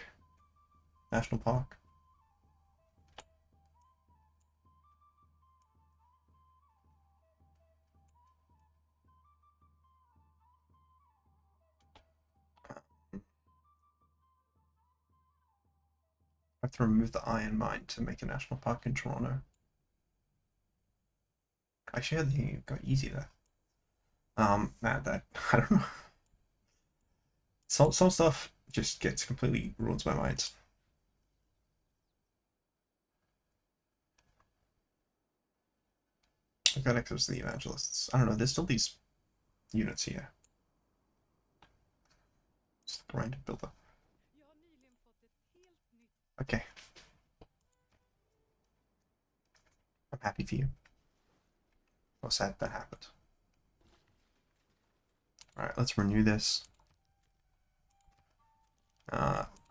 national park. I have to remove the iron mine to make a national park in Toronto. Actually, I think it got easy there. That I don't know. Some stuff just gets completely ruins my mind. I got access to the evangelists. I don't know. There's still these units here. Just grind builder. Okay. I'm happy for you. I was sad that happened. Alright, let's renew this.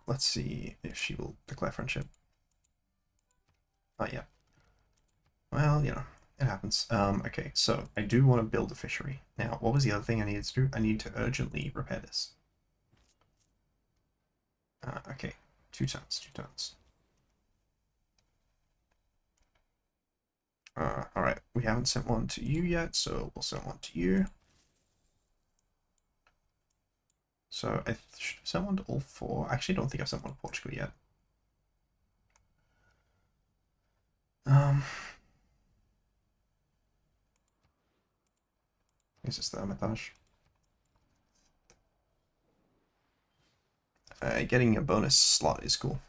Let's see if she will declare friendship. Not yet. Well, you know, it happens. Okay, so I do want to build a fishery. Now, what was the other thing I needed to do? I need to urgently repair this. Okay, 2 turns, 2 turns. Alright, we haven't sent one to you yet, so we'll send one to you. So I should have sent one to all 4. I actually don't think I've sent one to Portugal yet. Is this the Hermitage? Getting a bonus slot is cool.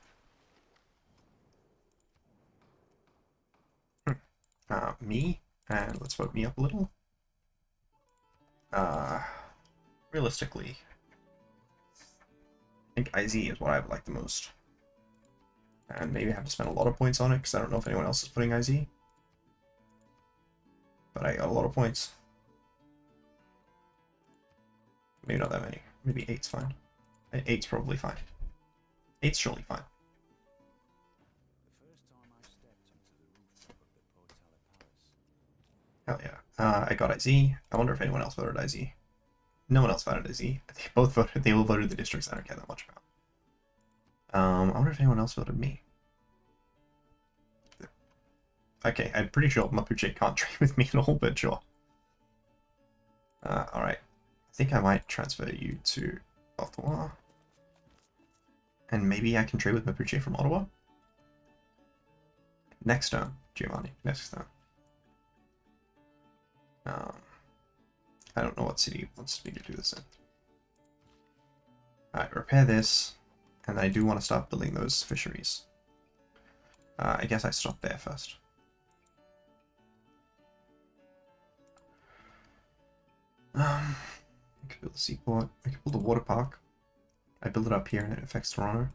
Me, and let's vote me up a little. Realistically, I think IZ is what I would like the most. And maybe I have to spend a lot of points on it, because I don't know if anyone else is putting IZ. But I got a lot of points. Maybe not that many. Maybe 8's fine. 8's probably fine. 8's surely fine. Hell yeah. I got IZ. I wonder if anyone else voted IZ. No one else voted IZ. They both voted. They all voted the districts I don't care that much about. I wonder if anyone else voted me. Okay, I'm pretty sure Mapuche can't trade with me at all, but sure. Alright. I think I might transfer you to Ottawa. And maybe I can trade with Mapuche from Ottawa? Next turn, Giovanni. Next turn. I don't know what city wants me to do this in. Alright, repair this. And I do want to start building those fisheries. I guess I stop there first. I could build a seaport. I could build a water park. I build it up here and it affects Toronto.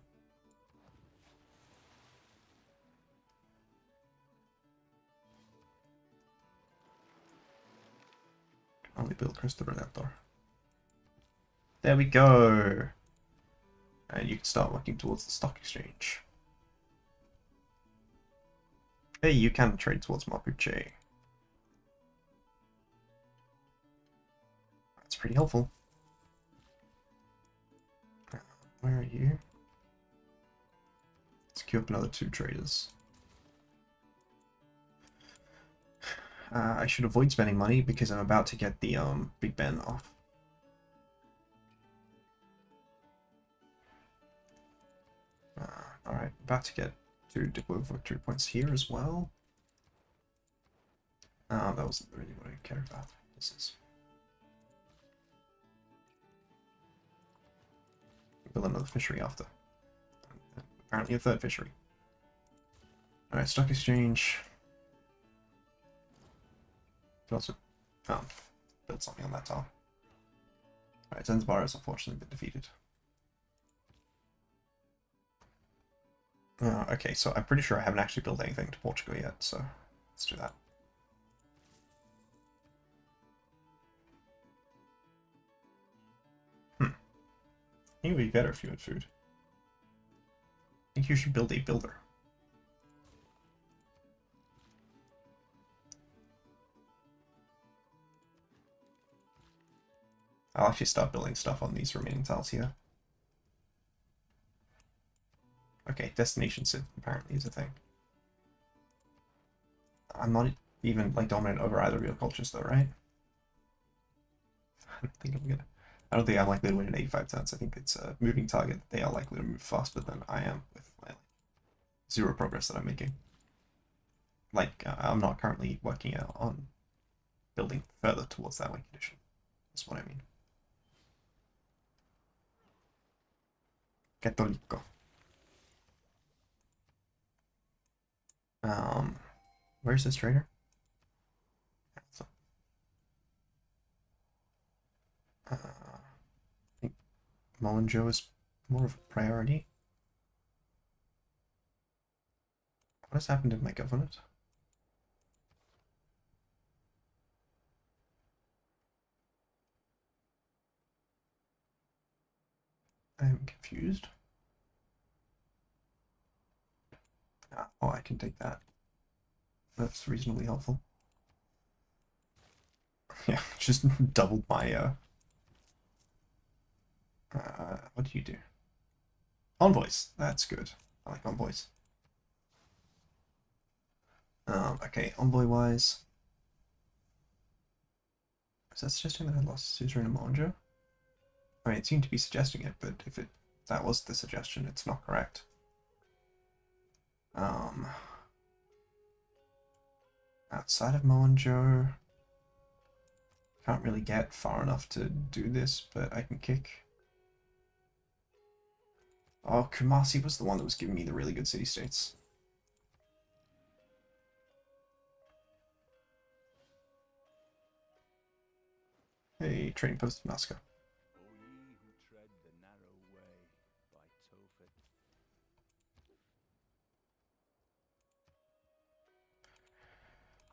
Can only build Cristo Redentor. There we go! And you can start working towards the stock exchange. Hey, you can trade towards Mapuche. That's pretty helpful. Where are you? Let's queue up another 2 traders. I should avoid spending money because I'm about to get the Big Ben off. Alright, about to get 2 deploy victory points here as well. That wasn't really what I cared about. This is. Build another fishery after. Apparently a 3rd fishery. Alright, stock exchange. Could also build something on that tower. Alright, Zanzibar has unfortunately been defeated. Okay, so I'm pretty sure I haven't actually built anything to Portugal yet, so let's do that. I think it would be better if you had food. I think you should build a builder. I'll actually start building stuff on these remaining tiles here. Okay, destination synth apparently is a thing. I'm not even like dominant over either real cultures though, right? I don't think I'm likely to win in 85 turns. I think it's a moving target. They are likely to move faster than I am with my 0 progress that I'm making. Like, I'm not currently working out on building further towards that win condition. That's what I mean. Católico. Where's this trader? I think Molenjo is more of a priority. What has happened in my government? I'm confused. Oh, I can take that. That's reasonably helpful. Yeah, just doubled my, what do you do? Envoys. That's good. I like envoys. Okay, envoy-wise. Is that suggesting that I lost Suzerain and Monjo? I mean, it seemed to be suggesting it, but if that was the suggestion, it's not correct. Outside of Mohenjo, can't really get far enough to do this, but I can kick. Oh, Kumasi was the one that was giving me the really good city-states. Hey, trading post in Nazca.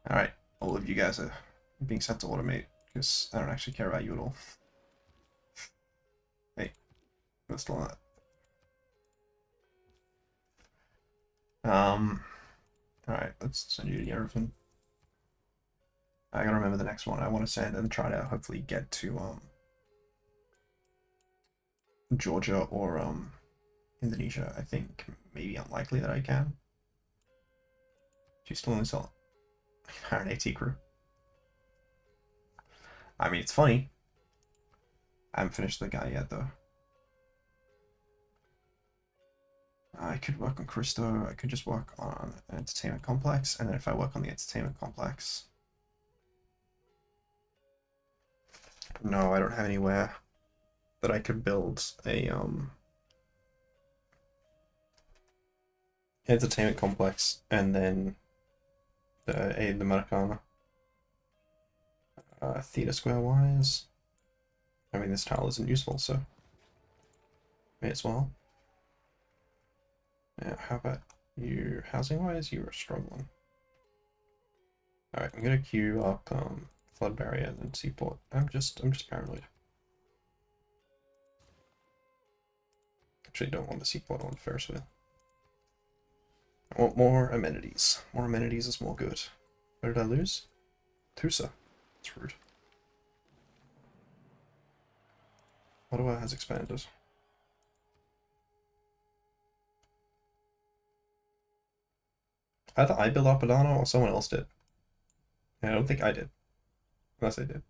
Alright, all of you guys are being sent to automate, because I don't actually care about you at all. Hey, that's still not. Alright, let's send you to Yerevan. I gotta remember the next one I want to send and try to hopefully get to, Georgia or, Indonesia. I think maybe unlikely that I can. She's still only selling an AT crew. I mean, it's funny. I haven't finished the guy yet, though. I could work on Cristo. I could just work on an entertainment complex, and then if I work on the entertainment complex... No, I don't have anywhere that I could build a, entertainment complex, and then the Maracana. Theater square wise, I mean, this tile isn't useful, so may as well. Yeah, how about you housing wise? You are struggling. Alright, I'm gonna queue up flood barrier and then seaport. I'm just paranoid. Actually don't want the seaport, I want Ferris wheel. I want more amenities. More amenities is more good. Where did I lose? Tusa. That's rude. Ottawa has expanded. Either I built Apadano or someone else did. And I don't think I did. Unless I did.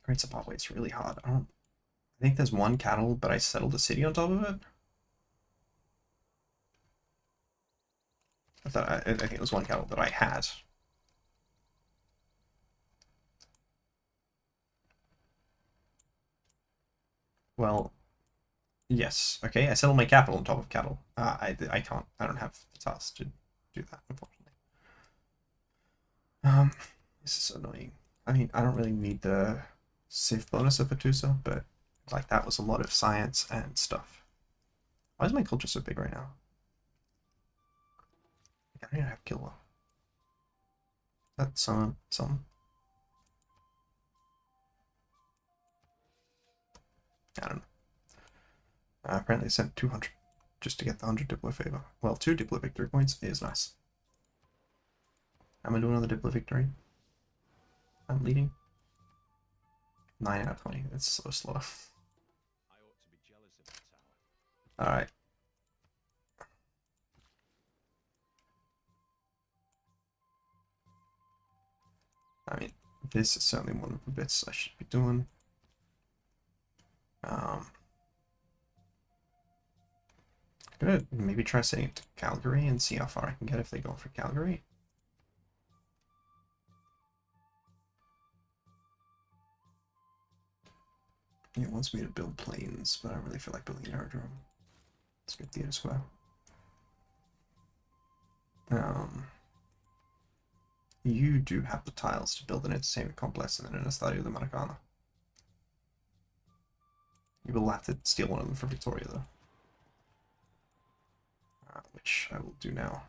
Great Zimbabwe, it's really hard. I think there's one cattle, but I settled a city on top of it. I think it was one cattle that I had. Well, yes. Okay, I settled my capital on top of cattle. I can't. I don't have the task to do that, unfortunately. This is annoying. I mean, I don't really need the Civ bonus of Atusa, but like that was a lot of science and stuff. Why is my culture so big right now? I don't even have Kilwa. That's some. I don't know. Apparently I sent 200 just to get the 100 Diplo favor. Well, 2 Diplo victory points is nice. I'm gonna do another Diplo victory. I'm leading. 9 out of 20. It's so slow. Alright. I mean, this is certainly one of the bits I should be doing. Gonna maybe try setting it to Calgary and see how far I can get if they go for Calgary. It wants me to build planes, but I don't really feel like building an aerodrome. Let's get theater square. You do have the tiles to build an entertainment complex and then an Estadio de Maracana. You will have to steal one of them for Victoria, though. Which I will do now.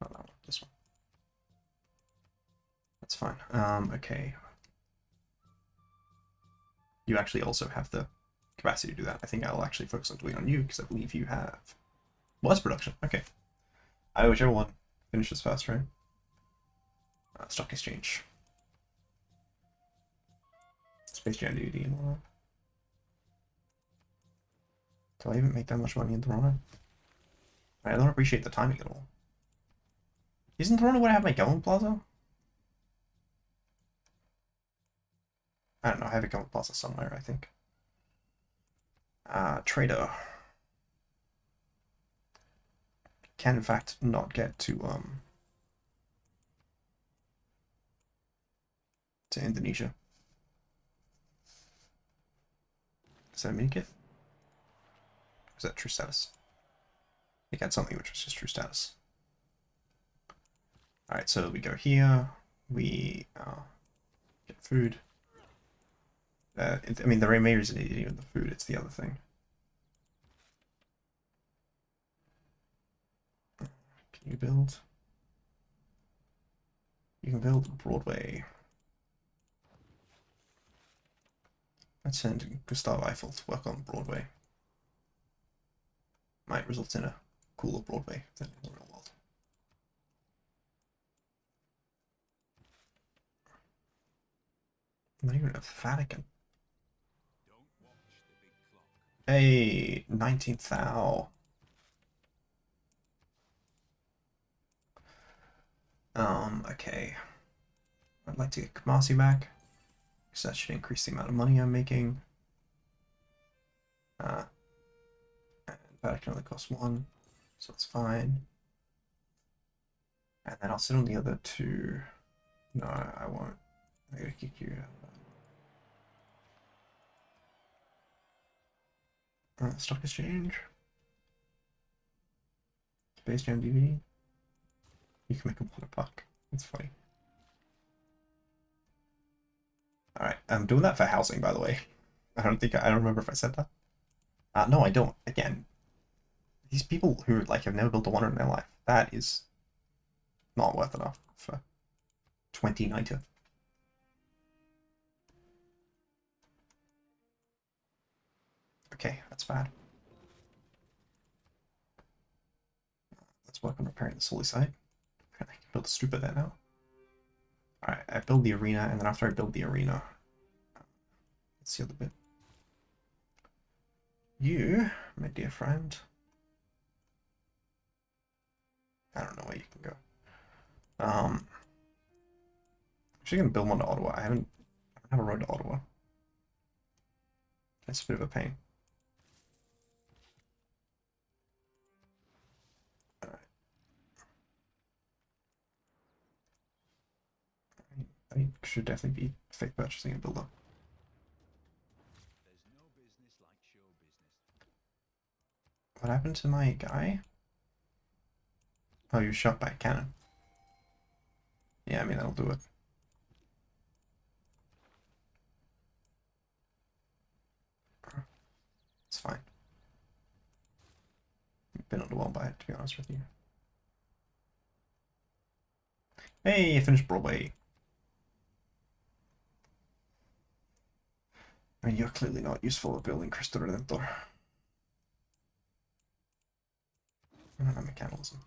Not that one, this one. That's fine. Okay. You actually also have the capacity to do that. I think I'll actually focus on doing on you, because I believe you have... Was production. Okay. Whichever one finishes first, right? Stock exchange. Space Jam DVD and all that. Do I even make that much money in Toronto? I don't appreciate the timing at all. Isn't Toronto where I have my government plaza? I don't know, I have a government plaza somewhere, I think. Trader. Can in fact not get to Indonesia. Is that a mini kit? Or is that true status? I got something which was just true status. Alright, so we go here, we get food. I mean, the main reason isn't even the food, it's the other thing. Can you build? You can build Broadway. Let's send Gustav Eiffel to work on Broadway. Might result in a cooler Broadway than in the real world. Not even a Vatican. Hey, 19th Thou. Okay. I'd like to get Kamasi back, because that should increase the amount of money I'm making. And Vatican only costs 1, so it's fine. And then I'll sit on the other 2. No, I won't. I gotta kick you out of that. Stock exchange. Space Jam DVD. You can make them $1. That's funny. Alright, I'm doing that for housing, by the way. I don't remember if I said that. No, I don't. Again, these people who like have never built a wonder in their life, that is not worth enough for 2090. Okay, that's bad. Let's work on repairing the Sully site. I can build a stupa there now. Alright, I build the arena, and then after I build the arena, let's see the other bit. You, my dear friend. I don't know where you can go. I'm actually gonna build one to Ottawa. I don't have a road to Ottawa. It's a bit of a pain. Alright. I should definitely be fake purchasing a builder. What happened to my guy? Oh, you shot by a cannon. Yeah, I mean, that'll do it. It's fine. I've been underwhelmed by it, to be honest with you. Hey, I finished Broadway. I mean, you're clearly not useful at building Cristo Redentor. I don't know mechanism.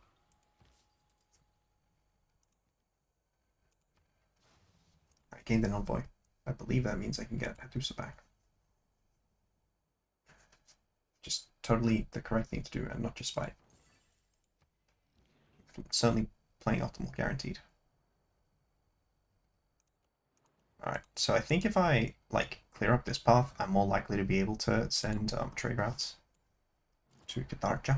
I gained an envoy. I believe that means I can get Hattusa back. Just totally the correct thing to do, and not just spite. Certainly playing optimal, guaranteed. Alright, so I think if I, like, clear up this path, I'm more likely to be able to send trade routes to Katarja.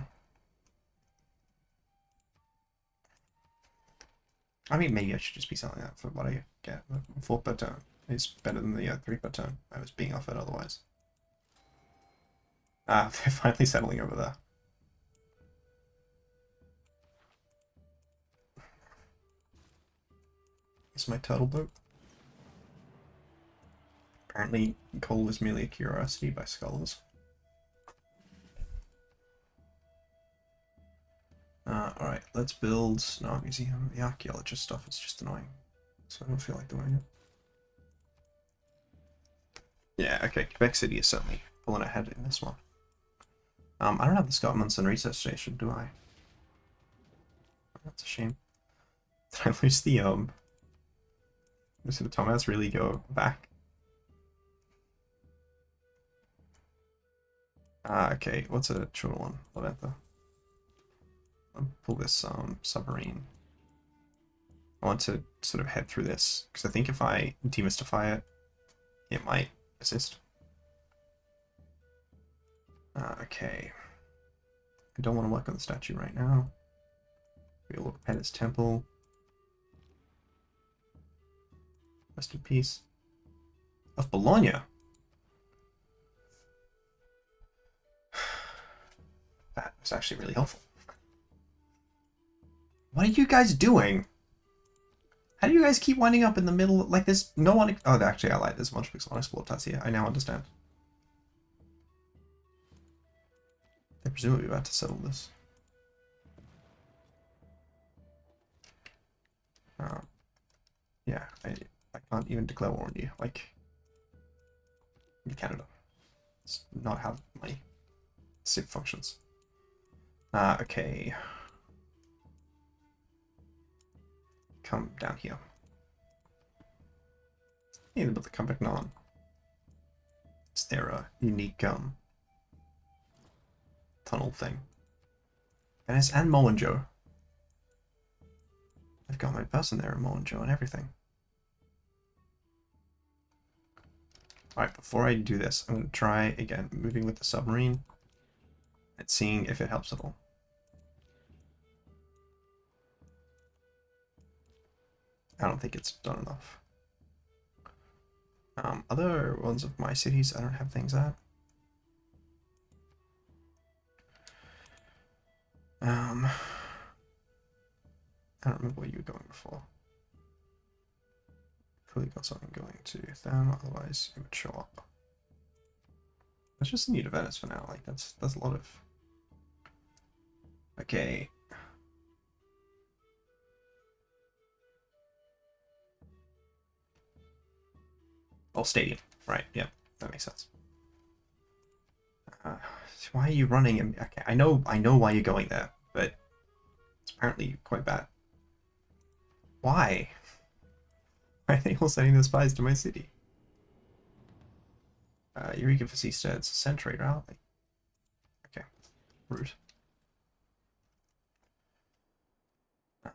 I mean, maybe I should just be selling that for what I get. 4 per turn is better than the 3 per turn I was being offered otherwise. They're finally settling over there. It's my turtle boat. Apparently, coal is merely a curiosity by scholars. Alright, let's build... No, museum. The archaeologist stuff is just annoying. So I don't feel like doing it. Yeah, okay, Quebec City is certainly pulling ahead in this one. I don't have the Scott Munson Research Station, do I? That's a shame. Did I lose the, Did Thomas really go back? Okay, what's a short one? Levantha. I'll pull this submarine. I want to sort of head through this, because I think if I demystify it, it might assist. Okay. I don't want to work on the statue right now. We'll look at his temple. Rest in peace. Of Bologna. That was actually really helpful. What are you guys doing? How do you guys keep winding up in the middle? Like, there's no one. Oh, actually, I lied. There's a bunch of pixel unexplored here. I now understand. They're presumably about to settle this. Yeah, I can't even declare war on you. Like, in Canada. It's not how my civ functions. Okay. Come down here. Need to build the comeback on. Is there a unique tunnel thing? Venice and Mohenjo. I've got my person there in Mohenjo and everything. Alright, before I do this, I'm going to try again moving with the submarine and seeing if it helps at all. I don't think it's done enough. Other ones of my cities, I don't have things at. I don't remember where you were going before. Clearly got something going to them, otherwise it would show up. Let's just need a Venice for now. Like that's a lot of. Okay. Oh, stadium. Right. Yeah, that makes sense. Why are you running? Okay, I know why you're going there, but it's apparently quite bad. Why? Why are they all sending their spies to my city? You're eager for Seastead. It's a century, aren't they? Okay, rude.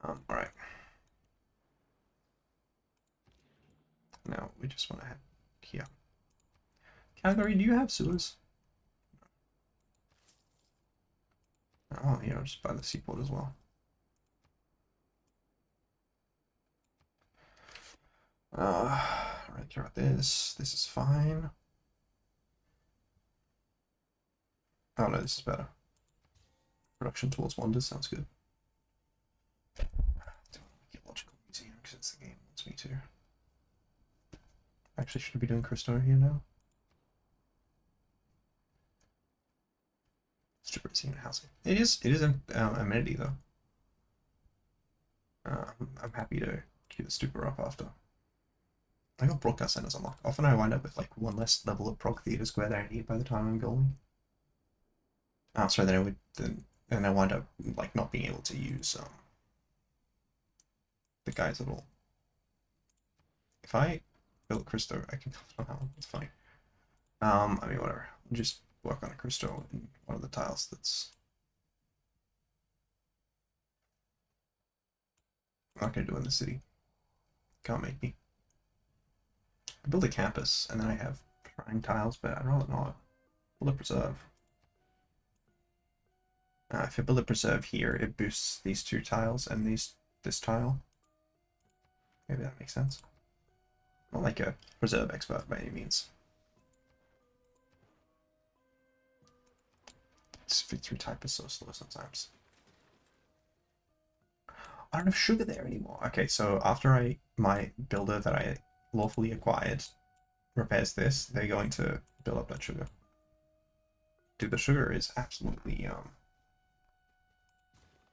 Alright. Now we just want to head here. Calgary, do you have sewers? Oh, you know, just by the seaport as well. Right, care about this. This is fine. Oh no, this is better. Production towards wonders sounds good. Archaeological museum because the game wants me to. Actually, should I be doing Christo here now? Stripper senior housing. It is an amenity though. I'm happy to keep the stupor up after. I got broadcast centers unlocked. Often I wind up with like one less level of prog theater square that I need by the time I'm going. Oh, sorry, then I wind up like not being able to use the guys at all. If I build Christo, I can somehow. It's funny. I mean, whatever. I'll just work on a Christo in one of the tiles that's. I'm not gonna do it in the city. Can't make me. I build a campus and then I have shrine tiles, but I'd rather not. Build a preserve. If I build a preserve here, it boosts these two tiles and this tile. Maybe that makes sense. Not like a preserve expert by any means. This victory type is so slow sometimes. I don't have sugar there anymore. Okay, so after my builder that I lawfully acquired repairs this, they're going to build up that sugar. Dude, the sugar is absolutely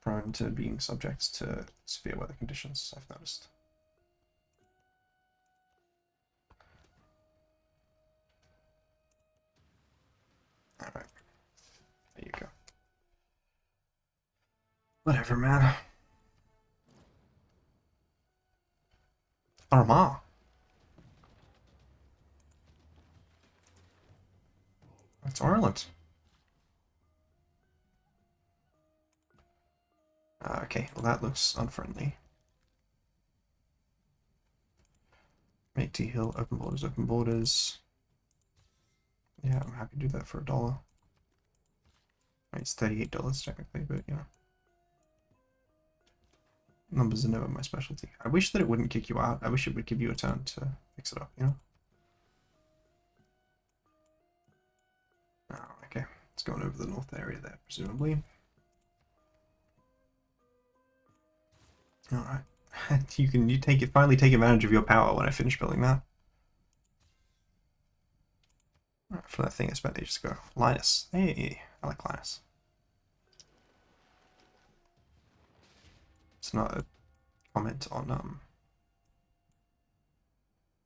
prone to being subject to severe weather conditions, I've noticed. Alright. There you go. Whatever, man. Armagh. That's Ireland. Okay, well that looks unfriendly. Make T Hill, open borders, open borders. Yeah, I'm happy to do that for $1. It's $38 technically, but you know. Numbers are never my specialty. I wish that it wouldn't kick you out. I wish it would give you a turn to fix it up, you know? Oh, okay. It's going over the north area there, presumably. Alright. you finally take advantage of your power when I finish building that. Right, for that thing I spent ages ago. Linus. Hey, I like Linus. It's not a comment on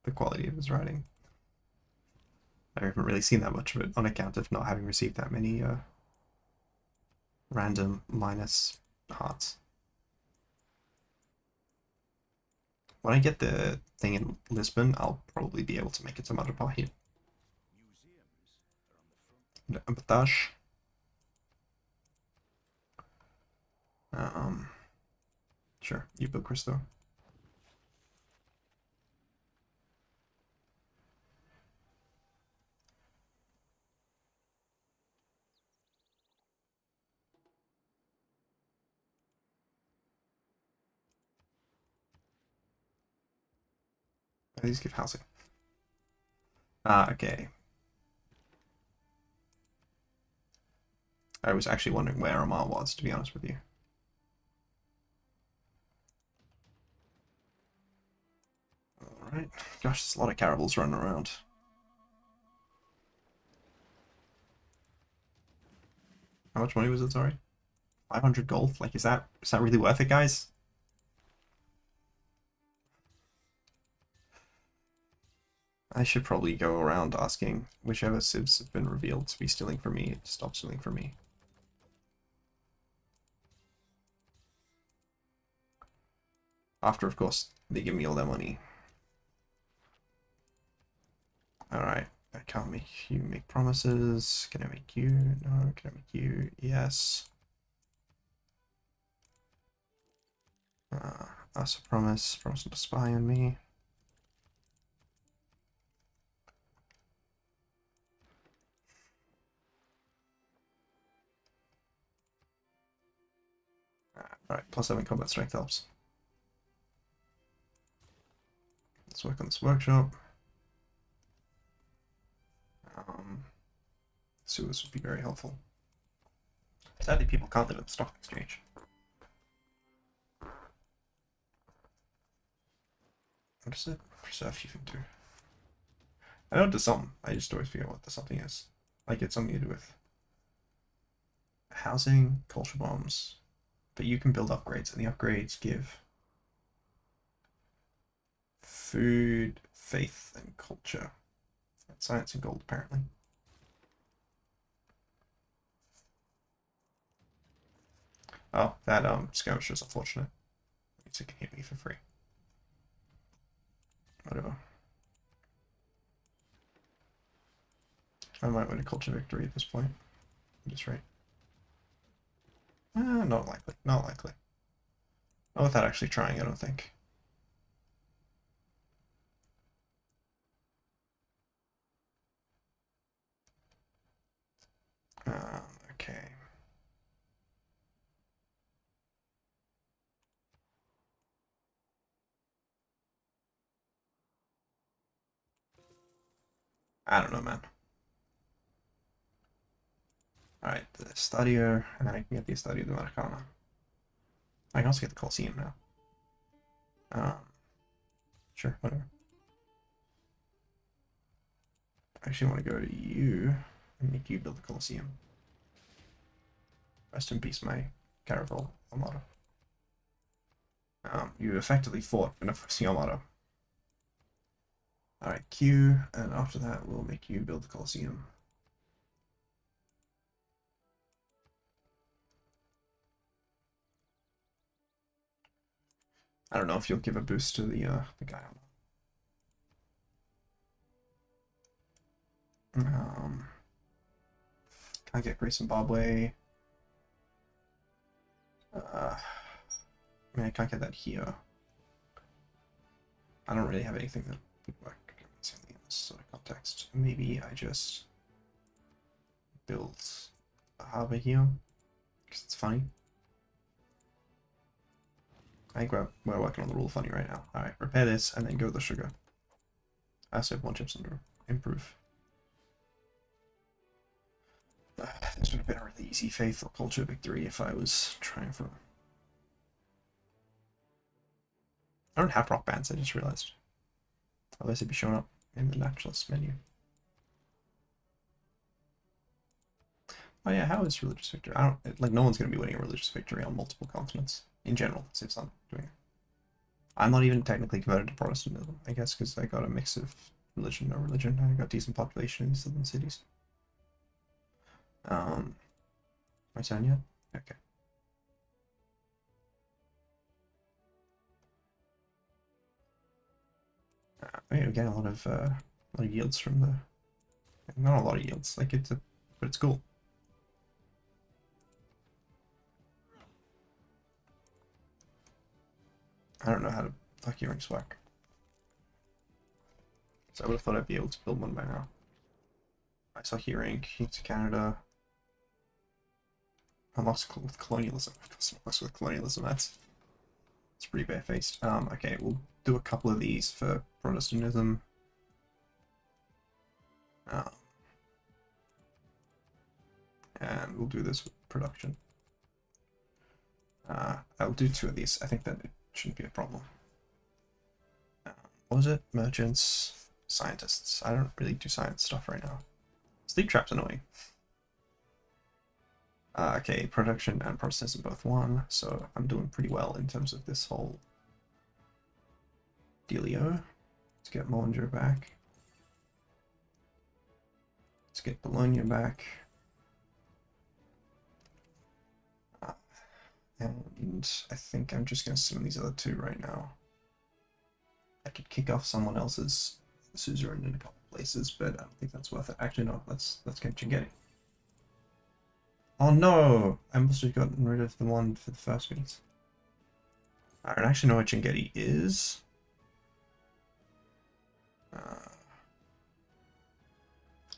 the quality of his writing. I haven't really seen that much of it on account of not having received that many random Linus hearts. When I get the thing in Lisbon, I'll probably be able to make it to Majapahit. Batage. Sure, you build Christo. These give housing. Okay. I was actually wondering where Amar was, to be honest with you. Alright. Gosh, there's a lot of Caribals running around. How much money was it, sorry? 500 gold? Like, is that really worth it, guys? I should probably go around asking whichever civs have been revealed to be stealing from me to stop stealing from me. After, of course, they give me all their money. Alright, I can't make you make promises. Can I make you? No. Can I make you? Yes. Ask a promise not to spy on me. Alright, +7 combat strength helps. Let's work on this workshop. Sewers would be very helpful. Sadly, people can't live at the stock exchange. What is it? Preserve you can do. I know it does something. I just always forget what the something is. Like it's something to do with housing, culture bombs. But you can build upgrades, and the upgrades give food, faith, and culture. And science and gold, apparently. Oh, that skirmish is unfortunate. Means it can hit me for free. Whatever. I might win a culture victory at this point. I'm just right. Not likely. Not likely. Not without actually trying, I don't think. Okay. I don't know, man. Alright, the Estadio, and then I can get the Estadio de Maracana. I can also get the Coliseum now. Sure, whatever. I actually want to go to you and make you build the Coliseum. Rest in peace, my Caravel Armada. You effectively fought an opposing Armada. Alright, Q, and after that we'll make you build the Coliseum. I don't know if you'll give a boost to the guy on. Can't get Great Zimbabwe. I mean, I can't get that here. I don't really have anything that would work in this sort of context. Maybe I just build a harbor here, because it's funny. I think we're working on the rule funny right now. Alright, repair this, and then go to the sugar. I also have 1 chips under improve. This would have been a really easy faith or culture victory if I was trying for... I don't have rock bands, I just realized. Otherwise it'd be showing up in the naturalist menu. Oh yeah, how is religious victory? I don't, like, no one's going to be winning a religious victory on multiple continents. In general, since I'm doing it. I'm not even technically converted to Protestantism, I guess, because I got a mix of religion, no religion. I got decent population in southern cities. My turn yet? Okay. We're getting a lot of yields from the... Not a lot of yields, like but it's cool. I don't know how to lucky rings work. So I would have thought I'd be able to build one by now. I saw hearing, King to Canada. I lost with colonialism. I lost with colonialism, that's pretty barefaced. Okay, we'll do a couple of these for Protestantism. And we'll do this with production. I'll do 2 of these. I think that it shouldn't be a problem. What was it? Merchants, scientists. I don't really do science stuff right now. Sleep trap's annoying. Okay, production and Protestantism both won, so I'm doing pretty well in terms of this whole dealio. Let's get Mollinger back. Let's get Bologna back. And I think I'm just going to sit on these other 2 right now. I could kick off someone else's suzerain in a couple places, but I don't think that's worth it. Actually, no, let's get Chinguetti. Oh no! I must have gotten rid of the one for the first meet. I don't actually know where Chinguetti is.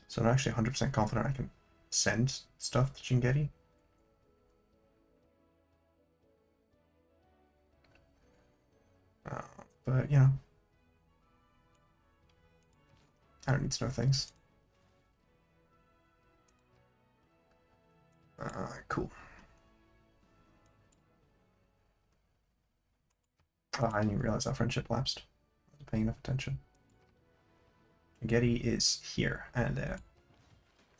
So I'm actually 100% confident I can send stuff to Chinguetti. But, you know, I don't need to know things. Cool. Oh, I didn't even realize our friendship lapsed. I wasn't paying enough attention. Getty is here, and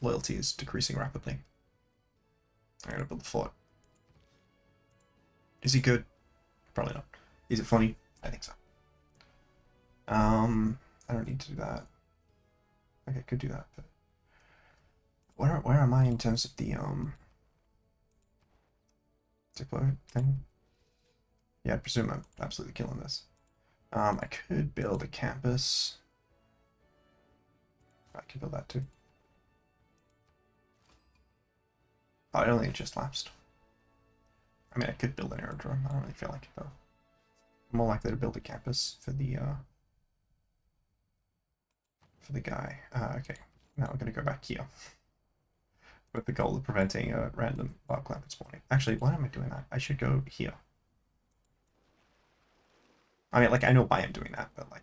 loyalty is decreasing rapidly. I'm gonna build a fort. Is he good? Probably not. Is it funny? I think so. I don't need to do that. Okay, I could do that, but where am I in terms of the Diplo thing? Yeah, I presume I'm absolutely killing this. I could build a campus. I could build that too. Oh, I don't think it just lapsed. I mean, I could build an aerodrome. I don't really feel like it though. I'm more likely to build a campus for the guy. Okay, now we're gonna go back here with the goal of preventing a random bug clamp spawning. Actually, why am I doing that? I should go here. I mean, like, I know why I'm doing that, but like,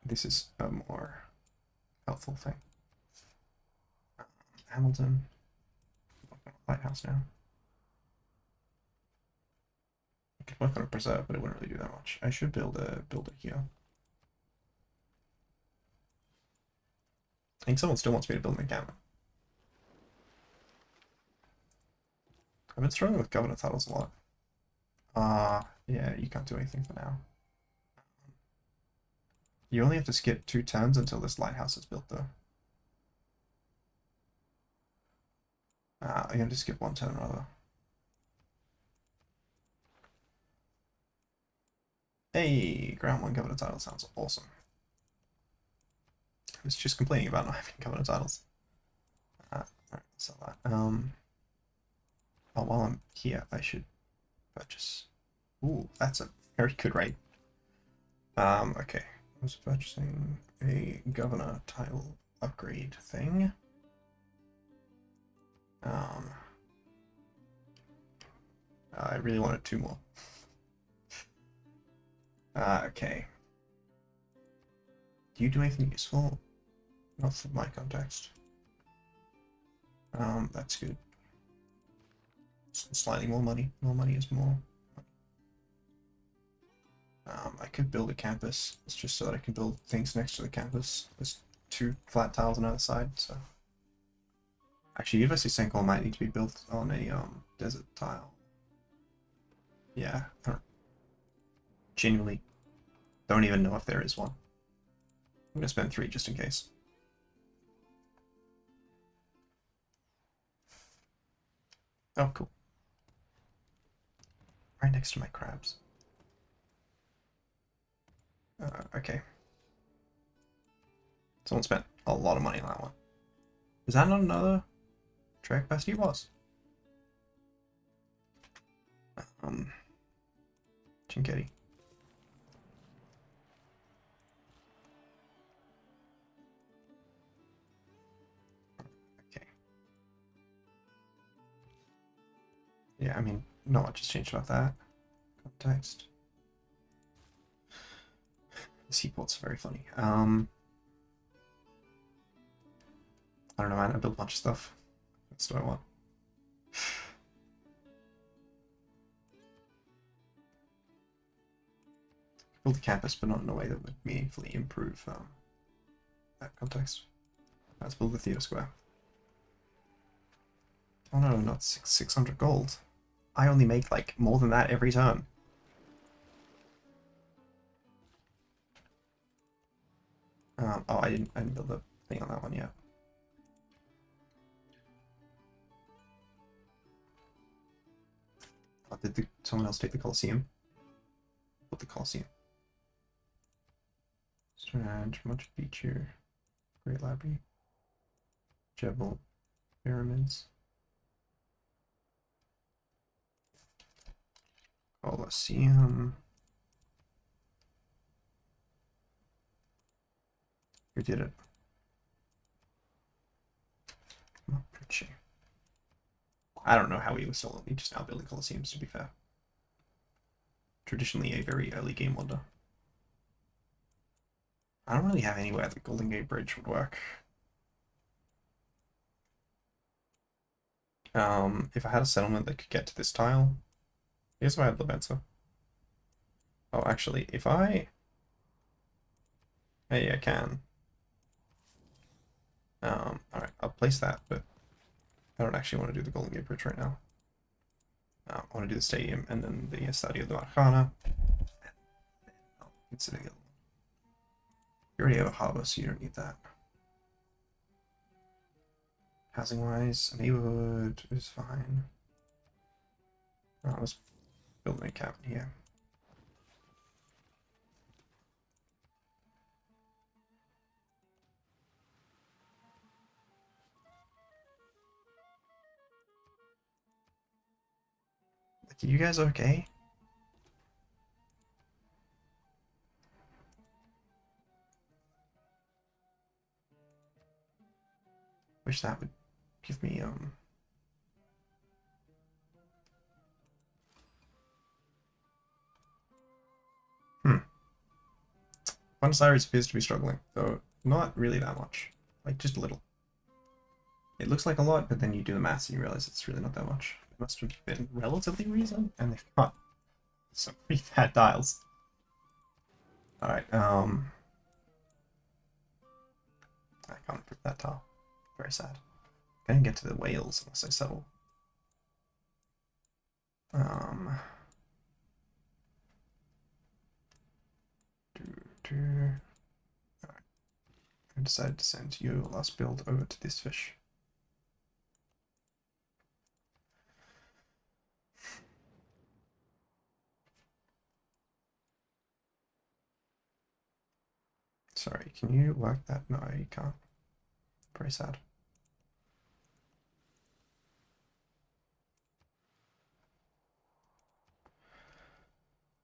this is a more helpful thing. Hamilton, lighthouse now. I could work on a preserve, but it wouldn't really do that much. I should build it here. I think someone still wants me to build an encampment. I've been struggling with governor titles a lot. Yeah, you can't do anything for now. You only have to skip 2 turns until this lighthouse is built, though. You have to skip 1 turn, rather. Hey, ground 1 governor title sounds awesome. I was just complaining about not having governor titles. Alright, sell that. Oh, while I'm here, I should Purchase. Ooh, that's a very good rate. Okay. I was purchasing a governor tile upgrade thing. I really wanted two more. Okay. Do you do anything useful? Not for my context. That's good. Slightly more money. More money is more. I could build a campus. It's just so that I can build things next to the campus. There's two flat tiles on either side, so. Actually, University of St. Paul might need to be built on a desert tile. Yeah, I genuinely don't even know if there is one. I'm gonna spend 3 just in case. Oh, cool. Right next to my crabs. Okay. Someone spent a lot of money on that one. Is that not another trade capacity? It was. Chinketti. Okay. Yeah, I mean, not much has changed about that. Context. The seaport's very funny. I don't know, man. I built a bunch of stuff. That's what I want. Build a campus, but not in a way that would meaningfully improve that context. Let's build the theater square. Oh no, not 600 gold. I only make like more than that every turn. Oh, I didn't build a thing on that one yet. Oh, did someone else take the Colosseum? Build the Colosseum. Stonehenge, Machu Picchu, Great Library, Jebel, Pyramids, Colosseum. We did it. Mapuche. I don't know how we were still only just now building Colosseums, to be fair. Traditionally a very early game wonder. I don't really have anywhere the Golden Gate Bridge would work. If I had a settlement that could get to this tile, here's why I had Levenza. Oh, actually, if I... Hey, I can. Alright, I'll place that, but I don't actually want to do the Golden Gate Bridge right now. I want to do the stadium and then the Estadio de Maracana. I'll consider the other one. You already have a harbor, so you don't need that. Housing wise, a neighborhood is fine. Let's build a cabin here. Like, are you guys okay? Wish that would give me Buenos Aires appears to be struggling, though not really that much. Like, just a little. It looks like a lot, but then you do the maths and you realize it's really not that much. It must have been relatively recent, and they've got some pretty fat dials. Alright, I can't improve that tile. Very sad. I can't get to the whales unless I settle. Alright. I decided to send your last build over to this fish. Sorry, can you work that? No, you can't. Very sad.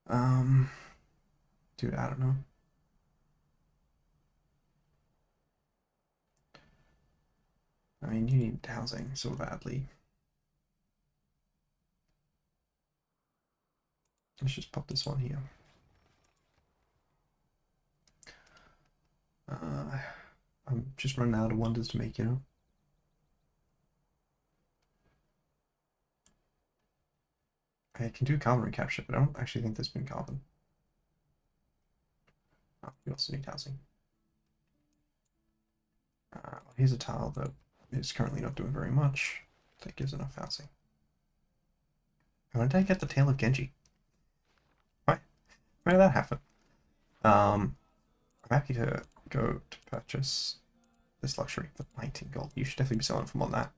Dude, I don't know. I mean, you need housing so badly. Let's just pop this one here. I'm just running out of wonders to make, you know? I can do carbon recapture, but I don't actually think there's been carbon. Oh, we also need housing. Here's a tile that is currently not doing very much. That gives enough housing. When did I get the tail of Genji? Why? Where did that happen? I'm happy to go to purchase this luxury for 19 gold. You should definitely be selling for more than that.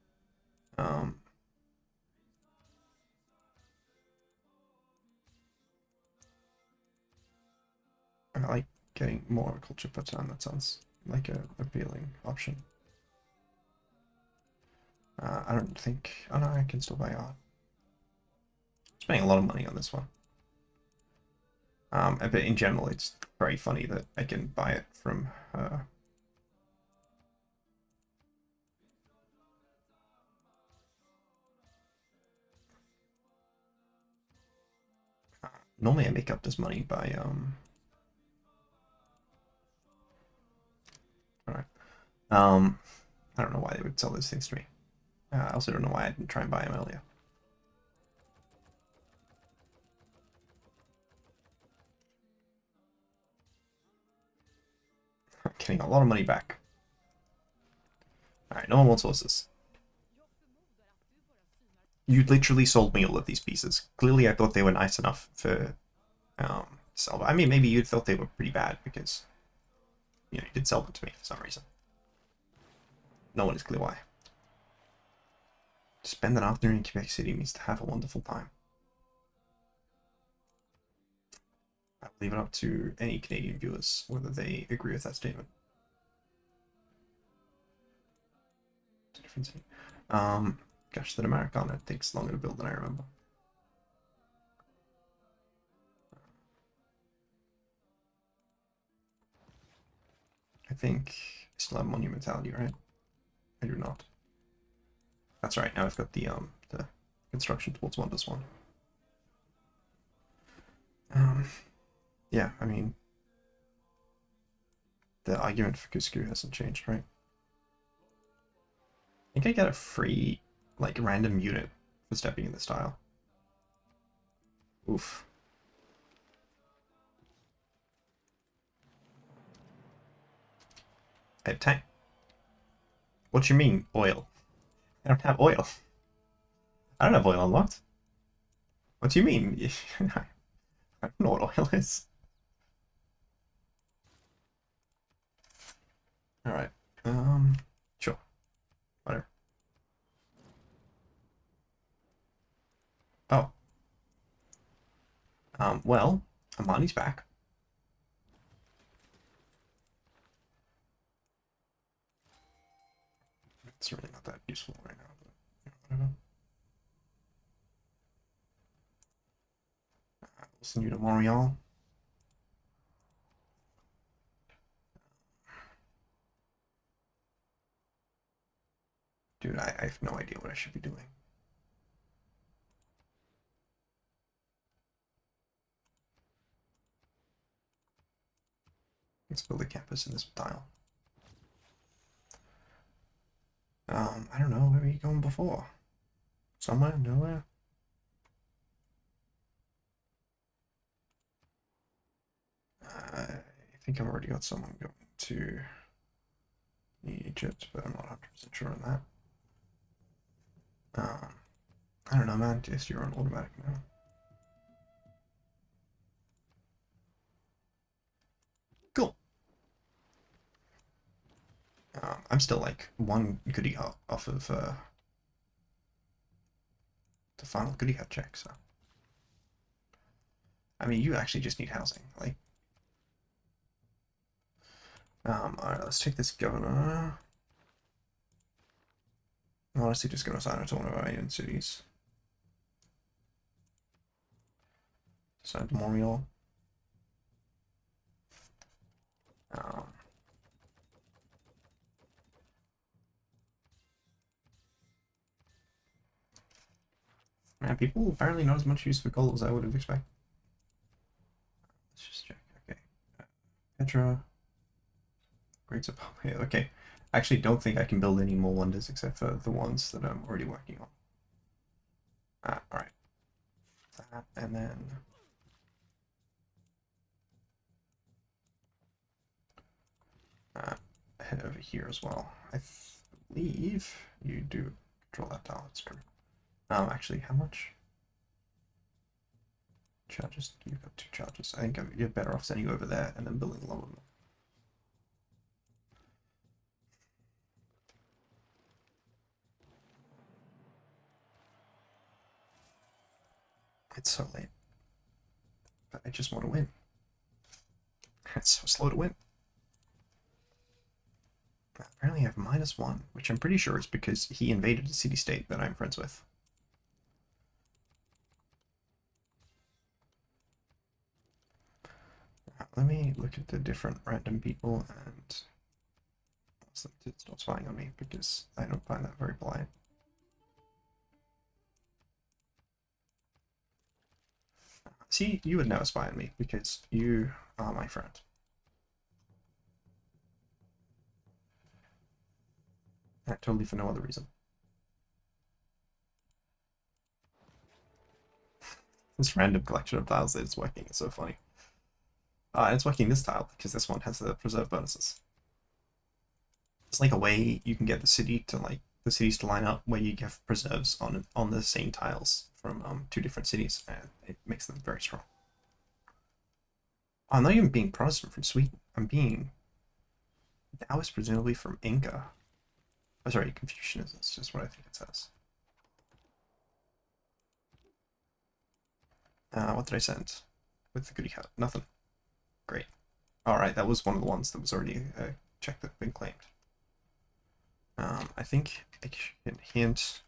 I like getting more culture per turn. That sounds like a appealing option. I don't think... Oh no, I can still buy art. Spending a lot of money on this one. But in general, it's very funny that I can buy it from normally I make up this money by alright. I don't know why they would sell those things to me. I also don't know why I didn't try and buy them earlier. I'm getting a lot of money back. Alright, no one wants horses. You literally sold me all of these pieces. Clearly I thought they were nice enough for sell. I mean, maybe you thought they were pretty bad because, you know, you did sell them to me for some reason. No one is clear why. To spend an afternoon in Quebec City means to have a wonderful time. I'll leave it up to any Canadian viewers whether they agree with that statement. It's a different city. Gosh, that Americana takes longer to build than I remember. I think I still have monumentality, right? I do not. That's right. Now I've got the construction towards wonders one. Yeah, I mean, the argument for Cusco hasn't changed, right? I think I get a free, like, random unit for stepping in the style. Oof. I have tank. What you mean, oil? I don't have oil. I don't have oil unlocked. What do you mean? I don't know what oil is. Alright. Sure. Whatever. Oh. Well, Amani's back. It's really not that useful right now, but whatever. We'll send you to Montreal. Dude, I have no idea what I should be doing. Let's build a campus in this tile. I don't know, where were you going before? Somewhere? Nowhere? I think I've already got someone going to Egypt, but I'm not 100% sure on that. I don't know, man. Just you're on automatic now. Cool. I'm still like one goodie hut off of the final goodie hut check, so. I mean, you actually just need housing. Like, alright, let's take this governor. I'm honestly just going to assign it to one of our main cities. So memorial. Um, Man, people apparently not as much use for gold as I would have expected. Let's just check. Okay. Petra. Great up here. Okay. I actually don't think I can build any more wonders except for the ones that I'm already working on. Alright. That, and then... head over here as well. I believe you do control that tile, that's true. Actually, how much? Charges? You've got 2 charges. I think you're better off sending you over there and then building a lot of them. It's so late. But I just want to win. It's so slow to win. Apparently I have -1, which I'm pretty sure is because he invaded a city-state that I'm friends with. Let me look at the different random people and stop spying on me, because I don't find that very polite. See, you would never spy on me because you are my friend. Totally for no other reason. This random collection of tiles that is working is so funny. And it's working this tile because this one has the preserve bonuses. It's like a way you can get the cities to line up where you have preserves on the same tiles from 2 different cities, and it makes them very strong. I'm not even being Protestant from Sweden. I'm being Taoist, presumably from Inca. Oh, sorry, Confucianism. That's just what I think it says. What did I send with the goodie card? Nothing. Great. Alright, that was one of the ones that was already checked that had been claimed. I think I can hint,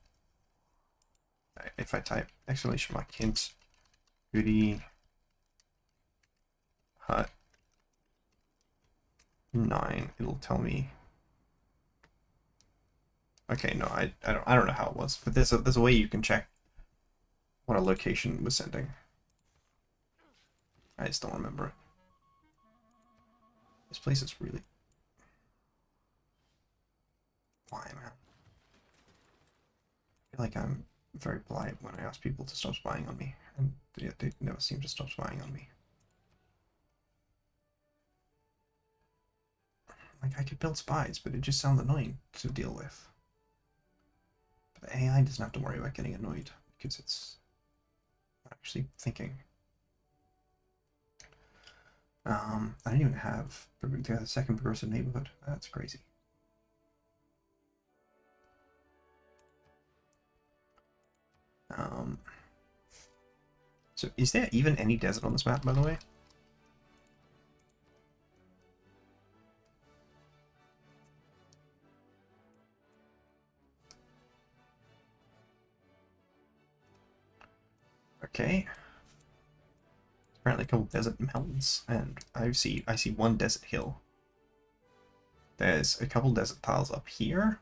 if I type exclamation mark hint goodie hut 9, it'll tell me. Okay, no, I don't know how it was, but there's a way you can check what a location was sending. I just don't remember it. This place is really... Why, man? I feel like I'm very polite when I ask people to stop spying on me, and yet they never seem to stop spying on me. Like, I could build spies, but it just sounds annoying to deal with. But the AI doesn't have to worry about getting annoyed, because it's actually thinking. I don't even have the second progressive neighborhood. That's crazy. So is there even any desert on this map, by the way? Okay. Apparently a couple desert mountains, and I see 1 desert hill. There's a couple desert tiles up here.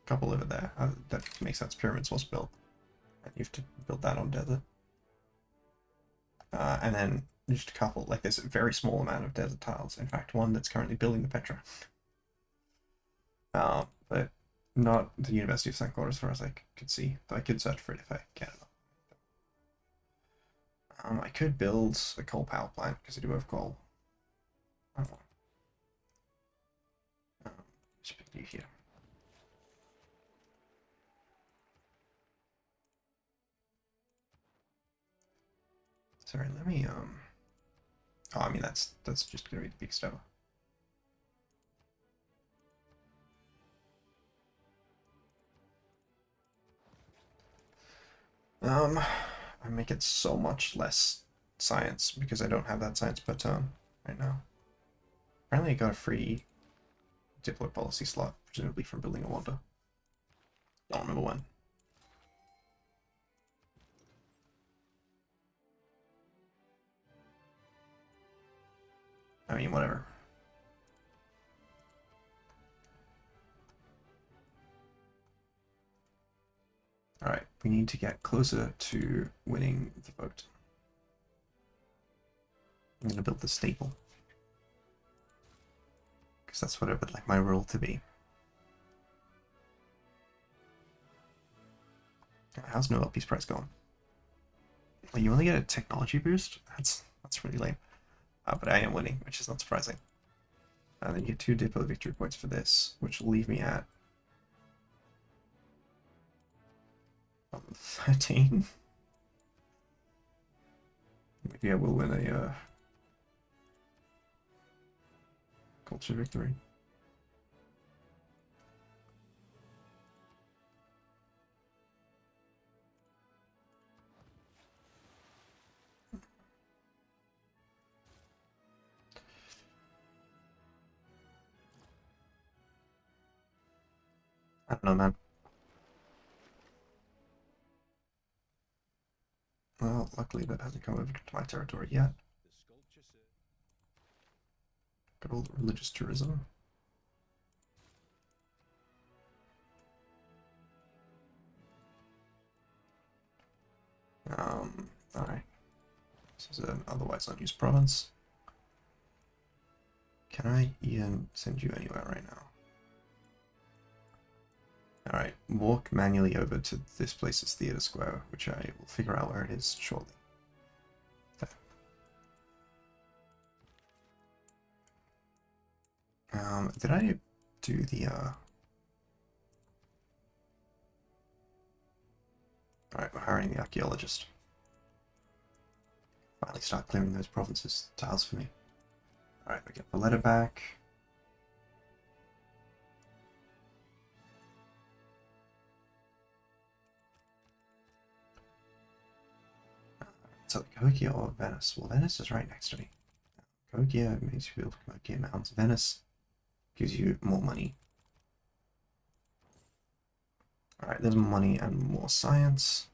A couple over there. That makes sense. Pyramids was built. And you have to build that on desert. And then just a couple, like there's a very small amount of desert tiles. In fact, one that's currently building the Petra. But not the University of St. Cloud as far as I could see. But I could search for it if I can. I could build a coal power plant because I do have coal. Just put you here. Sorry, let me oh, I mean that's just gonna be the big stuff. I make it so much less science because I don't have that science per turn right now. Apparently I got a free diploid policy slot, presumably from building a wonder. Don't remember when. I mean, whatever. Alright, we need to get closer to winning the vote. I'm going to build the staple. Because that's what I would like my role to be. How's Nobel Peace Prize going? Well, you only get a technology boost? That's really lame. But I am winning, which is not surprising. And then you get 2 Diplo victory points for this, which will leave me at 13. Maybe I will win a culture victory. I don't know, man. Well, luckily that hasn't come over to my territory yet. Good old religious tourism. Alright. This is an otherwise unused province. Can I even send you anywhere right now? Alright, walk manually over to this place's theater square, which I will figure out where it is shortly. Did I do the, Alright, we're hiring the archaeologist. Finally start clearing those provinces' tiles for me. Alright, we get the letter back. So, Cahokia or Venice? Well, Venice is right next to me. Cahokia makes you build Cahokia Mountains. Venice gives you more money. Alright, there's more money and more science.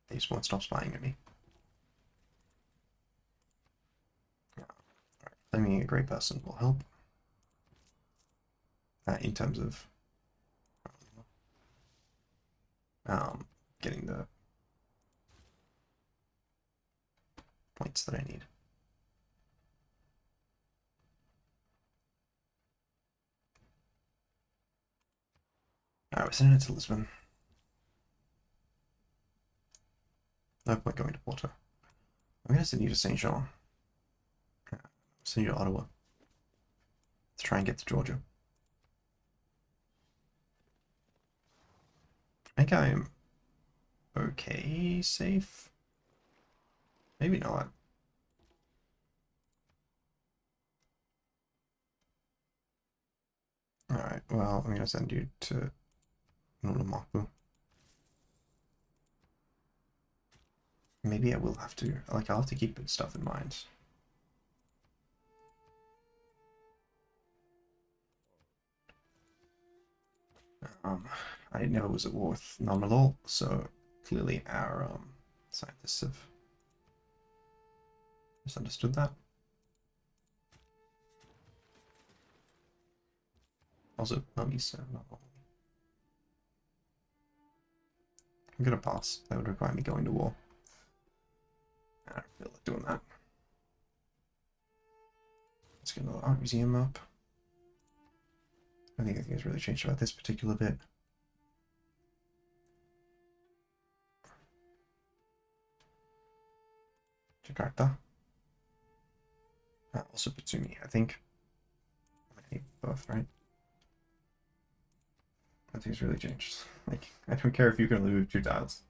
They just won't stop spying at me. Alright, claiming a great person will help. In terms of getting the points that I need. Alright, we're sending it to Lisbon. No point going to Porto. I'm gonna send you to Saint Jean. Send you to Ottawa. Let's try and get to Georgia. I think I'm okay, safe. Maybe not. Alright, well, I'm gonna send you to Nolamapu. Maybe I will have to. Like, I'll have to keep stuff in mind. I never was at war with Nominal, so clearly our scientists have misunderstood that. Also, mummies, so not only. I'm gonna pass. That would require me going to war. I don't feel like doing that. Let's get another art museum up. I think anything has really changed about this particular bit. Jakarta. Also Batsumi, I think. Both, right? Nothing's really changed. Like, I don't care if you can only move 2 tiles.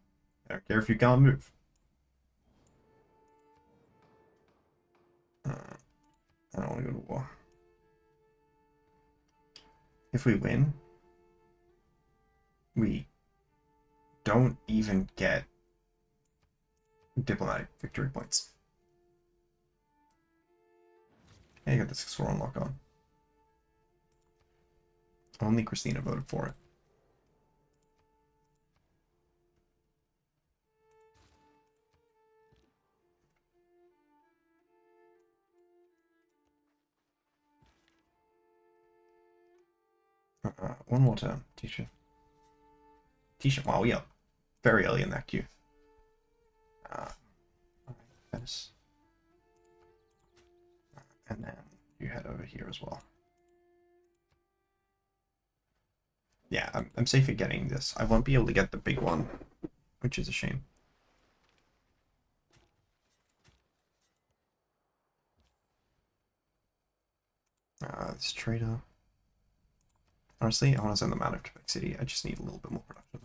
I don't care if you can't move. I don't want to go to war. If we win, we don't even get diplomatic victory points. Yeah, you got the 6-4 unlock on. Only Christina voted for it. One more turn. T-shirt. T-shirt. Wow, we are very early in that queue. Venice. And then you head over here as well. Yeah, I'm safe at getting this. I won't be able to get the big one, which is a shame. This trader. Honestly, I want to send them out of Quebec City. I just need a little bit more production.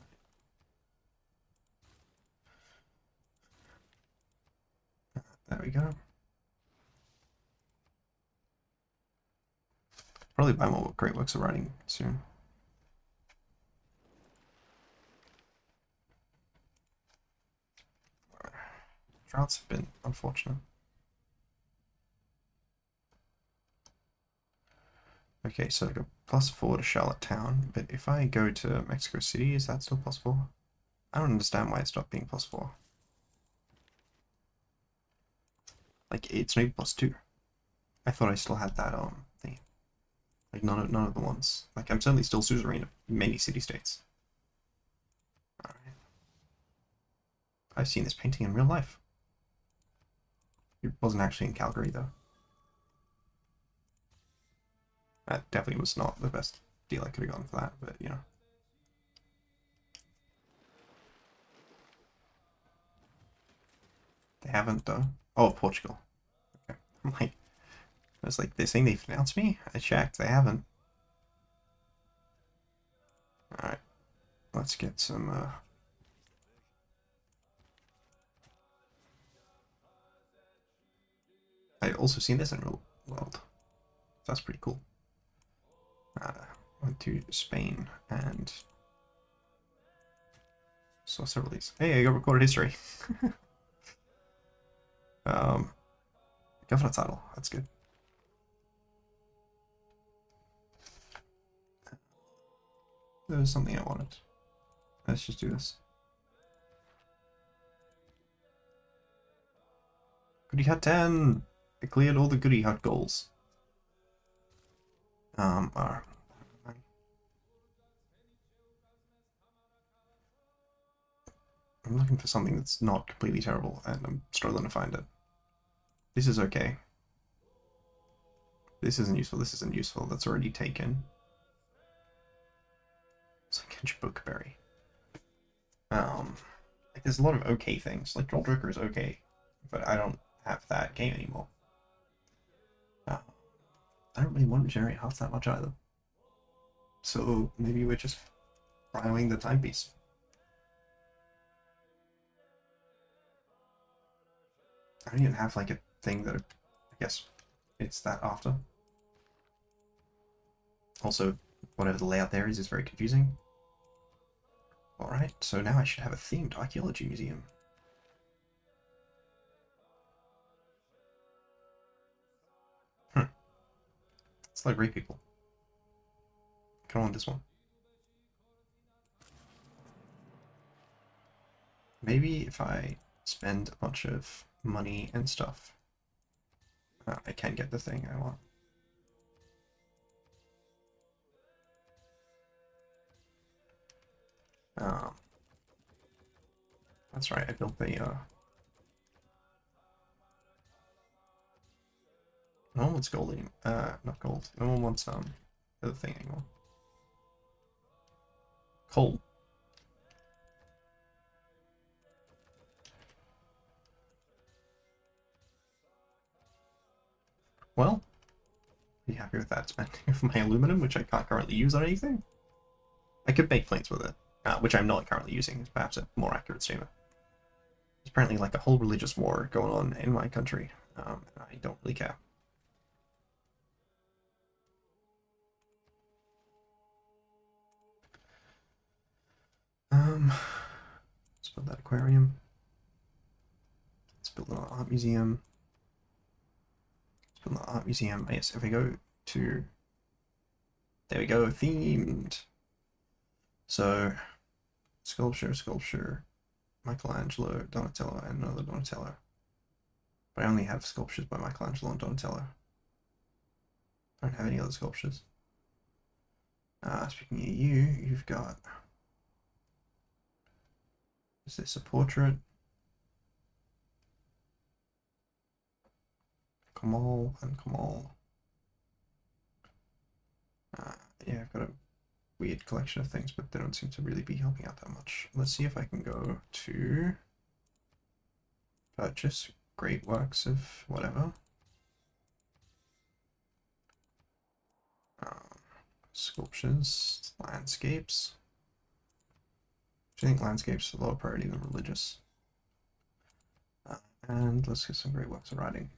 There we go. Probably buy more great works of writing soon. Droughts have been unfortunate. Okay, so I got +4 to Charlottetown, but if I go to Mexico City, is that still +4? I don't understand why it stopped being +4. Like, it's maybe +2. I thought I still had that thing. Like, none of the ones. Like, I'm certainly still suzerain of many city-states. Alright. I've seen this painting in real life. It wasn't actually in Calgary, though. That definitely was not the best deal I could have gotten for that, but, you know. They haven't, though. Oh, Portugal. Okay. I'm like, I was like, they're saying they've announced me? I checked, they haven't. Alright. Let's get some, I've also seen this in real world. That's pretty cool. Went to Spain and saw several of these. Hey, I got recorded history. Governor title. That's good. There was something I wanted. Let's just do this. Goody Hut 10! I cleared all the Goody Hut goals. Are... I'm looking for something that's not completely terrible, and I'm struggling to find it. This is okay. This isn't useful, this isn't useful, that's already taken. So catch Bookberry. Like there's a lot of okay things. Like Troll Joker is okay, but I don't have that game anymore. I don't really want to generate hearts that much either. So maybe we're just following the timepiece. I don't even have like a thing that I guess it's that after. Also, whatever the layout there is very confusing. Alright, so now I should have a themed archaeology museum. It's like great people. Come on, this one. Maybe if I spend a bunch of money and stuff, I can get the thing I want. That's right, I built the, no one wants gold anymore. Not gold. No one wants, the other thing anymore. Coal. Well, be happy with that spending of my aluminum, which I can't currently use on anything. I could make planes with it, which I'm not currently using. It's perhaps a more accurate statement. There's apparently like a whole religious war going on in my country. I don't really care. Let's build that aquarium. Let's build an art museum. Let's build an art museum. Yes, if we go to... There we go, themed. So, sculpture, Michelangelo, Donatello, and another Donatello. But I only have sculptures by Michelangelo and Donatello. I don't have any other sculptures. Speaking of you, you've got... Is this a portrait? Kamal and Kamal. Yeah, I've got a weird collection of things, but they don't seem to really be helping out that much. Let's see if I can go to purchase great works of whatever. Sculptures, landscapes. I think landscapes are lower priority than religious. And let's get some great works of writing.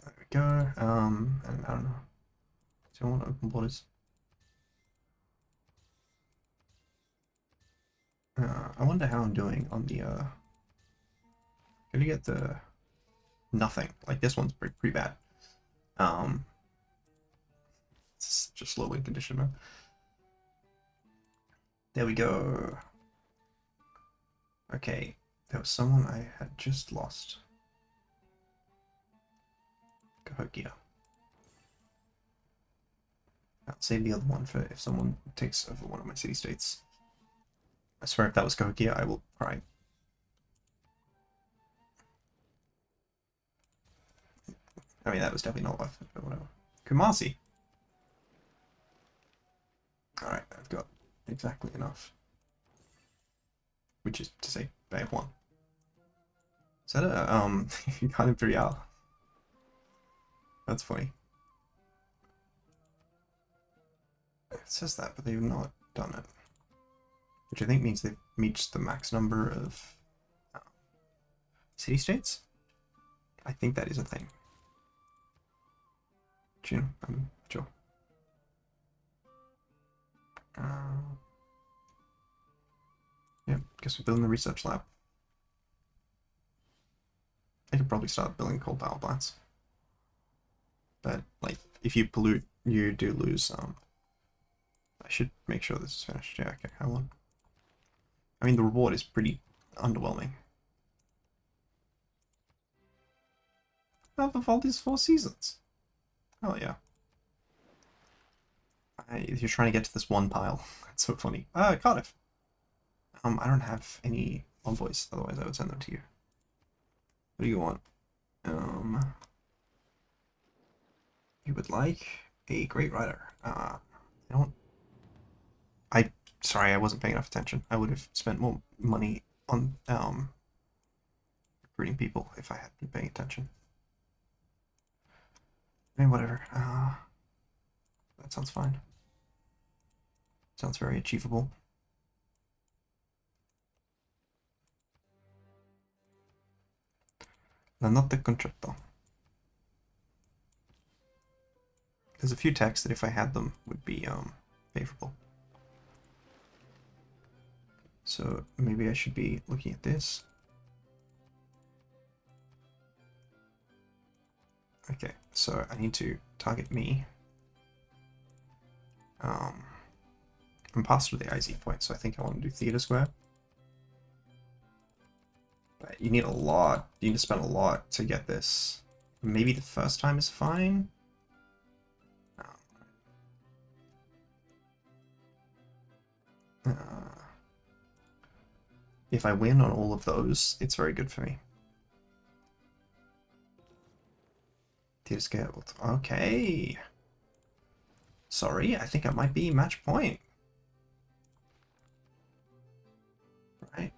There we go. And I don't know. Do I want to open borders? I wonder how I'm doing on the gonna get the nothing. Like this one's pretty bad. It's just low win condition, man. There we go. Okay, there was someone I had just lost. Cahokia. I'll save the other one for if someone takes over one of my city-states. I swear if that was Cahokia, I will cry. I mean, that was definitely not worth it, but whatever. Kumasi. Alright, I've got exactly enough. Which is to say, I have one. Is that a, kind of 3R? That's funny. It says that, but they've not done it. Which I think means they've reached the max number of city-states? I think that is a thing. Do you know? I'm sure. Yeah, guess we're building the research lab. I could probably start building coal power plants. But, like, if you pollute, you do lose, I should make sure this is finished. Yeah, okay, how long? I mean, the reward is pretty underwhelming. I've evolved these 4 seasons. Oh, yeah. You're trying to get to this one pile. That's so funny. Cardiff. I don't have any envoys, otherwise I would send them to you. What do you want? You would like a great writer. Sorry, I wasn't paying enough attention. I would have spent more money on recruiting people if I had been paying attention. I mean, whatever. That sounds fine. Sounds very achievable. La notte concetto. There's a few texts that if I had them would be favorable. So maybe I should be looking at this. Okay, so I need to target me. I'm past with the IZ point, so I think I want to do Theatre Square. But you need a lot. You need to spend a lot to get this. Maybe the first time is fine. If I win on all of those, it's very good for me. Theatre Square. Okay. Sorry, I think I might be match point. Right,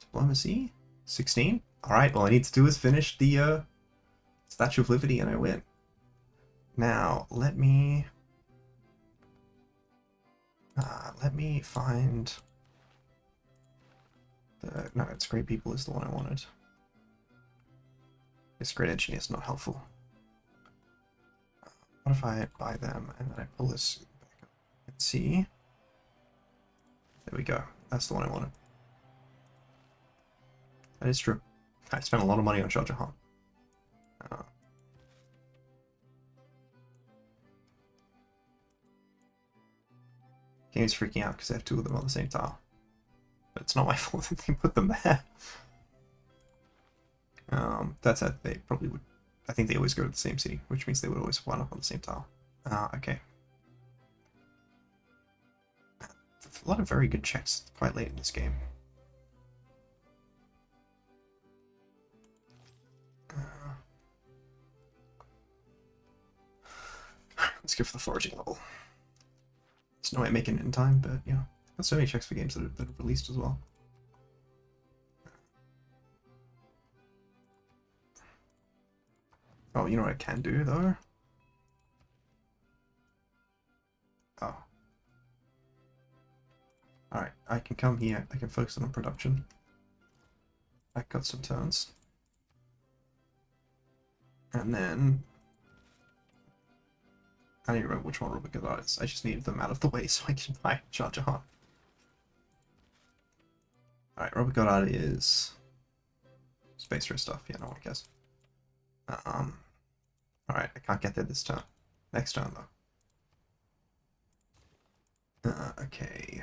diplomacy, 16. Alright, all I need to do is finish the Statue of Liberty and I win. Now, let me find the, no, it's Great People is the one I wanted. This Great Engineer is not helpful. What if I buy them and then I pull this back up and see? There we go. That's the one I wanted. That is true. I spent a lot of money on Shah Jahan. Game's freaking out because I have 2 of them on the same tile. But it's not my fault that they put them there. That said, they probably would. I think they always go to the same city, which means they would always wind up on the same tile. Okay. A lot of very good checks quite late in this game. Let's go for the foraging level. There's no way making it in time, but you know, got so many checks for games that are released as well. Oh, you know what I can do though? Oh. Alright, I can come here, I can focus on production. I got some turns. And then I don't even remember which one Robert Goddard is. I just needed them out of the way so I can buy Shah Jahan. Alright, Robert Goddard is space race stuff, yeah, no one cares. Alright, I can't get there this turn. Next turn though. Okay.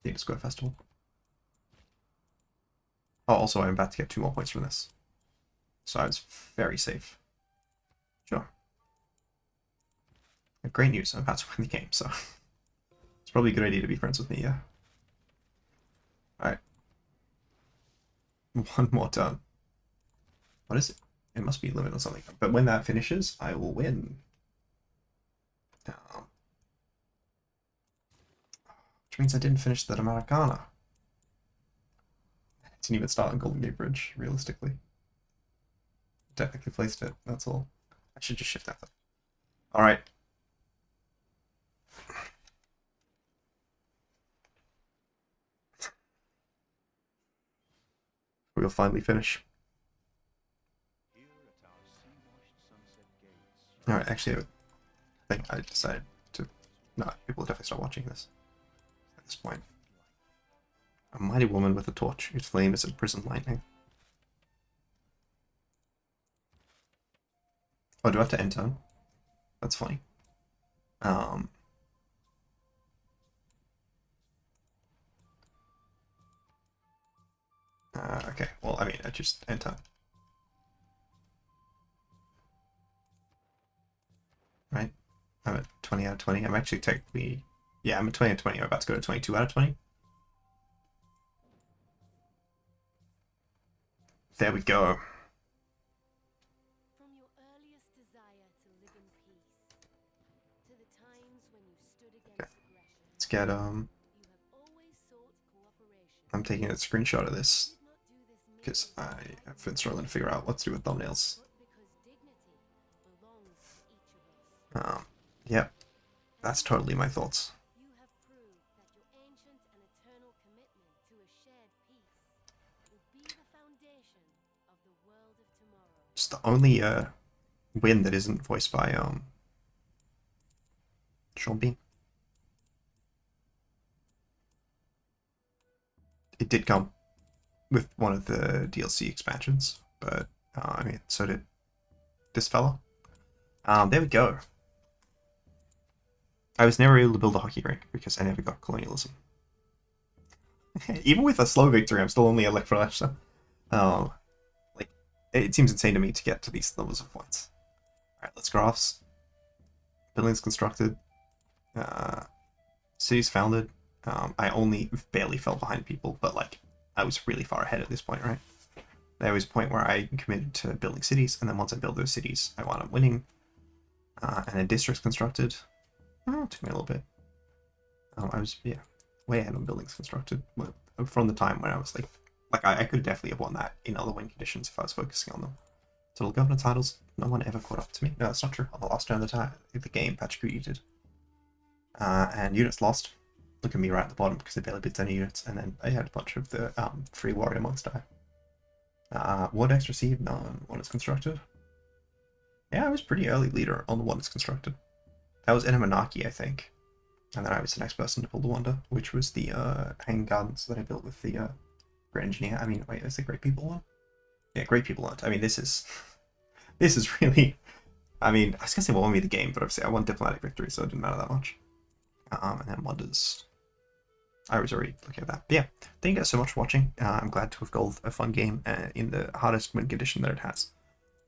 Theatre Square Festival. Oh, also I'm about to get 2 more points from this. So I was very safe. Sure. Great news, I'm about to win the game, so it's probably a good idea to be friends with me, yeah. Alright. 1 more turn. What is it? It must be limit or something. But when that finishes, I will win. Which means I didn't finish that Americana. I didn't even start on Golden Gate Bridge, realistically. Technically placed it, that's all. I should just shift that though. Alright. We'll finally finish. Alright, actually, I think I decided to... No, people will definitely start watching this at this point. A mighty woman with a torch, whose flame is imprisoned lightning. Oh, do I have to end turn? That's funny. Okay, well, I mean, I just end turn. Right? I'm at 20 out of 20. I'm actually technically... Yeah, I'm at 20 out of 20. I'm about to go to 22 out of 20. There we go. From your earliest desire to live in peace, to the times when you stood against aggression, Let's get, you have always sought cooperation. I'm taking a screenshot of this You did not do this merely because I because have been struggling to figure out what to do with thumbnails. but because dignity belongs to each of us. Yep, that's totally my thoughts. You have proved that your ancient and eternal commitment to a shared peace will be the foundation of the world of tomorrow. Just the only win that isn't voiced by Sean Bean. It did come with one of the DLC expansions, but I mean, so did this fella. There we go. I was never able to build a hockey rink because I never got colonialism. Even with a slow victory, I'm still only a Electrolash, so like it seems insane to me to get to these levels of points. Alright, let's graphs. Buildings constructed. Cities founded. I only barely fell behind people, but like I was really far ahead at this point, right? There was a point where I committed to building cities, and then once I built those cities, I wound up winning. And then districts constructed. Oh, it took me a little bit. I was, yeah, way ahead on buildings constructed from the time when I was like I could definitely have won that in other win conditions if I was focusing on them. Total governor titles, no one ever caught up to me. No, that's not true. On the last turn of the game, Pachacuti did. And units lost. Look at me right at the bottom because they barely beat any units. And then I had a bunch of the free warrior monks die. War decks received, none. One is constructed. Yeah, I was pretty early leader on the one that's constructed. That was Enamanaki, I think. And then I was the next person to build the Wonder, which was the Hanging Gardens that I built with the Great Engineer. I mean, wait, is the Great People one? Yeah, Great People one. I mean, this is really... I mean, I was gonna say what won me the game, but obviously I won Diplomatic Victory, so it didn't matter that much. And then Wonders. I was already looking at that. But yeah, thank you guys so much for watching. I'm glad to have got a fun game in the hardest win condition that it has.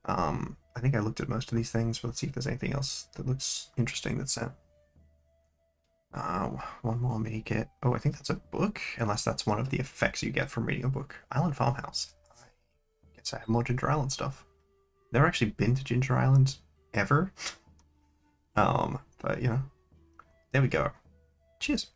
I think I looked at most of these things, but let's see if there's anything else that looks interesting that's sent. One more make it. Oh, I think that's a book, unless that's one of the effects you get from reading a book. Island Farmhouse. I guess I have more Ginger Island stuff. Never actually been to Ginger Island ever. But you know, there we go. Cheers.